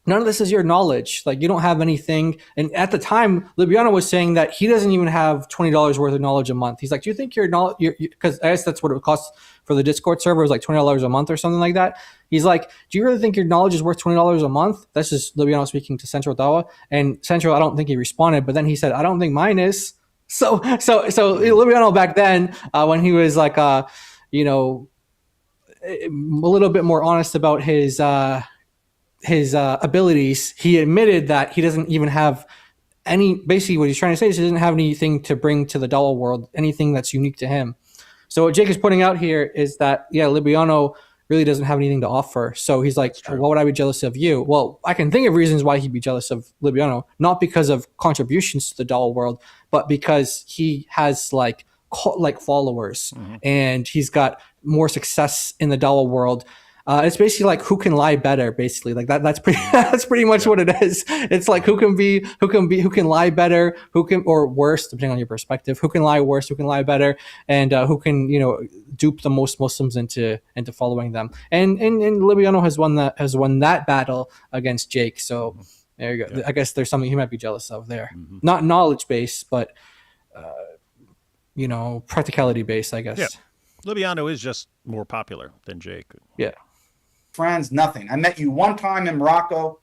Speaker 4: none of this is your knowledge. Like, you don't have anything. And at the time, Libiano was saying that he doesn't even have $20 worth of knowledge a month. He's like, do you think your knowledge, because I guess that's what it would cost for the Discord server, it was like $20 a month or something like that. He's like, do you really think your knowledge is worth $20 a month? That's just Libiano speaking to Central DAWAH. And Central, I don't think he responded, but then he said, I don't think mine is. So Libiano back then, when he was like, a little bit more honest about his abilities, he admitted that he doesn't even have any. Basically, what he's trying to say is he doesn't have anything to bring to the DAWAH world, anything that's unique to him. So what Jake is pointing out here is that, Libiano really doesn't have anything to offer. So he's like, why would I be jealous of you? Well, I can think of reasons why he'd be jealous of Libiano, not because of contributions to the DAWAH world, but because he has like followers, and he's got more success in the DAWAH world. It's basically like who can lie better, basically. Like that's pretty much what it is. It's like who can lie better, or worse, depending on your perspective, who can lie worse, who can lie better, and who can, dupe the most Muslims into following them. And Libiano has won that battle against Jake. So there you go. Yeah. I guess there's something he might be jealous of there. Mm-hmm. Not knowledge based, but practicality based, I guess.
Speaker 1: Yeah. Libiano is just more popular than Jake.
Speaker 4: Yeah.
Speaker 7: Friends, nothing. I met you one time in Morocco.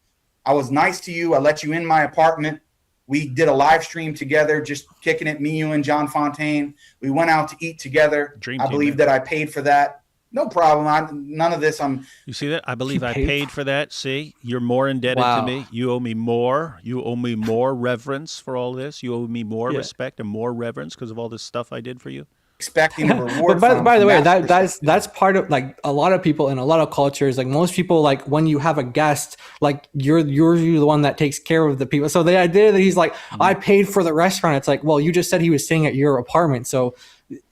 Speaker 7: I was nice to you. I let you in my apartment. We did a live stream together, just kicking it, me, you, and John Fontaine. We went out to eat together. I believe that I paid for that. No problem. None of this.
Speaker 1: You see that? I believe I paid for that. See, you're more indebted to me. You owe me more. You owe me more reverence for all this. You owe me more respect and more reverence because of all this stuff I did for you.
Speaker 7: Expecting a reward.
Speaker 4: But by the way, that's part of like a lot of people in a lot of cultures. Like most people, like when you have a guest, like you're the one that takes care of the people. So the idea that he's like, I paid for the restaurant. It's like, well, you just said he was staying at your apartment. So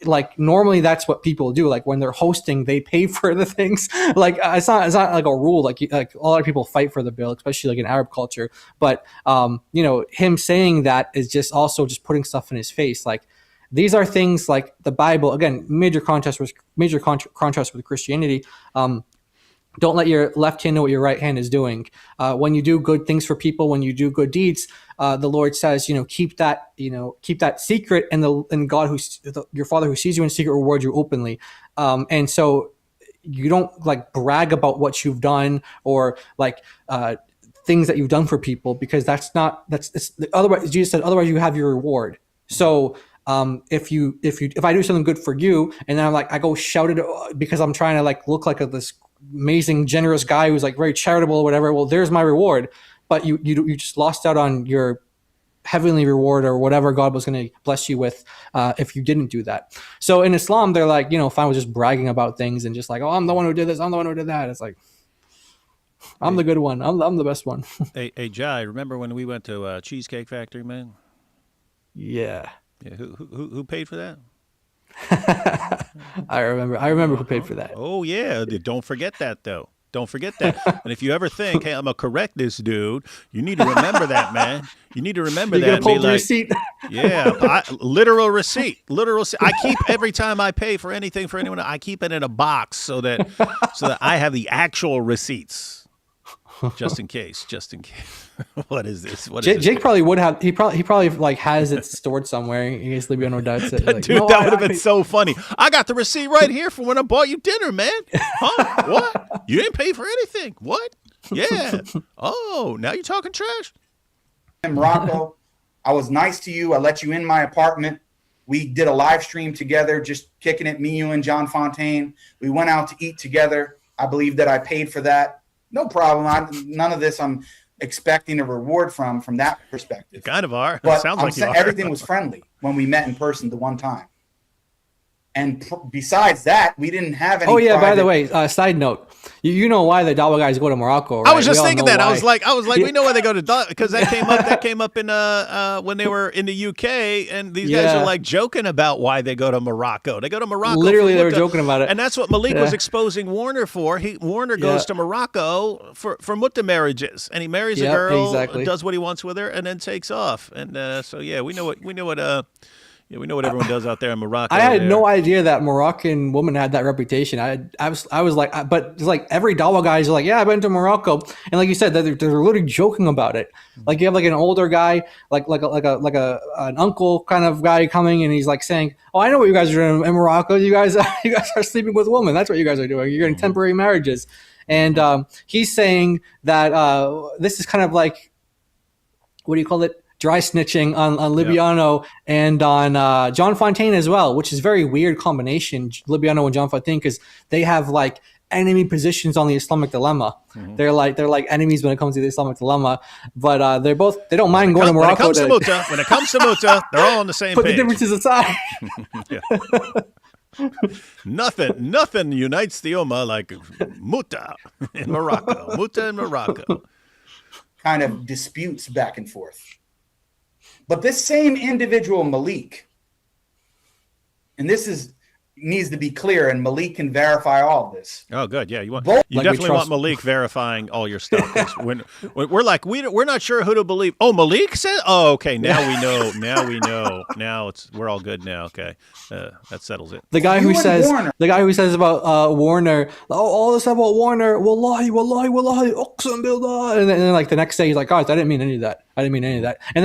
Speaker 4: like normally that's what people do. Like when they're hosting, they pay for the things. Like it's not like a rule. Like a lot of people fight for the bill, especially like in Arab culture. But him saying that is just also just putting stuff in his face. Like these are things like the Bible. Again, major contrast with Christianity. Don't let your left hand know what your right hand is doing. When you do good things for people, when you do good deeds, the Lord says, keep that secret, and God, your Father who sees you in secret, reward you openly. And so you don't like brag about what you've done or like things that you've done for people, because otherwise Jesus said, otherwise you have your reward. So if I do something good for you, and then I'm like, I go shout it because I'm trying to like look like this amazing, generous guy who's like very charitable or whatever. Well, there's my reward, but you just lost out on your heavenly reward or whatever God was going to bless you with if you didn't do that. So in Islam, they're like, fine with just bragging about things and just like, oh, I'm the one who did this, I'm the one who did that. It's like, I'm the good one. I'm the best one.
Speaker 1: Hey, Jai, remember when we went to Cheesecake Factory, man?
Speaker 4: Yeah.
Speaker 1: Yeah. Who paid for that?
Speaker 4: I remember who paid for that.
Speaker 1: Oh yeah. Don't forget that though. Don't forget that. And if you ever think, hey, I'm gonna correct this dude, you need to remember that, man. You need to remember
Speaker 4: You're
Speaker 1: that.
Speaker 4: gonna pull the receipt.
Speaker 1: Yeah, literal receipt. I keep every time I pay for anything for anyone, I keep it in a box so that I have the actual receipts, just in case. What is this?
Speaker 4: Jake probably would have. He probably like has it stored somewhere in case Libiano does it. Like,
Speaker 1: Dude, that would have been so funny. I got the receipt right here for when I bought you dinner, man. Huh? What? You didn't pay for anything? What? Yeah. Oh, now you're talking trash.
Speaker 7: In Morocco, I was nice to you. I let you in my apartment. We did a live stream together, just kicking it, me, you, and John Fontaine. We went out to eat together. I believe that I paid for that. No problem. None of this I'm expecting a reward from that perspective.
Speaker 1: You kind of are.
Speaker 7: But
Speaker 1: Sounds like you are.
Speaker 7: Everything was friendly when we met in person the one time. And besides that, we didn't have any.
Speaker 4: Oh yeah, by the way, side note, you know why the DAWAH guys go to Morocco, right?
Speaker 1: I was just thinking that.
Speaker 4: Why.
Speaker 1: I was like, we know why they go to DAWAH, because that came up in when they were in the UK, and these guys are like joking about why they go to Morocco. They go to Morocco.
Speaker 4: Literally, they were joking about it,
Speaker 1: and that's what Malik was exposing Warner for. Warner goes to Morocco for mutta marriages, and he marries a girl, does what he wants with her, and then takes off. And so yeah, we know what everyone does out there in Morocco.
Speaker 4: I had no idea that Moroccan woman had that reputation. I was like, but it's like every DAWAH guy is like, yeah, I went to Morocco, and like you said, they're literally joking about it. Like you have like an older guy, like an uncle kind of guy coming, and he's like saying, "Oh, I know what you guys are doing in Morocco. You guys are sleeping with women. That's what you guys are doing. You're in temporary marriages." And he's saying that this is kind of like, what do you call it? Dry snitching on Libiano and on John Fontaine as well, which is a very weird combination, Libiano and John Fontaine, because they have like enemy positions on the Islamic dilemma. Mm-hmm. They're like enemies when it comes to the Islamic dilemma, but they don't mind going to Morocco.
Speaker 1: When it comes to mutta, they're all on the same page.
Speaker 4: Put the differences aside.
Speaker 1: Nothing unites the Ummah like mutta in Morocco. Mutta in Morocco.
Speaker 7: Kind of disputes back and forth. But this same individual, Malik, and this needs to be clear, and Malik can verify all of this.
Speaker 1: Oh, good. Yeah, you definitely want Malik verifying all your stuff. When we're like, we're not sure who to believe. Oh, Malik said. Oh, okay. Now we know. Now we're all good. Now, okay, that settles it.
Speaker 4: The guy who says about Warner. All this about Warner. Wallahi, uqsam billah. And then like the next day, he's like, guys, I didn't mean any of that. And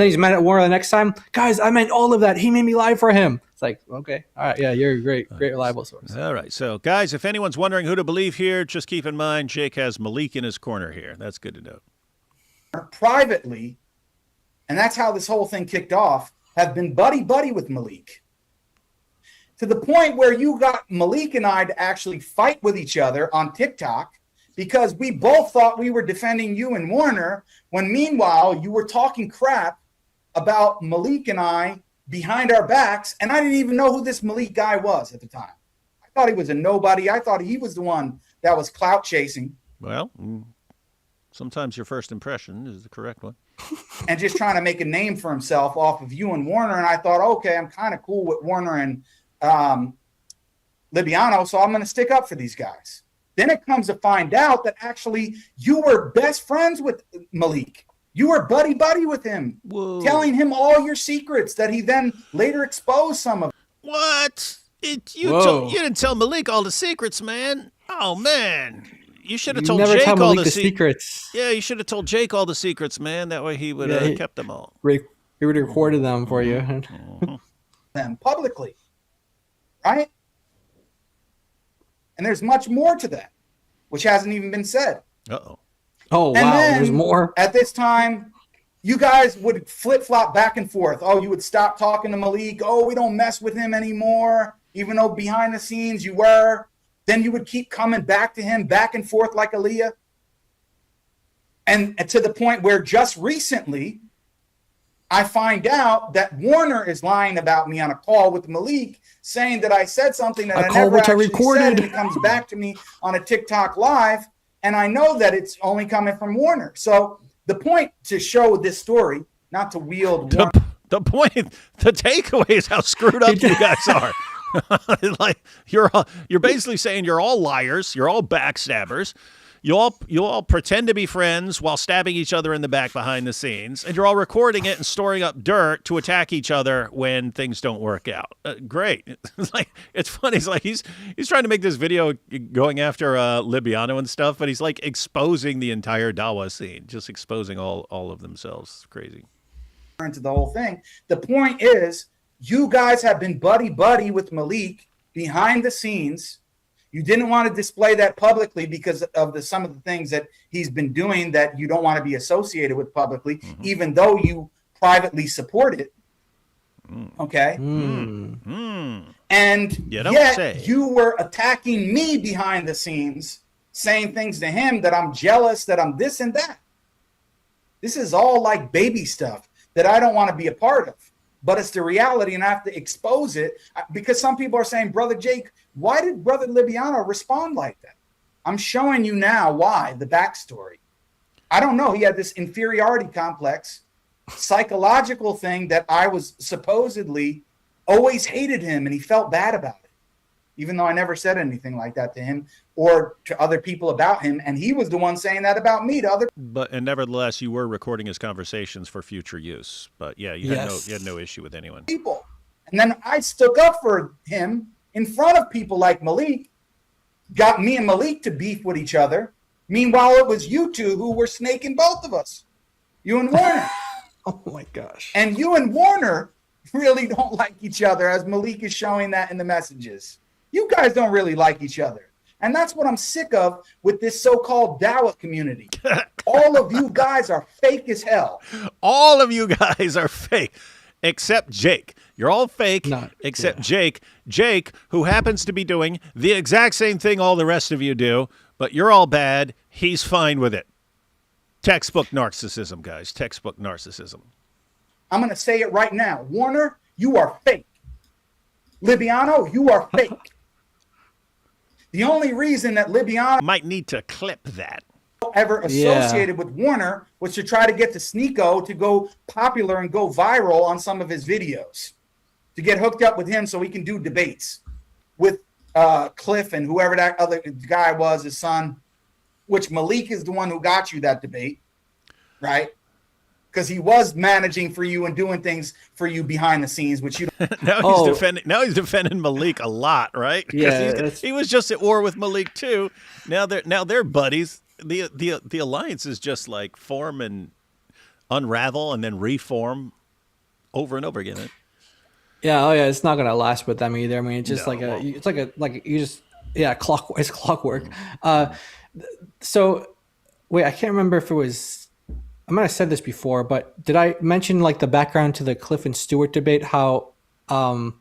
Speaker 4: then he's mad at Warner the next time. Guys, I meant all of that. He made me lie for him. It's like, okay, all right, yeah, you're a great reliable source.
Speaker 1: All right, so guys, if anyone's wondering who to believe here, just keep in mind Jake has Malik in his corner here. That's good to know.
Speaker 7: Privately, and that's how this whole thing kicked off, have been buddy with Malik. To the point where you got Malik and I to actually fight with each other on TikTok because we both thought we were defending you and Warner, when meanwhile you were talking crap about Malik and I behind our backs, and I didn't even know who this Malik guy was at the time. I thought he was a nobody. I thought he was the one that was clout chasing.
Speaker 1: Well, sometimes your first impression is the correct one.
Speaker 7: And just trying to make a name for himself off of you and Warner, and I thought, okay, I'm kind of cool with Warner and Libiano, so I'm going to stick up for these guys. Then it comes to find out that actually you were best friends with Malik. You were buddy with him, telling him all your secrets that he then later exposed some of.
Speaker 1: What? You didn't tell Malik all the secrets, man. Oh, man. You should have told Jake all the secrets. Yeah, you should have told Jake all the secrets, man. That way he would have kept them all.
Speaker 4: He would have recorded them for you.
Speaker 7: Them publicly, right? And there's much more to that, which hasn't even been said.
Speaker 1: Uh-oh.
Speaker 4: Oh, wow, there's more.
Speaker 7: At this time, you guys would flip-flop back and forth. Oh, you would stop talking to Malik. Oh, we don't mess with him anymore, even though behind the scenes you were. Then you would keep coming back to him, back and forth like Aaliyah. And to the point where just recently, I find out that Warner is lying about me on a call with Malik, saying that I said something that I never actually said, and it comes back to me on a TikTok live, and I know that it's only coming from Warner. So the point to show this story, not to wield Warner.
Speaker 1: The point, the takeaway is how screwed up you guys are. Like you're basically saying you're all liars, you're all backstabbers. You all pretend to be friends while stabbing each other in the back behind the scenes, and you're all recording it and storing up dirt to attack each other when things don't work out. Great. It's funny. It's like he's trying to make this video going after Libiano and stuff, but he's like exposing the entire DAWAH scene, just exposing all of themselves. It's crazy.
Speaker 7: Into the whole thing. The point is, you guys have been buddy with Malik behind the scenes. You didn't want to display that publicly because of some of the things that he's been doing that you don't want to be associated with publicly, even though you privately support it. Okay. And yet you were attacking me behind the scenes, saying things to him that I'm jealous, that I'm this and that. This is all like baby stuff that I don't want to be a part of. But it's the reality, and I have to expose it because some people are saying, Brother Jake, why did Brother Libiano respond like that? I'm showing you now why, the backstory. I don't know. He had this inferiority complex, psychological thing that I was supposedly always hated him, and he felt bad about it, even though I never said anything like that to him or to other people about him. And he was the one saying that about me to other.
Speaker 1: And nevertheless, you were recording his conversations for future use. But yeah, you had no issue with anyone.
Speaker 7: People. And then I stuck up for him in front of people like Malik, got me and Malik to beef with each other. Meanwhile, it was you two who were snaking both of us, you and Warner.
Speaker 4: Oh my gosh.
Speaker 7: And you and Warner really don't like each other, as Malik is showing that in the messages. You guys don't really like each other. And that's what I'm sick of with this so-called DAWAH community. All of you guys are fake as hell.
Speaker 1: All of you guys are fake, except Jake. You're all fake, except Jake. Jake, who happens to be doing the exact same thing all the rest of you do, but you're all bad. He's fine with it. Textbook narcissism, guys. Textbook narcissism.
Speaker 7: I'm going to say it right now. Warner, you are fake. Libiano, you are fake. The only reason that Libiano
Speaker 1: might need to clip that
Speaker 7: ever associated with Warner was to try to get the Sneeko to go popular and go viral on some of his videos, to get hooked up with him so he can do debates with Cliff and whoever that other guy was, his son, which Malik is the one who got you that debate, right? Because he was managing for you and doing things for you behind the scenes, which you don't.
Speaker 1: Now he's defending Malik a lot, right?
Speaker 4: Yeah,
Speaker 1: he was just at war with Malik too. Now they're buddies. The alliance is just like form and unravel and then reform over and over again.
Speaker 4: Yeah, it's not gonna last with them either. I mean, it's just it's clockwork. So wait, I can't remember if it was. I might have said this before, but did I mention like the background to the Cliff and Stewart debate? How, that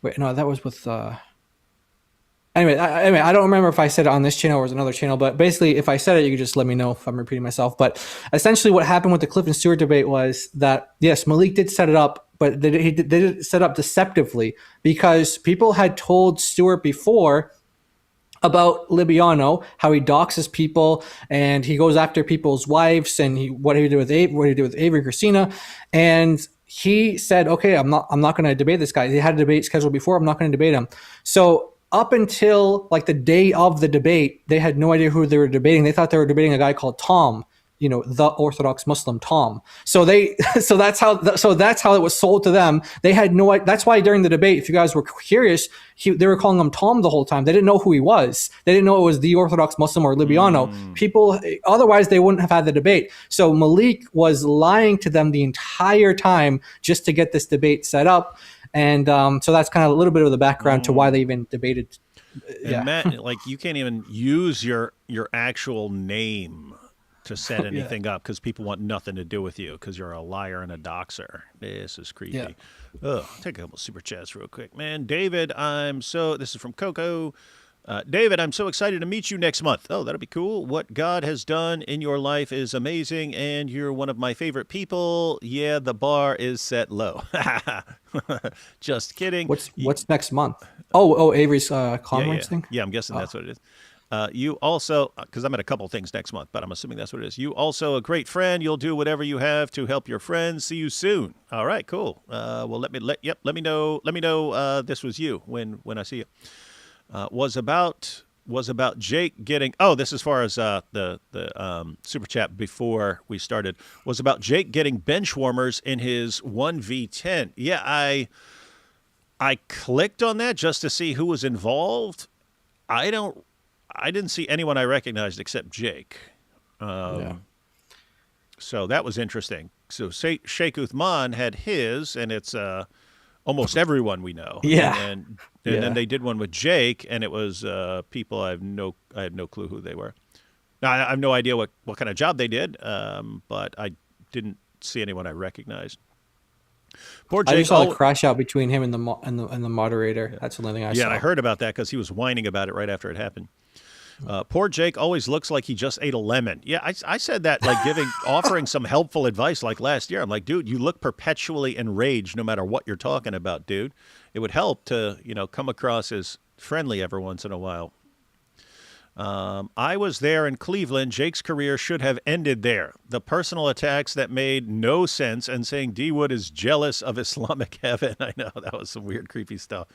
Speaker 4: was with. Anyway, I don't remember if I said it on this channel or it was another channel, but basically, if I said it, you could just let me know if I'm repeating myself. But essentially, what happened with the Cliff and Stewart debate was that yes, Malik did set it up, but they did it set up deceptively because people had told Stewart before about Libiano, how he doxes people and he goes after people's wives, and what he did with Avery and Christina, and he said, "Okay, I'm not going to debate this guy." They had a debate scheduled before. I'm not going to debate him. So up until like the day of the debate, they had no idea who they were debating. They thought they were debating a guy called Tom, the Orthodox Muslim Tom. So that's how it was sold to them. They had no idea. That's why during the debate, if you guys were curious, they were calling him Tom the whole time. They didn't know who he was. They didn't know it was the Orthodox Muslim or Libiano. People, otherwise they wouldn't have had the debate. So Malik was lying to them the entire time just to get this debate set up. And so that's kind of a little bit of the background to why they even debated.
Speaker 1: And Matt, like you can't even use your actual name to set anything up because people want nothing to do with you because you're a liar and a doxer. This is creepy.
Speaker 4: Yeah.
Speaker 1: Oh, take a couple super chats real quick, man. David, this is from Coco. David, I'm so excited to meet you next month. Oh, that'll be cool. What God has done in your life is amazing, and you're one of my favorite people. Yeah, the bar is set low. Just kidding.
Speaker 4: What's next month? Oh, Avery's conference thing.
Speaker 1: Yeah, I'm guessing that's what it is. You also, because I'm at a couple things next month, but I'm assuming that's what it is. You also a great friend. You'll do whatever you have to help your friends. See you soon. All right, cool. Well, let me know. Let me know this was you when I see you. Was about Jake getting. Oh, this as far as the super chat before we started was about Jake getting bench warmers in his 1v10. Yeah, I clicked on that just to see who was involved. I didn't see anyone I recognized except Jake. So that was interesting. So Sheikh Uthman had his, and it's almost everyone we know.
Speaker 4: Yeah.
Speaker 1: And then they did one with Jake, and it was people I have no clue who they were. Now, I have no idea what kind of job they did, but I didn't see anyone I recognized. Poor Jake.
Speaker 4: I just saw the crash out between him and the moderator. That's the only thing I saw.
Speaker 1: Yeah, I heard about that because he was whining about it right after it happened. Poor Jake always looks like he just ate a lemon. Yeah, I said that, like offering some helpful advice like last year. I'm like, dude, you look perpetually enraged no matter what you're talking about, dude. It would help to, come across as friendly every once in a while. I was there in Cleveland. Jake's career should have ended there. The personal attacks that made no sense, and saying D Wood is jealous of Islamic heaven. I know, that was some weird, creepy stuff.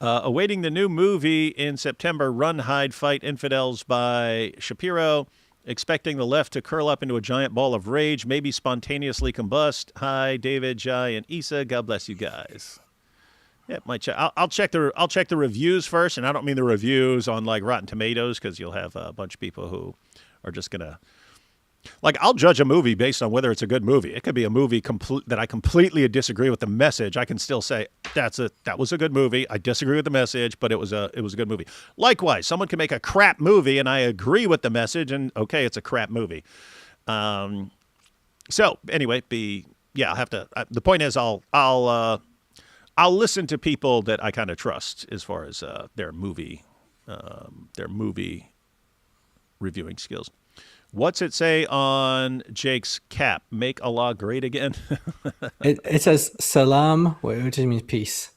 Speaker 1: Awaiting the new movie in September, Run, Hide, Fight Infidels by Shapiro. Expecting the left to curl up into a giant ball of rage, maybe spontaneously combust. Hi, David, Jai, and Issa. God bless you guys. Yeah, I'll check the reviews first, and I don't mean the reviews on like Rotten Tomatoes, because you'll have a bunch of people who are just gonna I'll judge a movie based on whether it's a good movie. It could be a movie that I completely disagree with the message. I can still say that was a good movie. I disagree with the message, but it was a good movie. Likewise, someone can make a crap movie, and I agree with the message, and okay, it's a crap movie. So anyway, I'll have to. The point is, I'll listen to people that I kind of trust as far as their movie reviewing skills. What's it say on Jake's cap? Make Allah great again?
Speaker 4: It says salam, which means peace.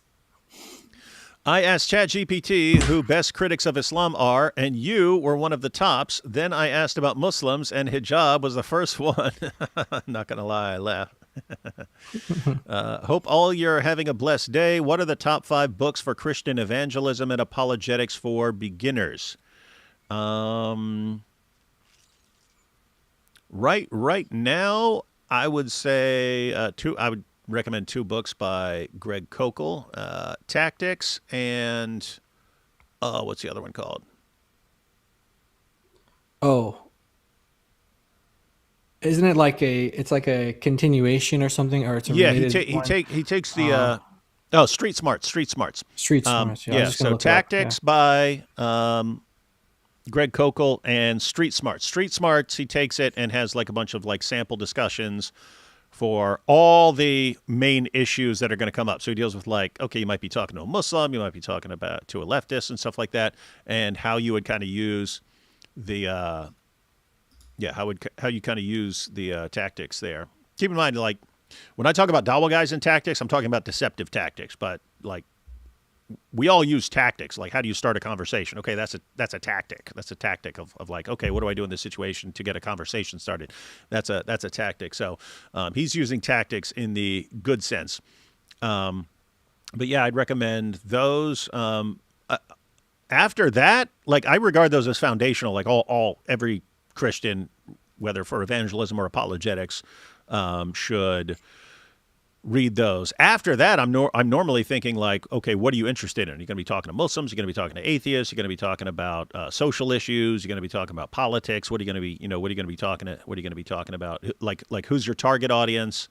Speaker 1: I asked ChatGPT who best critics of Islam are, and you were one of the tops. Then I asked about Muslims, and hijab was the first one. Not going to lie, I laughed. Hope all you're having a blessed day. What are the top 5 books for Christian evangelism and apologetics for beginners? Right now, I would say I would recommend 2 books by Greg Kokel, Tactics, and what's the other one called?
Speaker 4: Oh, isn't it like a continuation or something, or it's a related
Speaker 1: he takes the Street Smarts.
Speaker 4: Street Smarts.
Speaker 1: Yeah, so Tactics by Greg Kokel and Street Smarts. Street Smarts, he takes it and has like a bunch of like sample discussions for all the main issues that are going to come up. So he deals with like, okay, you might be talking to a Muslim, you might be talking about to a leftist and stuff like that, and how you would kind of use the how you kind of use the tactics there. Keep in mind, like when I talk about DAWAH guys and tactics, I'm talking about deceptive tactics, but like we all use tactics. Like, how do you start a conversation? Okay, that's a tactic. That's a tactic of like, okay, what do I do in this situation to get a conversation started? That's a tactic. So he's using tactics in the good sense. But yeah, I'd recommend those. After that, like I regard those as foundational. Like every Christian, whether for evangelism or apologetics, should read those. After that, I'm normally thinking like, okay, what are you interested in? You're going to be talking to Muslims. You're going to be talking to atheists. You're going to be talking about social issues. You're going to be talking about politics. What are you going to be, what are you going to be talking about? Like who's your target audience?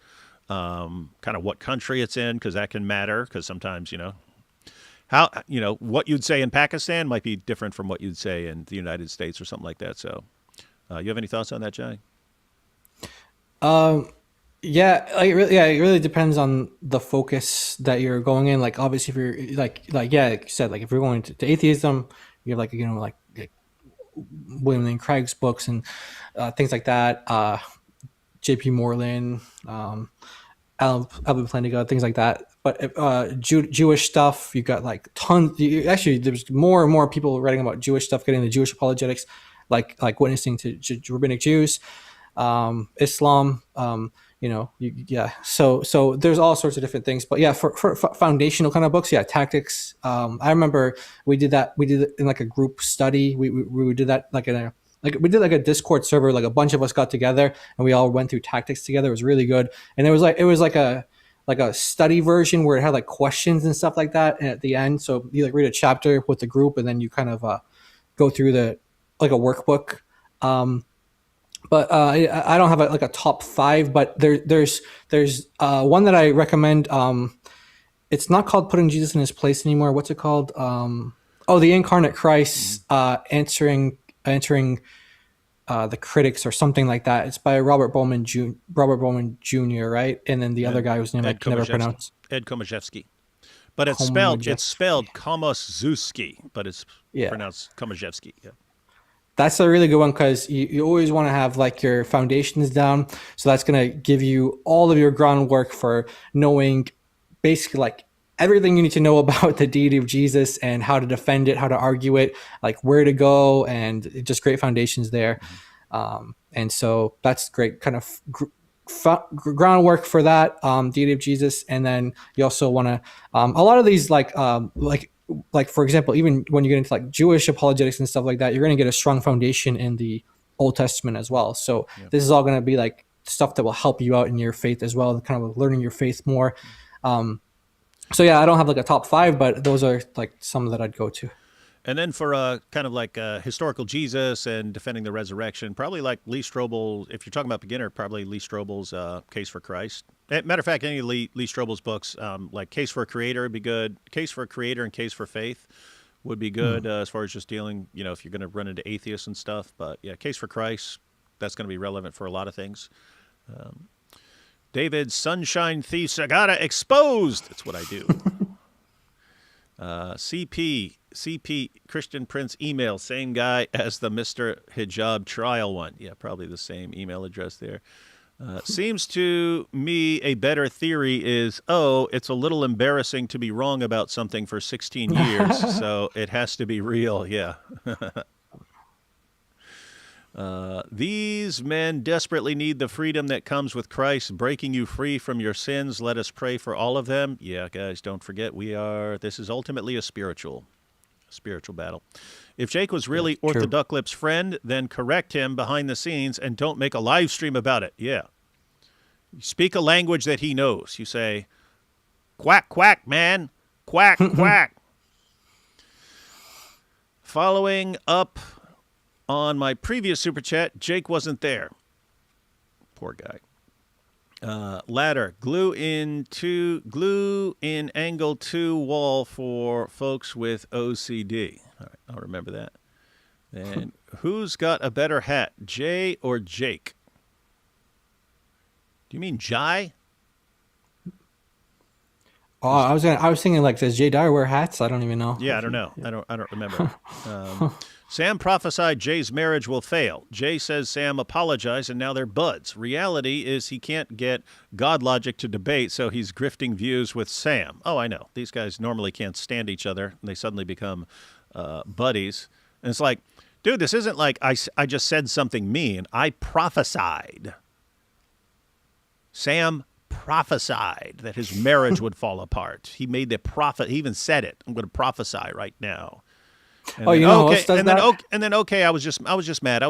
Speaker 1: Kind of what country it's in, because that can matter. Because sometimes, how, what you'd say in Pakistan might be different from what you'd say in the United States or something like that. So, you have any thoughts on that, Jai?
Speaker 4: Yeah, like it really depends on the focus that you're going in. Like obviously, if you're like you said, like if you're going to atheism, you're like like William Lane Craig's books and things like that. J.P. Moreland, Alvin Plantinga, things like that. But Jewish stuff, you got like tons. Actually, there's more and more people writing about Jewish stuff, getting the Jewish apologetics, like witnessing to rabbinic Jews, Islam. Yeah. So there's all sorts of different things. But yeah, for foundational kind of books, yeah, tactics. I remember we did that. We did it in like a group study. We did that like in a. Like we did like a Discord server, like a bunch of us got together and we all went through tactics together. It was really good. And it was like a study version where it had like questions and stuff like that. And at the end, so you like read a chapter with the group and then you kind of go through like a workbook. But I don't have like a top 5, but there's one that I recommend. It's not called Putting Jesus in His Place anymore. What's it called? The Incarnate Christ, answering the critics or something like that. It's by Robert Bowman Jr. Right, and then the other guy whose name I can never pronounce.
Speaker 1: Ed Komaszewski, but it's spelled Komaszewski, but it's pronounced Komaszewski. Yeah.
Speaker 4: That's a really good one because you always want to have like your foundations down. So that's going to give you all of your groundwork for knowing basically like everything you need to know about the deity of Jesus and how to defend it, how to argue it, like where to go, and just great foundations there. And so that's great kind of groundwork for that deity of Jesus. And then you also want to a lot of these like for example, even when you get into like Jewish apologetics and stuff like that, you're going to get a strong foundation in the Old Testament as well. So this is all going to be like stuff that will help you out in your faith as well, kind of learning your faith more. So yeah, I don't have like a top 5, but those are like some that I'd go to.
Speaker 1: And then for kind of like historical Jesus and defending the resurrection, probably like Lee Strobel, if you're talking about beginner, probably Lee Strobel's Case for Christ. Matter of fact, any of Lee Strobel's books, like Case for a Creator would be good. Case for a Creator and Case for Faith would be good as far as just dealing, if you're going to run into atheists and stuff. But yeah, Case for Christ, that's going to be relevant for a lot of things. David Sunshine Thief Sagata exposed. That's what I do. CP Christian Prince email, same guy as the Mr. Hijab trial one. Yeah, probably the same email address there. Seems to me a better theory is, it's a little embarrassing to be wrong about something for 16 years, so it has to be real. Yeah. These men desperately need the freedom that comes with Christ breaking you free from your sins. Let us pray for all of them. Yeah, guys, don't forget this is ultimately a spiritual battle. If Jake was really OrthoDucklips' friend, then correct him behind the scenes and don't make a live stream about it. Yeah. You speak a language that he knows. You say, quack, quack, man. Quack, quack. Following up on my previous super chat, Jake wasn't there. Poor guy. Ladder, glue in angle 2 wall for folks with OCD. All right, I'll remember that. And who's got a better hat, Jay or Jake? Do you mean Jai?
Speaker 4: Oh, I was thinking like, does Jay Dyer wear hats? I don't even know.
Speaker 1: Yeah, I don't know. I don't remember. Sam prophesied Jay's marriage will fail. Jay says Sam apologized, and now they're buds. Reality is he can't get God logic to debate, so he's grifting views with Sam. Oh, I know. These guys normally can't stand each other, and they suddenly become buddies. And it's like, dude, this isn't like I just said something mean. I prophesied. Sam prophesied that his marriage would fall apart. He made the prophet. He even said it. I'm going to prophesy right now. And
Speaker 4: you know, okay,
Speaker 1: and then okay, I was just mad.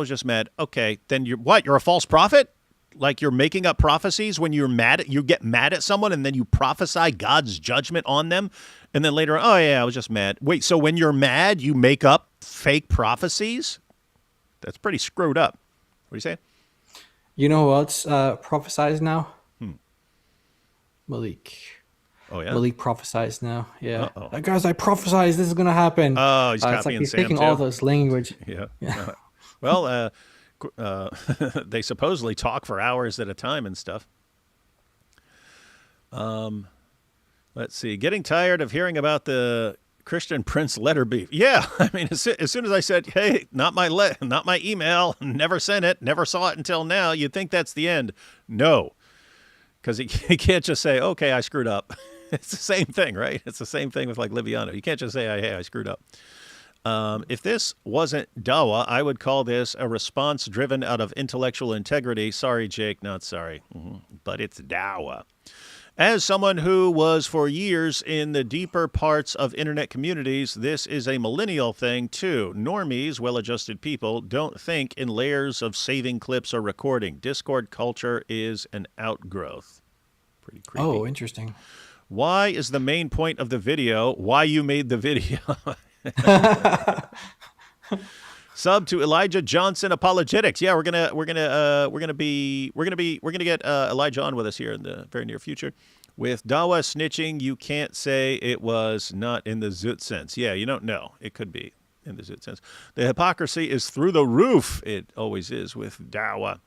Speaker 1: Okay, then you're a false prophet? Like you're making up prophecies when you get mad at someone and then you prophesy God's judgment on them, and then later on, oh yeah, I was just mad. Wait, so when you're mad, you make up fake prophecies? That's pretty screwed up. What do you say?
Speaker 4: You know who else prophesies now? Malik.
Speaker 1: Oh yeah,
Speaker 4: Malik prophesies now. Yeah, guys, I prophesize this is gonna happen.
Speaker 1: Oh, he's copying
Speaker 4: he's
Speaker 1: Sam
Speaker 4: taking
Speaker 1: too.
Speaker 4: all those language.
Speaker 1: Yeah. Well, they supposedly talk for hours at a time and stuff. Let's see. Getting tired of hearing about the Christian Prince letter beef. Yeah, I mean, as soon as I said, "Hey, not my email, never sent it, never saw it until now," you'd think that's the end. No, because he can't just say, "Okay, I screwed up." It's the same thing, right? It's the same thing with like Liviano. You can't just say, "Hey, I screwed up." If this wasn't DAWAH, I would call this a response driven out of intellectual integrity. Sorry, Jake, not sorry. But it's DAWAH. As someone who was for years in the deeper parts of internet communities, this is a millennial thing too. Normies, well-adjusted people, don't think in layers of saving clips or recording. Discord culture is an outgrowth. Pretty creepy.
Speaker 4: Oh, interesting.
Speaker 1: Why is the main point of the video why you made the video? Sub to Elijah Johnson Apologetics. Yeah, we're gonna get Elijah on with us here in the very near future. With DAWAH snitching, you can't say it was not in the Zoot sense. Yeah, you don't know. It could be in the Zoot sense. The hypocrisy is through the roof. It always is with DAWAH.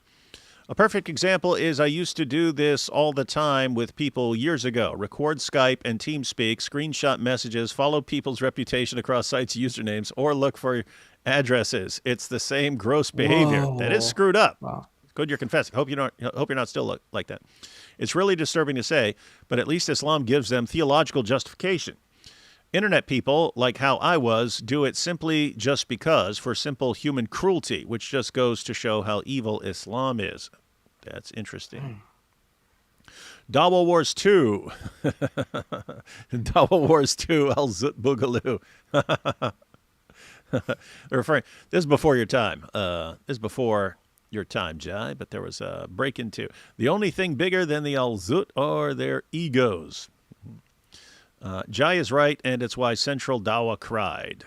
Speaker 1: A perfect example is I used to do this all the time with people years ago. Record Skype and TeamSpeak, screenshot messages, follow people's reputation across sites' usernames, or look for addresses. It's the same gross behavior.
Speaker 4: Whoa.
Speaker 1: That is screwed up.
Speaker 4: Wow.
Speaker 1: Good you're confessing. Hope you're not still like that. It's really disturbing to say, but at least Islam gives them theological justification. Internet people, like how I was, do it simply just because, for simple human cruelty, which just goes to show how evil Islam is. That's interesting. DAWAH Wars 2. DAWAH Wars 2, Al Zut Boogaloo. They're referring, this is before your time. This is before your time, Jai, but there was a break into. The only thing bigger than the Al Zut are their egos. Jai is right, and it's why Central DAWAH cried.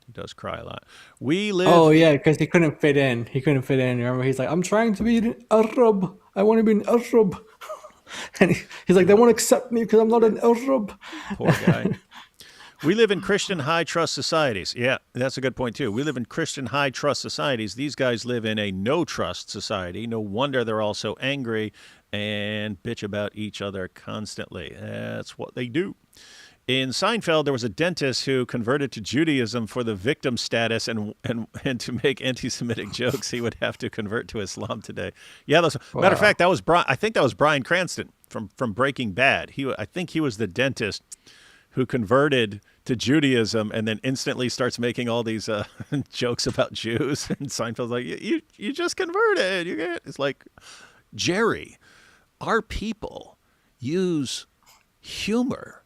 Speaker 1: He does cry a lot. We live.
Speaker 4: Oh yeah, because he couldn't fit in. Remember, he's like, "I'm trying to be an Arab. I want to be an Arab," and he's like, "They won't accept me because I'm not an Arab."
Speaker 1: Poor guy. We live in Christian high-trust societies. Yeah, that's a good point, too. We live in Christian high-trust societies. These guys live in a no-trust society. No wonder they're all so angry and bitch about each other constantly. That's what they do. In Seinfeld, there was a dentist who converted to Judaism for the victim status, and to make anti-Semitic jokes, he would have to convert to Islam today. Yeah, matter of fact, that was I think that was Bryan Cranston from Breaking Bad. I think he was the dentist who converted to Judaism and then instantly starts making all these jokes about Jews. And Seinfeld's like, you just converted. It's like, Jerry, our people use humor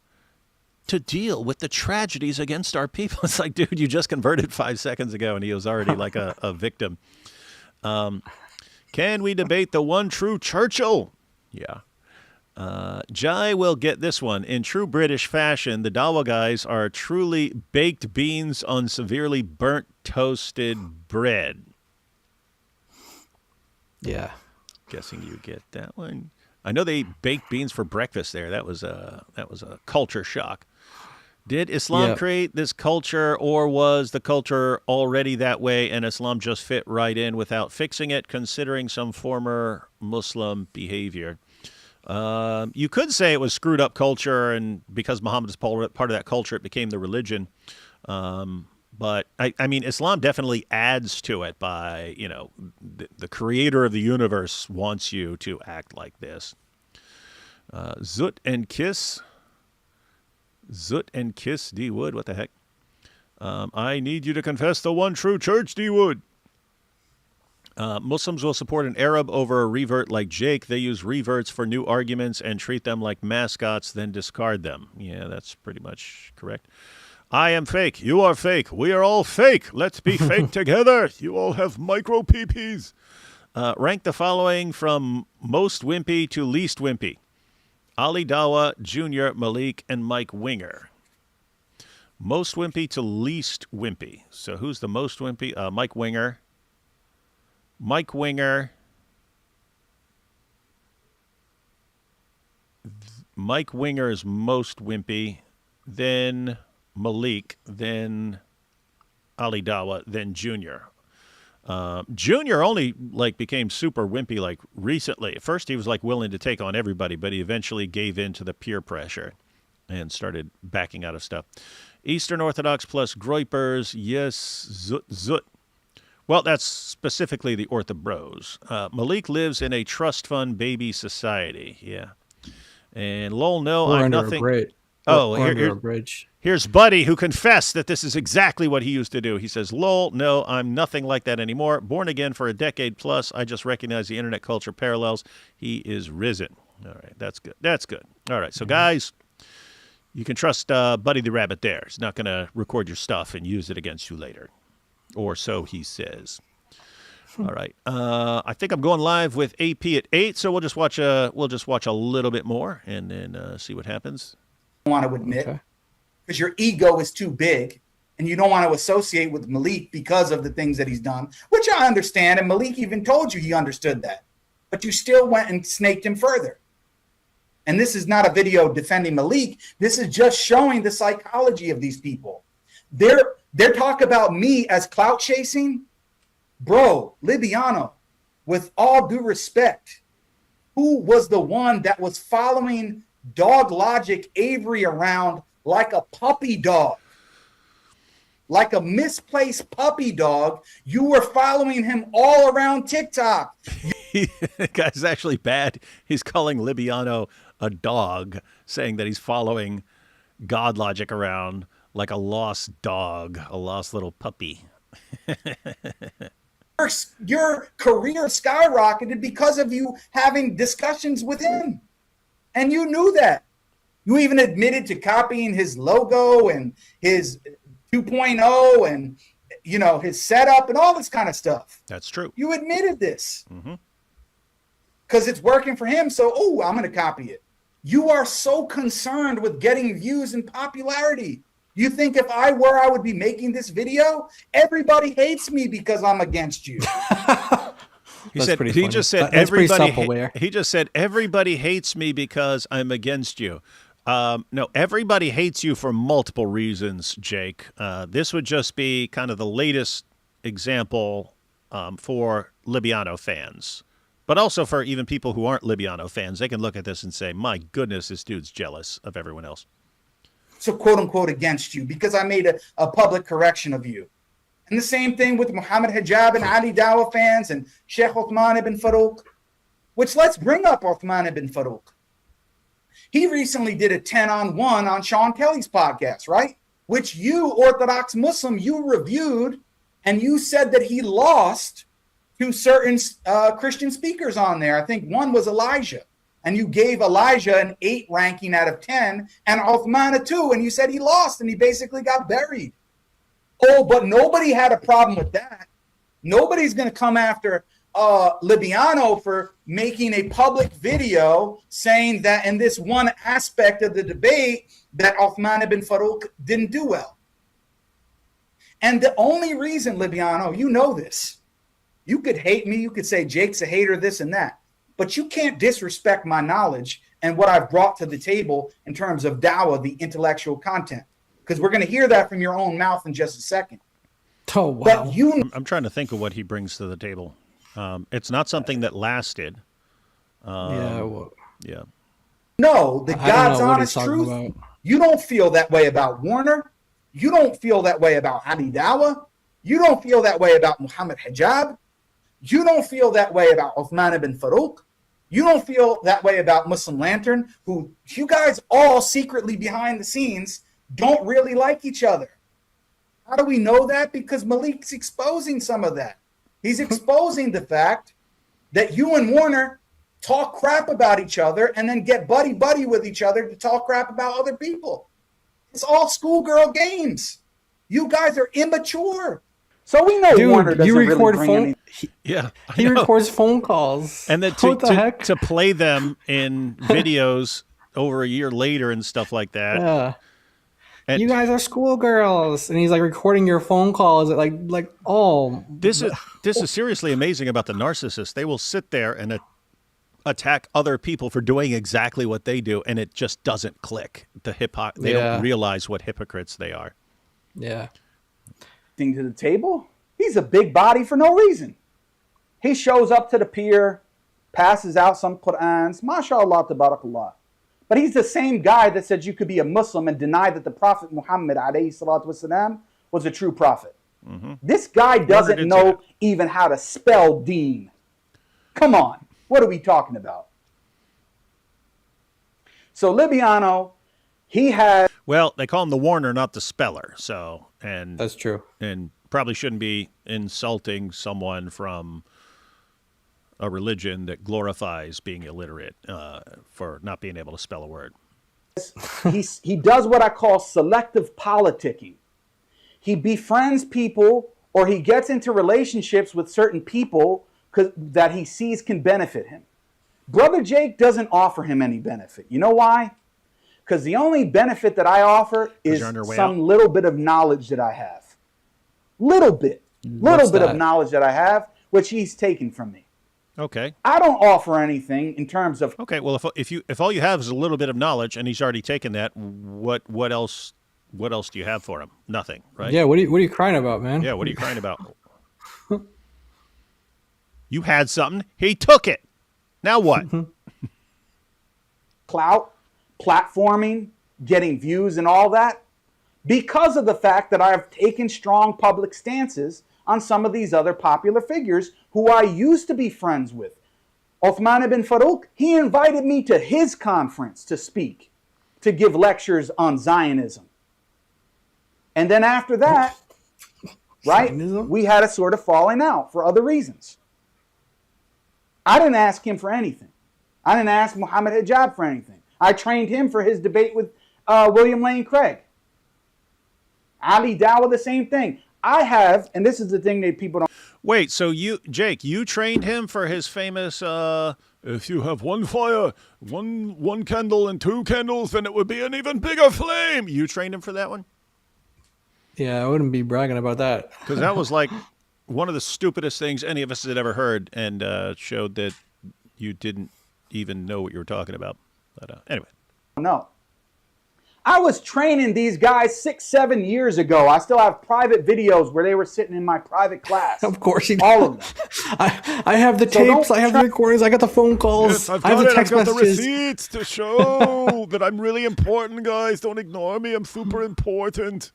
Speaker 1: to deal with the tragedies against our people. It's like, dude, you just converted 5 seconds ago and he was already like a victim. Can we debate the one true Churchill? Yeah. Jai will get this one. In true British fashion, the DAWAH guys are truly baked beans on severely burnt toasted bread.
Speaker 4: Yeah.
Speaker 1: Guessing you get that one. I know they ate baked beans for breakfast there. That was a culture shock. Did Islam create this culture, or was the culture already that way and Islam just fit right in without fixing it, considering some former Muslim behavior? You could say it was screwed up culture, and because Muhammad is part of that culture, it became the religion. But I mean, Islam definitely adds to it by, the creator of the universe wants you to act like this. Zut and Kiss, D. Wood. What the heck? I need you to confess the one true church, D. Wood. Muslims will support an Arab over a revert like Jake. They use reverts for new arguments and treat them like mascots, then discard them. Yeah, that's pretty much correct. I am fake. You are fake. We are all fake. Let's be fake together. You all have micro PPs. Rank the following from most wimpy to least wimpy. Ali DAWAH, Jr., Malik, and Mike Winger. Most wimpy to least wimpy. So who's the most wimpy? Mike Winger. Mike Winger's most wimpy, then Malik, then Ali DAWAH, then Junior. Junior only like became super wimpy like recently. At first, he was like willing to take on everybody, but he eventually gave in to the peer pressure and started backing out of stuff. Eastern Orthodox plus Groypers, yes, zut zut. Well, that's specifically the Ortho Bros. Malik lives in a trust fund baby society. Yeah. And lol, no,
Speaker 4: We're
Speaker 1: I'm
Speaker 4: under
Speaker 1: nothing.
Speaker 4: a bridge.
Speaker 1: Oh,
Speaker 4: We're under a bridge.
Speaker 1: here's Buddy, who confessed that this is exactly what he used to do. He says, lol, no, I'm nothing like that anymore. Born again for a decade plus. I just recognize the internet culture parallels. He is risen. All right, that's good. That's good. All right, so guys, you can trust Buddy the Rabbit there. He's not going to record your stuff and use it against you later. Or so he says. All right. I think I'm going live with AP at 8, so we'll just watch a little bit more and then see what happens.
Speaker 7: Want to admit because your ego is too big and you don't want to associate with Malik because of the things that he's done, which I understand. And Malik even told you he understood that, but you still went and snaked him further. And this is not a video defending Malik. This is just showing the psychology of these people. Their talk about me as clout chasing, bro, Libiano, with all due respect, who was the one that was following Dog Logic Avery around like a puppy dog? Like a misplaced puppy dog. You were following him all around TikTok.
Speaker 1: The guy's actually bad. He's calling Libiano a dog, saying that he's following God Logic around like a lost dog, a lost little puppy.
Speaker 7: Your career skyrocketed because of you having discussions with him. And you knew that. You even admitted to copying his logo and his 2.0 and, you know, his setup and all this kind of stuff.
Speaker 1: That's true.
Speaker 7: You admitted this. Because it's working for him. So, I'm going to copy it. You are so concerned with getting views and popularity. You think if I were, I would be making this video? Everybody hates me because I'm against you.
Speaker 1: He just said everybody hates me because I'm against you. No, everybody hates you for multiple reasons, Jake. This would just be kind of the latest example for Libiano fans. But also for even people who aren't Libiano fans, they can look at this and say, my goodness, this dude's jealous of everyone else.
Speaker 7: So quote unquote against you because I made a public correction of you. And the same thing with Muhammad Hijab and Ali Dawah fans and Sheikh Uthman ibn Farouk, which let's bring up Uthman ibn Farouk. He recently did a 10-on-1 on Sean Kelly's podcast, right? Which you, Orthodox Muslim, you reviewed and you said that he lost to certain Christian speakers on there. I think one was Elijah. And you gave Elijah an 8 ranking out of 10 and Uthman a 2. And you said he lost and he basically got buried. Oh, but nobody had a problem with that. Nobody's going to come after Libiano for making a public video saying that in this one aspect of the debate that Uthman ibn Farouk didn't do well. And the only reason, Libiano, you know this. You could hate me. You could say Jake's a hater, this and that. But you can't disrespect my knowledge and what I've brought to the table in terms of DAWAH, the intellectual content. Because we're going to hear that from your own mouth in just a second.
Speaker 4: Oh, wow.
Speaker 7: But
Speaker 1: I'm trying to think of what he brings to the table. It's not something that lasted.
Speaker 7: No, the God's honest truth. You don't feel that way about Warner. You don't feel that way about Ali Dawah. You don't feel that way about Muhammad Hijab. You don't feel that way about Uthman ibn Farouk. You don't feel that way about Muslim Lantern, who you guys all secretly behind the scenes don't really like each other. How do we know that? Because Malik's exposing some of that. He's exposing the fact that you and Warner talk crap about each other and then get buddy-buddy with each other to talk crap about other people. It's all schoolgirl games. You guys are immature.
Speaker 6: So we know Warner doesn't
Speaker 4: you record
Speaker 6: really
Speaker 4: phone. He records phone calls,
Speaker 1: and then to play them in videos over a year later and stuff like that.
Speaker 4: Yeah,
Speaker 1: and
Speaker 4: you guys are schoolgirls, and he's like recording your phone calls.
Speaker 1: This is seriously amazing about the narcissists. They will sit there and attack other people for doing exactly what they do, and it just doesn't click. They don't realize what hypocrites they are.
Speaker 4: Yeah.
Speaker 6: Thing to the table. He He's a big body for no reason. He shows up to the pier, passes out some Qur'ans, mashallah, tabarakallah. But he's the same guy that said you could be a Muslim and deny that the Prophet Muhammad alayhi salatu wasalam was a true prophet. This guy doesn't know even how to spell deen. Come on, what are we talking about? So Libiano, he had...
Speaker 1: Well, they call him the Warner, not the speller. So, and
Speaker 4: That's true.
Speaker 1: And probably shouldn't be insulting someone from a religion that glorifies being illiterate for not being able to spell a word.
Speaker 6: He does what I call selective politicking. He befriends people, or he gets into relationships with certain people that he sees can benefit him. Brother Jake doesn't offer him any benefit. You know why? Because the only benefit that I offer is some little bit of knowledge that I have. Little bit of knowledge that I have, which he's taken from me.
Speaker 1: Okay.
Speaker 6: I don't offer anything in terms of...
Speaker 1: Okay, well, if all you have is a little bit of knowledge and he's already taken that, what else do you have for him? Nothing, right?
Speaker 4: Yeah, what are you crying about, man?
Speaker 1: Yeah, what are you crying about? You had something, he took it. Now what?
Speaker 6: Clout, platforming, getting views and all that, because of the fact that I've taken strong public stances on some of these other popular figures who I used to be friends with. Uthman ibn Farouk, he invited me to his conference to speak, to give lectures on Zionism. And then after that, right, we had a sort of falling out for other reasons. I didn't ask him for anything. I didn't ask Muhammad Hijab for anything. I trained him for his debate with William Lane Craig. Ali Dawah, the same thing. I have, and this is the thing that people don't...
Speaker 1: Wait, so Jake, you trained him for his famous, if you have one fire, one candle and two candles, then it would be an even bigger flame. You trained him for that one?
Speaker 4: Yeah, I wouldn't be bragging about that.
Speaker 1: Because that was like one of the stupidest things any of us had ever heard, and showed that you didn't even know what you were talking about. But anyway.
Speaker 6: No. I was training these guys 6-7 years ago. I still have private videos where they were sitting in my private class.
Speaker 4: Of course,
Speaker 6: all of them.
Speaker 4: I have the tapes. I have the recordings. I got the phone calls.
Speaker 1: Yes,
Speaker 4: I have the text
Speaker 1: I've got
Speaker 4: messages.
Speaker 1: the receipts to show that I'm really important, guys. Don't ignore me. I'm super important.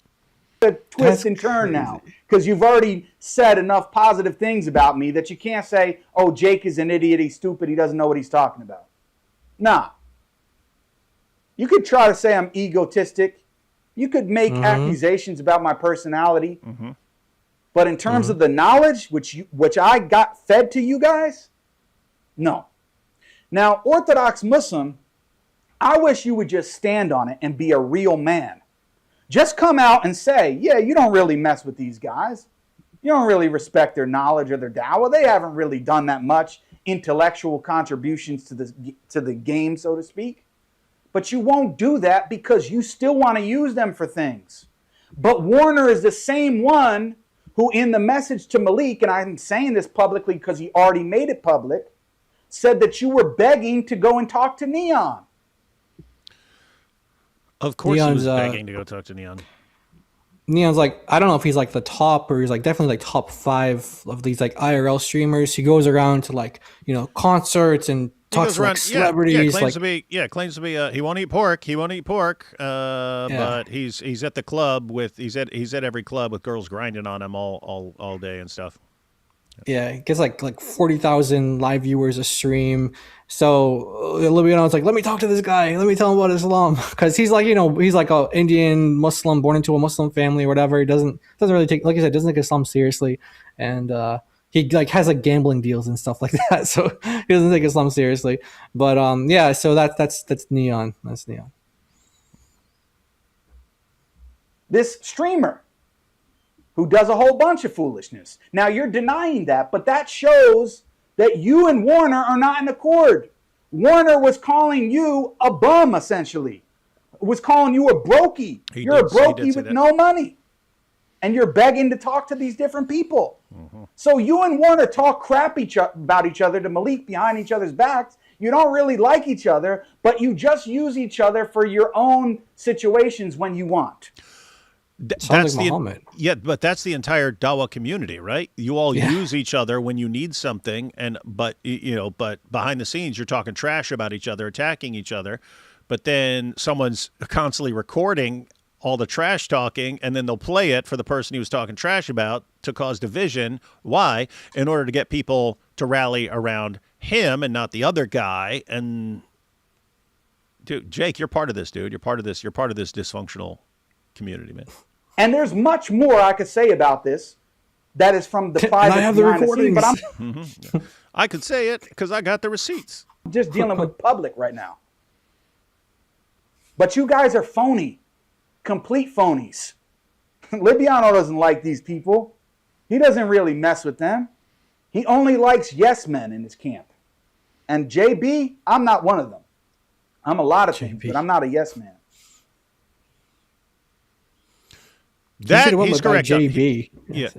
Speaker 6: Twist and turn now, because you've already said enough positive things about me that you can't say, oh, Jake is an idiot, he's stupid, he doesn't know what he's talking about. Nah. You could try to say I'm egotistic. You could make accusations about my personality. But in terms of the knowledge which I got fed to you guys, no. Now, Orthodox Muslim, I wish you would just stand on it and be a real man. Just come out and say, yeah, you don't really mess with these guys. You don't really respect their knowledge or their dawah. They haven't really done that much intellectual contributions to the game, so to speak. But you won't do that because you still want to use them for things. But Warner is the same one who, in the message to Malik, and I'm saying this publicly because he already made it public, said that you were begging to go and talk to Neon.
Speaker 1: Of course he was begging to go talk to Neon.
Speaker 4: Neon's like, I don't know if he's like the top or he's like definitely like top 5 of these like IRL streamers. He goes around to like, you know, concerts and talks to like celebrities.
Speaker 1: Claims to be he won't eat pork. He won't eat pork. But he's at the club with he's at every club with girls grinding on him all day and stuff.
Speaker 4: Yeah, he gets like 40,000 live viewers a stream. So Libiano's like, let me talk to this guy. Let me tell him about Islam, because he's like, you know, he's like a Indian Muslim born into a Muslim family or whatever. He doesn't really take, like I said, doesn't take Islam seriously, and he like has like gambling deals and stuff like that. So he doesn't take Islam seriously. But yeah, so that's Neon. That's Neon.
Speaker 6: This streamer who does a whole bunch of foolishness. Now you're denying that, but that shows that you and Warner are not in accord. Warner was calling you a bum, essentially. Was calling you a brokey. You're a brokey with no money. And you're begging to talk to these different people. So you and Warner talk crap about each other to Malik behind each other's backs. You don't really like each other, but you just use each other for your own situations when you want.
Speaker 4: Sounds like Muhammad.
Speaker 1: But that's the entire Dawa community, right? You all use each other when you need something, but behind the scenes you're talking trash about each other, attacking each other. But then someone's constantly recording all the trash talking, and then they'll play it for the person he was talking trash about to cause division. Why? In order to get people to rally around him and not the other guy. And dude, Jake, you're part of this, dude. You're part of this dysfunctional community, man.
Speaker 6: And there's much more I could say about this that is from the private.
Speaker 4: I have the recordings.
Speaker 6: But
Speaker 1: I could say it because I got the receipts.
Speaker 6: I'm just dealing with public right now. But you guys are phony. Complete phonies. Libiano doesn't like these people. He doesn't really mess with them. He only likes yes men in his camp. And JB, I'm not one of them. I'm a lot of things, but I'm not a yes man.
Speaker 1: He's correct.
Speaker 4: JB.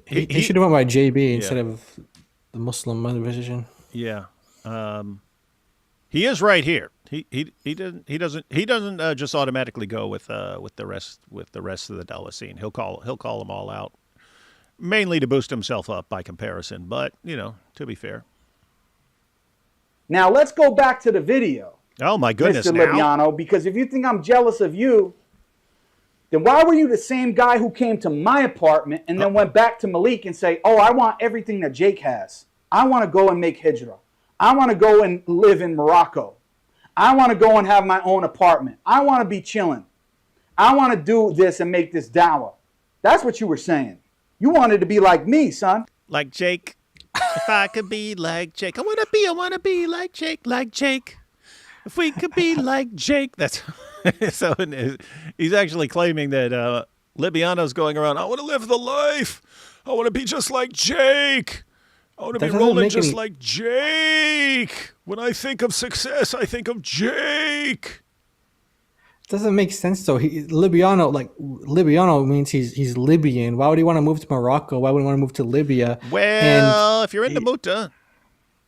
Speaker 1: He
Speaker 4: should have went by JB instead of the Muslim division.
Speaker 1: Yeah. He is right here. He doesn't just automatically go with the rest of the Dawa scene. He'll call them all out, mainly to boost himself up by comparison. But to be fair.
Speaker 6: Now let's go back to the video.
Speaker 1: Oh my goodness,
Speaker 6: Mr. Libiano, because if you think I'm jealous of you, then why were you the same guy who came to my apartment and then went back to Malik and say, "Oh, I want everything that Jake has. I want to go and make hijrah. I want to go and live in Morocco. I want to go and have my own apartment. I want to be chilling. I want to do this and make this dawah." That's what you were saying. You wanted to be like me, son.
Speaker 1: Like Jake. If I could be like Jake. I want to be like Jake. If we could be like Jake. That's so he's actually claiming that Libiano's going around, "I want to live the life. I want to be just like Jake. I want to be rolling just like Jake. When I think of success, I think of Jake."
Speaker 4: Doesn't make sense though. Libiano means he's Libyan. Why would he want to move to Morocco? Why would he want to move to Libya?
Speaker 1: Well, if you're into Muta.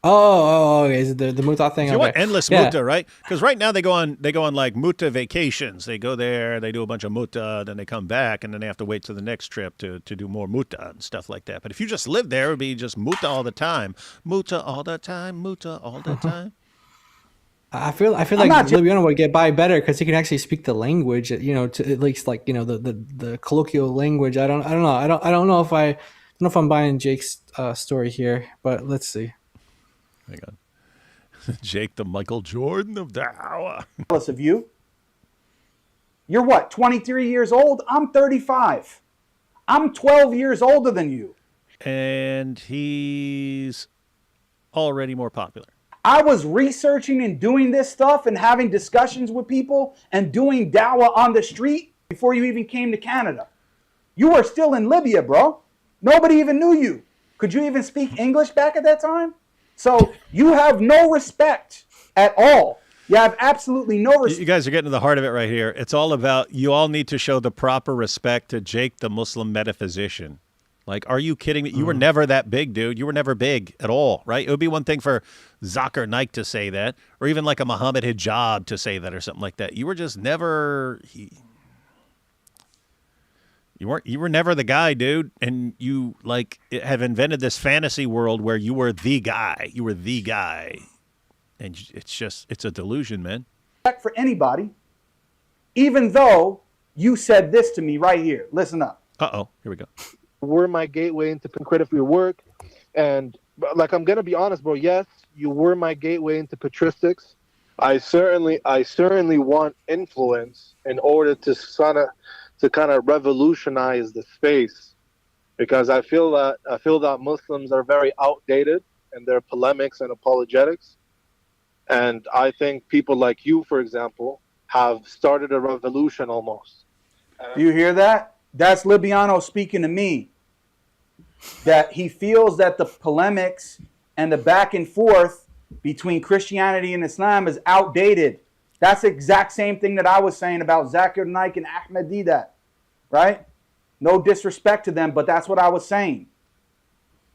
Speaker 4: Okay. Is it the Muta thing?
Speaker 1: You want endless Muta, right? Because right now they go on like Muta vacations. They go there, they do a bunch of Muta, then they come back, and then they have to wait till the next trip to do more Muta and stuff like that. But if you just live there, it would be just Muta all the time. Muta all the time. Muta all the time.
Speaker 4: I feel like Libiano would get by better because he can actually speak the language. To at least the colloquial language. I don't know if I'm buying Jake's story here, but let's see.
Speaker 1: Hang on. Jake, the Michael Jordan of Dawa.
Speaker 6: Jealous of you. You're what, 23 years old? I'm 35. I'm 12 years older than you.
Speaker 1: And he's already more popular.
Speaker 6: I was researching and doing this stuff and having discussions with people and doing dawah on the street before you even came to Canada. You were still in Libya, bro. Nobody even knew you. Could you even speak English back at that time? So you have no respect at all. You have absolutely no respect.
Speaker 1: You guys are getting to the heart of it right here. It's all about, you all need to show the proper respect to Jake, the Muslim metaphysician. Like, are you kidding me? You were never that big, dude. You were never big at all, right? It would be one thing for Zakir Naik to say that, or even like a Muhammad Hijab to say that or something like that. You were just never... You were never the guy, dude, and you have invented this fantasy world where you were the guy. You were the guy, and it's a delusion, man.
Speaker 6: For anybody, even though you said this to me right here. Listen up.
Speaker 1: Here we go.
Speaker 11: Were my gateway into credit for your work, and I'm gonna be honest, bro. Yes, you were my gateway into patristics. I certainly want influence in order to kind of revolutionize the space, because I feel that Muslims are very outdated in their polemics and apologetics, and I think people like you, for example, have started a revolution almost.
Speaker 6: Do you hear that? That's Libiano speaking to me. That he feels that the polemics and the back and forth between Christianity and Islam is outdated. That's the exact same thing that I was saying about Zakir Naik and Ahmed Didat, right? No disrespect to them, but that's what I was saying.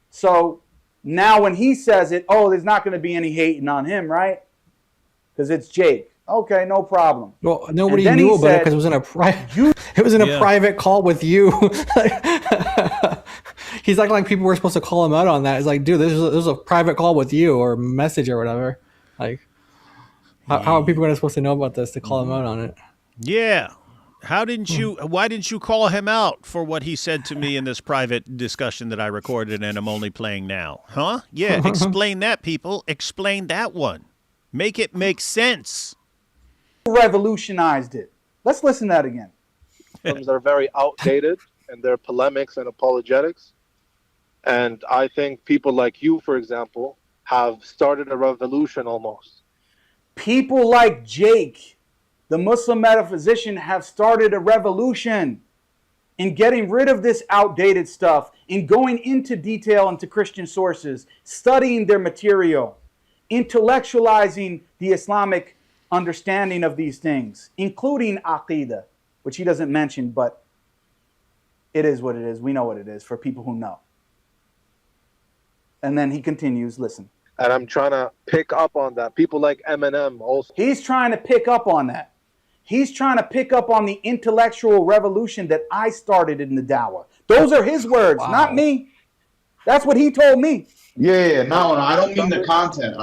Speaker 6: So now when he says it, there's not going to be any hating on him, right? Because it's Jake. Okay, no problem.
Speaker 4: Well, nobody
Speaker 6: then
Speaker 4: knew
Speaker 6: he
Speaker 4: about it
Speaker 6: said,
Speaker 4: because it was in a private. It was in a private call with you. He's acting like people were supposed to call him out on that. It's like, dude, this was a private call with you or message or whatever. Like, how are people supposed to know about this to call him out on it?
Speaker 1: Yeah. Why didn't you call him out for what he said to me in this private discussion that I recorded and I'm only playing now? Huh? Yeah, explain that, people. Explain that one. Make it make sense.
Speaker 6: Revolutionized it. Let's listen to that again.
Speaker 11: Are very outdated in their polemics and apologetics. And I think people like you, for example, have started a revolution almost.
Speaker 6: People like Jake, the Muslim metaphysician, have started a revolution in getting rid of this outdated stuff, in going into detail into Christian sources, studying their material, intellectualizing the Islamic understanding of these things, including Aqidah, which he doesn't mention, but it is what it is. We know what it is for people who know. And then he continues, listen.
Speaker 11: And I'm trying to pick up on that. People like Eminem also.
Speaker 6: He's trying to pick up on that. He's trying to pick up on the intellectual revolution that I started in the Dawah. Those are his words, not me. That's what he told me.
Speaker 12: Yeah, no, I don't mean the content.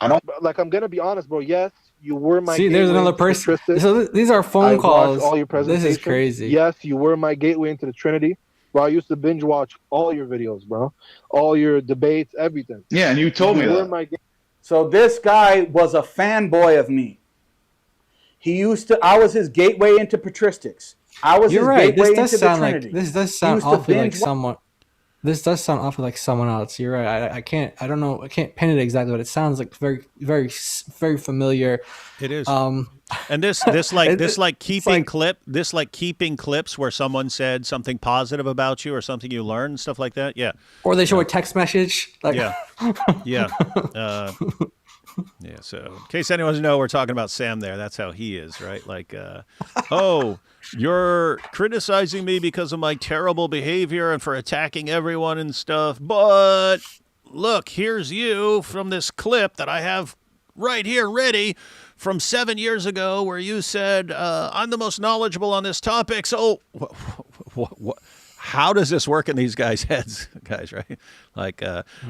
Speaker 12: I don't.
Speaker 11: Like, I'm going to be honest, bro. Yes, you were my
Speaker 4: See, there's another person. So these are phone calls.
Speaker 11: All your
Speaker 4: this is crazy.
Speaker 11: Yes, you were my gateway into the Trinity. Bro, I used to binge watch all your videos, bro. All your debates, everything.
Speaker 12: Yeah, and you told me that.
Speaker 6: So this guy was a fanboy of me. I was his gateway into patristics. I was his gateway into the Trinity.
Speaker 4: This does sound awfully like someone. This does sound awfully like someone else. You're right. I can't pin it exactly, but it sounds like very, very, very familiar.
Speaker 1: It is. And this keeping clips where someone said something positive about you or something you learned and stuff like that. Yeah.
Speaker 4: Or they show a text message. Like,
Speaker 1: yeah. Yeah. Yeah. So in case anyone doesn't know, we're talking about Sam there. That's how he is, right? Like, oh, you're criticizing me because of my terrible behavior and for attacking everyone and stuff. But look, here's you from this clip that I have right here ready from 7 years ago where you said, I'm the most knowledgeable on this topic. So how does this work in these guys' heads, guys, right? Like,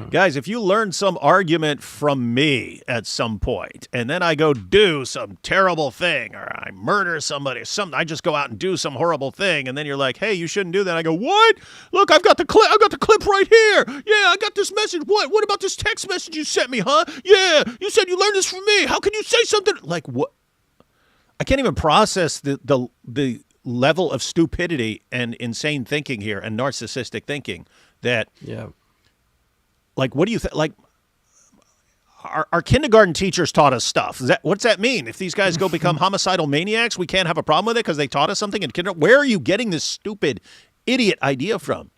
Speaker 1: guys, if you learn some argument from me at some point, and then I go do some terrible thing, or I murder somebody, or something, I just go out and do some horrible thing, and then you're like, hey, you shouldn't do that. I go, what? Look, I've got the clip right here. Yeah, I got this message. What about this text message you sent me, huh? Yeah, you said you learned this from me. How can you say something like what? I can't even process the level of stupidity and insane thinking here and narcissistic thinking that, like, what do you think? Like, our kindergarten teachers taught us stuff. What's that mean? If these guys go become homicidal maniacs, we can't have a problem with it because they taught us something in kindergarten. Where are you getting this stupid idiot idea from?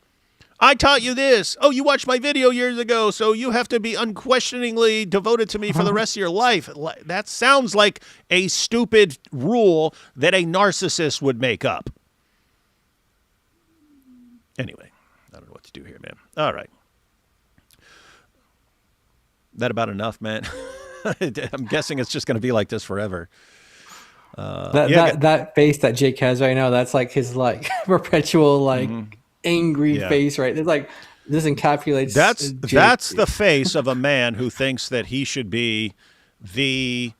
Speaker 1: I taught you this. Oh, you watched my video years ago, so you have to be unquestioningly devoted to me for the rest of your life. That sounds like a stupid rule that a narcissist would make up. Anyway, I don't know what to do here, man. All right. That about enough, man? I'm guessing it's just going to be like this forever.
Speaker 4: That face that Jake has right now, that's like his like perpetual angry face, right? It's like this encapsulates.
Speaker 1: That's the face of a man who thinks that he should be the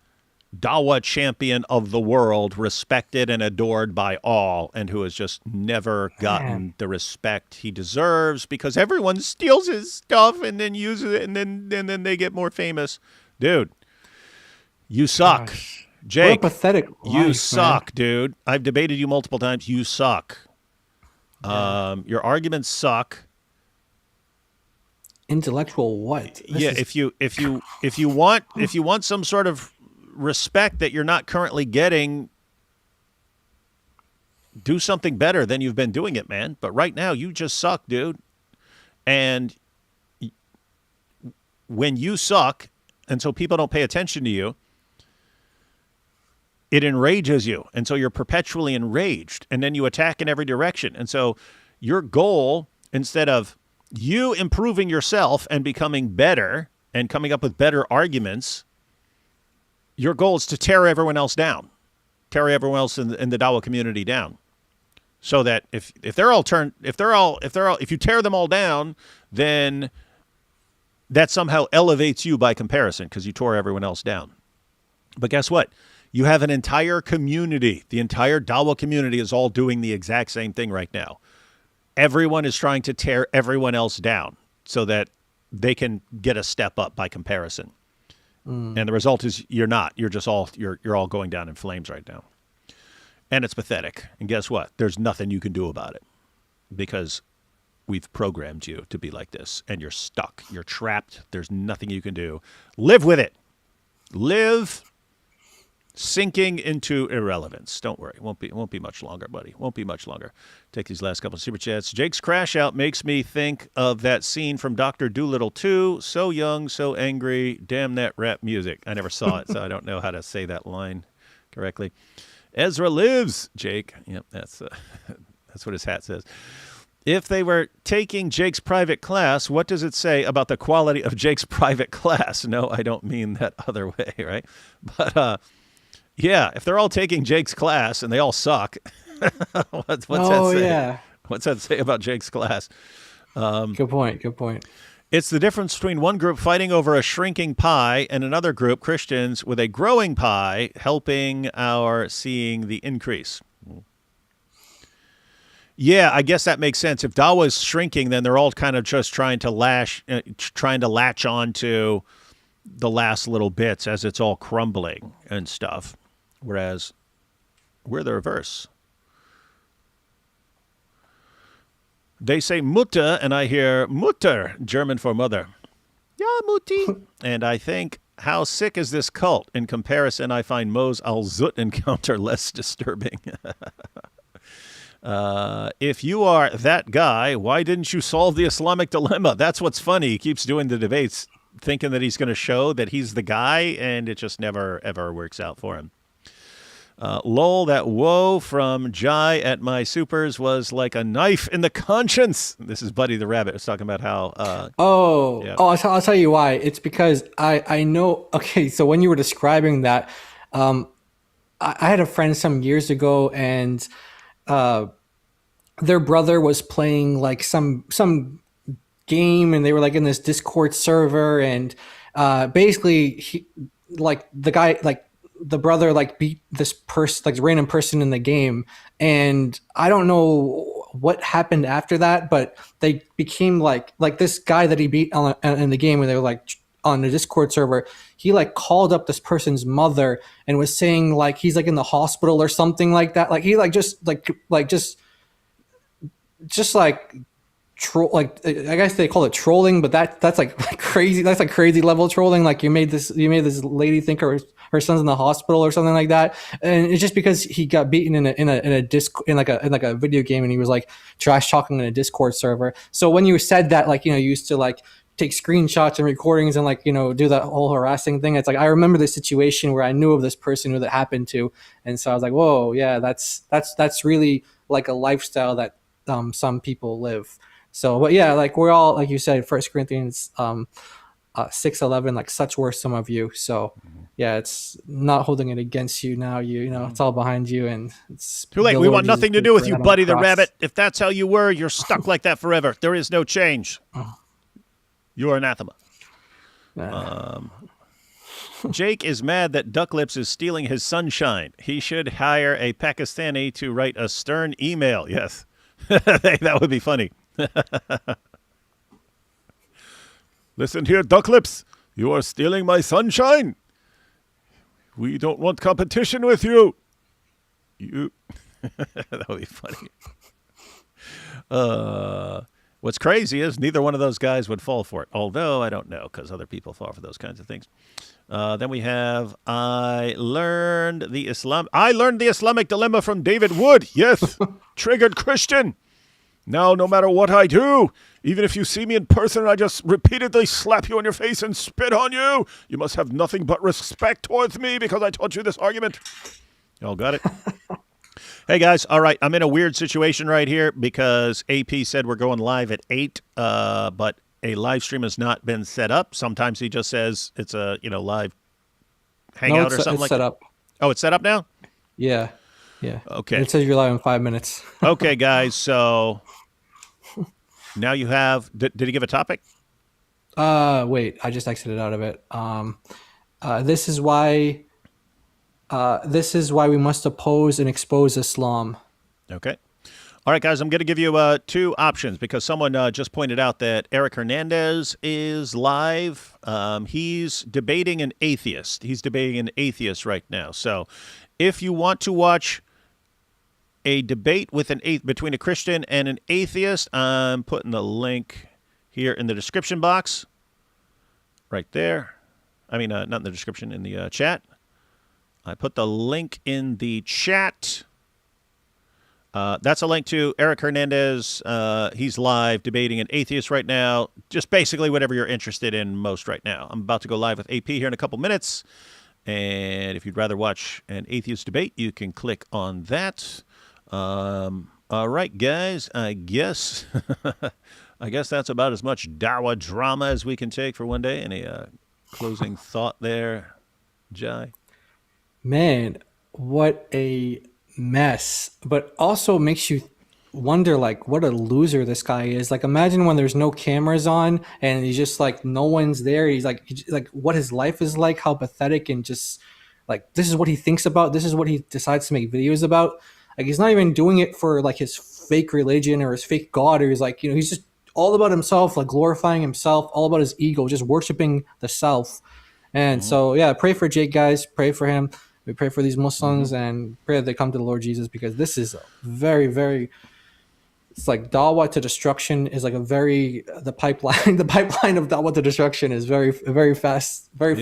Speaker 1: DAWAH champion of the world, respected and adored by all, and who has just never gotten the respect he deserves because everyone steals his stuff and then uses it, and then they get more famous. Dude, you suck.
Speaker 4: Gosh.
Speaker 1: Jake,
Speaker 4: what a pathetic
Speaker 1: you
Speaker 4: life,
Speaker 1: suck, dude. I've debated you multiple times. You suck. Your arguments suck.
Speaker 4: Intellectual what?
Speaker 1: If you want some sort of respect that you're not currently getting, do something better than you've been doing it, man. But right now you just suck, dude. And when you suck, and so people don't pay attention to you, it enrages you. And so you're perpetually enraged. And then you attack in every direction. And so your goal, instead of you improving yourself and becoming better and coming up with better arguments, your goal is to tear everyone else down, tear everyone else in the DAWAH community down, so that if you tear them all down, then that somehow elevates you by comparison because you tore everyone else down. But guess what? You have an entire community. The entire DAWAH community is all doing the exact same thing right now. Everyone is trying to tear everyone else down so that they can get a step up by comparison. And the result is you're not. You're just all you're all going down in flames right now. And it's pathetic. And guess what? There's nothing you can do about it because we've programmed you to be like this, and you're stuck. You're trapped. There's nothing you can do. Live with it. Live sinking into irrelevance. Don't worry. It won't be much longer, buddy. Won't be much longer. Take these last couple of super chats. Jake's crash out makes me think of that scene from Dr. Dolittle 2. So young, so angry. Damn that rap music. I never saw it, so I don't know how to say that line correctly. Ezra lives, Jake. Yep, that's what his hat says. If they were taking Jake's private class, what does it say about the quality of Jake's private class? No, I don't mean that other way, right? But yeah, if they're all taking Jake's class and they all suck, what's that say?
Speaker 4: Yeah.
Speaker 1: What's that say about Jake's class?
Speaker 4: Good point. Good point.
Speaker 1: It's the difference between one group fighting over a shrinking pie and another group, Christians, with a growing pie, helping our seeing the increase. Yeah, I guess that makes sense. If DAWAH is shrinking, then they're all kind of just trying to latch on to the last little bits as it's all crumbling and stuff. Whereas we're the reverse. They say Mutter, and I hear Mutter, German for mother. Ja, Mutti. And I think, how sick is this cult? In comparison, I find Mo's Al-Zut encounter less disturbing. If you are that guy, why didn't you solve the Islamic dilemma? That's what's funny. He keeps doing the debates thinking that he's going to show that he's the guy, and it just never, ever works out for him. Lol, that woe from Jai at my supers was like a knife in the conscience. This is Buddy the Rabbit. Was talking about how...
Speaker 4: I'll tell you why. It's because I know... Okay, so when you were describing that, I had a friend some years ago, and their brother was playing like some game, and they were like in this Discord server, and basically the brother like beat this person, like random person in the game, and I don't know what happened after that, but they became like this guy that he beat in the game, and they were like on the Discord server, he like called up this person's mother and was saying like he's like in the hospital or something like that. Like he troll, like I guess they call it trolling, but that's like crazy. That's like crazy level trolling. Like you made this lady think her son's in the hospital or something like that, and it's just because he got beaten in a video game, and he was like trash talking in a Discord server. So when you said that, like, you know, you used to like take screenshots and recordings and like, you know, do that whole harassing thing. It's like I remember the situation where I knew of this person who that happened to, and so I was like, whoa, yeah, that's really like a lifestyle that some people live. So, but yeah, like we're all, like you said, 1 Corinthians 6:11, like such were some of you. So yeah, it's not holding it against you now. You know, it's all behind you, and it's
Speaker 1: too late. We want nothing to do with you, Buddy the Rabbit. If that's how you were, you're stuck like that forever. There is no change. You are anathema. Jake is mad that Ducklips is stealing his sunshine. He should hire a Pakistani to write a stern email. Yes, that would be funny. Listen here, Ducklips. You are stealing my sunshine. We don't want competition with you. That would be funny. What's crazy is neither one of those guys would fall for it. Although I don't know, because other people fall for those kinds of things. Then we have I learned the Islamic dilemma from David Wood. Yes, triggered Christian. Now, no matter what I do, even if you see me in person and I just repeatedly slap you on your face and spit on you, you must have nothing but respect towards me because I taught you this argument. Y'all got it? Hey, guys. All right. I'm in a weird situation right here because AP said we're going live at 8, but a live stream has not been set up. Sometimes he just says it's a live Hangout
Speaker 4: it's,
Speaker 1: or something
Speaker 4: it's
Speaker 1: like
Speaker 4: set
Speaker 1: that?
Speaker 4: up.
Speaker 1: Oh, it's set up now?
Speaker 4: Yeah. Yeah.
Speaker 1: Okay.
Speaker 4: It says you're live in 5 minutes.
Speaker 1: Okay, guys. So now you have. Did he give a topic?
Speaker 4: Wait, I just exited out of it. This is why. This is why we must oppose and expose Islam.
Speaker 1: Okay. All right, guys, I'm going to give you two options because someone just pointed out that Eric Hernandez is live. He's debating an atheist. He's debating an atheist right now. So if you want to watch a debate with between a Christian and an atheist, I'm putting the link here in the description box right there. I mean, not in the description, in the chat. I put the link in the chat. That's a link to Eric Hernandez. He's live debating an atheist right now. Just basically whatever you're interested in most right now. I'm about to go live with AP here in a couple minutes. And if you'd rather watch an atheist debate, you can click on that. All right, guys. I guess that's about as much Dawa drama as we can take for one day. Any closing thought there, Jai?
Speaker 4: Man, what a mess. But also makes you wonder, like, what a loser this guy is. Like, imagine when there's no cameras on and he's just like, no one's there. He's like what his life is like, how pathetic, and just like, this is what he thinks about. This is what he decides to make videos about. Like, he's not even doing it for like his fake religion or his fake God, or he's like, he's just all about himself, like glorifying himself, all about his ego, just worshiping the self. And so, yeah, pray for Jake, guys. Pray for him. We pray for these Muslims and pray that they come to the Lord Jesus, because this is very, very. It's like Dawa to destruction is like the pipeline of Dawa to destruction is very, very fast, very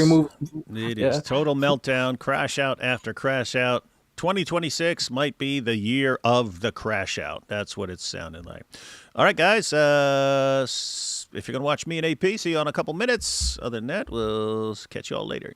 Speaker 4: move.
Speaker 1: It is total meltdown, crash out after crash out. 2026 might be the year of the crash out. That's what it's sounding like. All right, guys. If you're going to watch me and AP, see you in a couple minutes. Other than that, we'll catch you all later.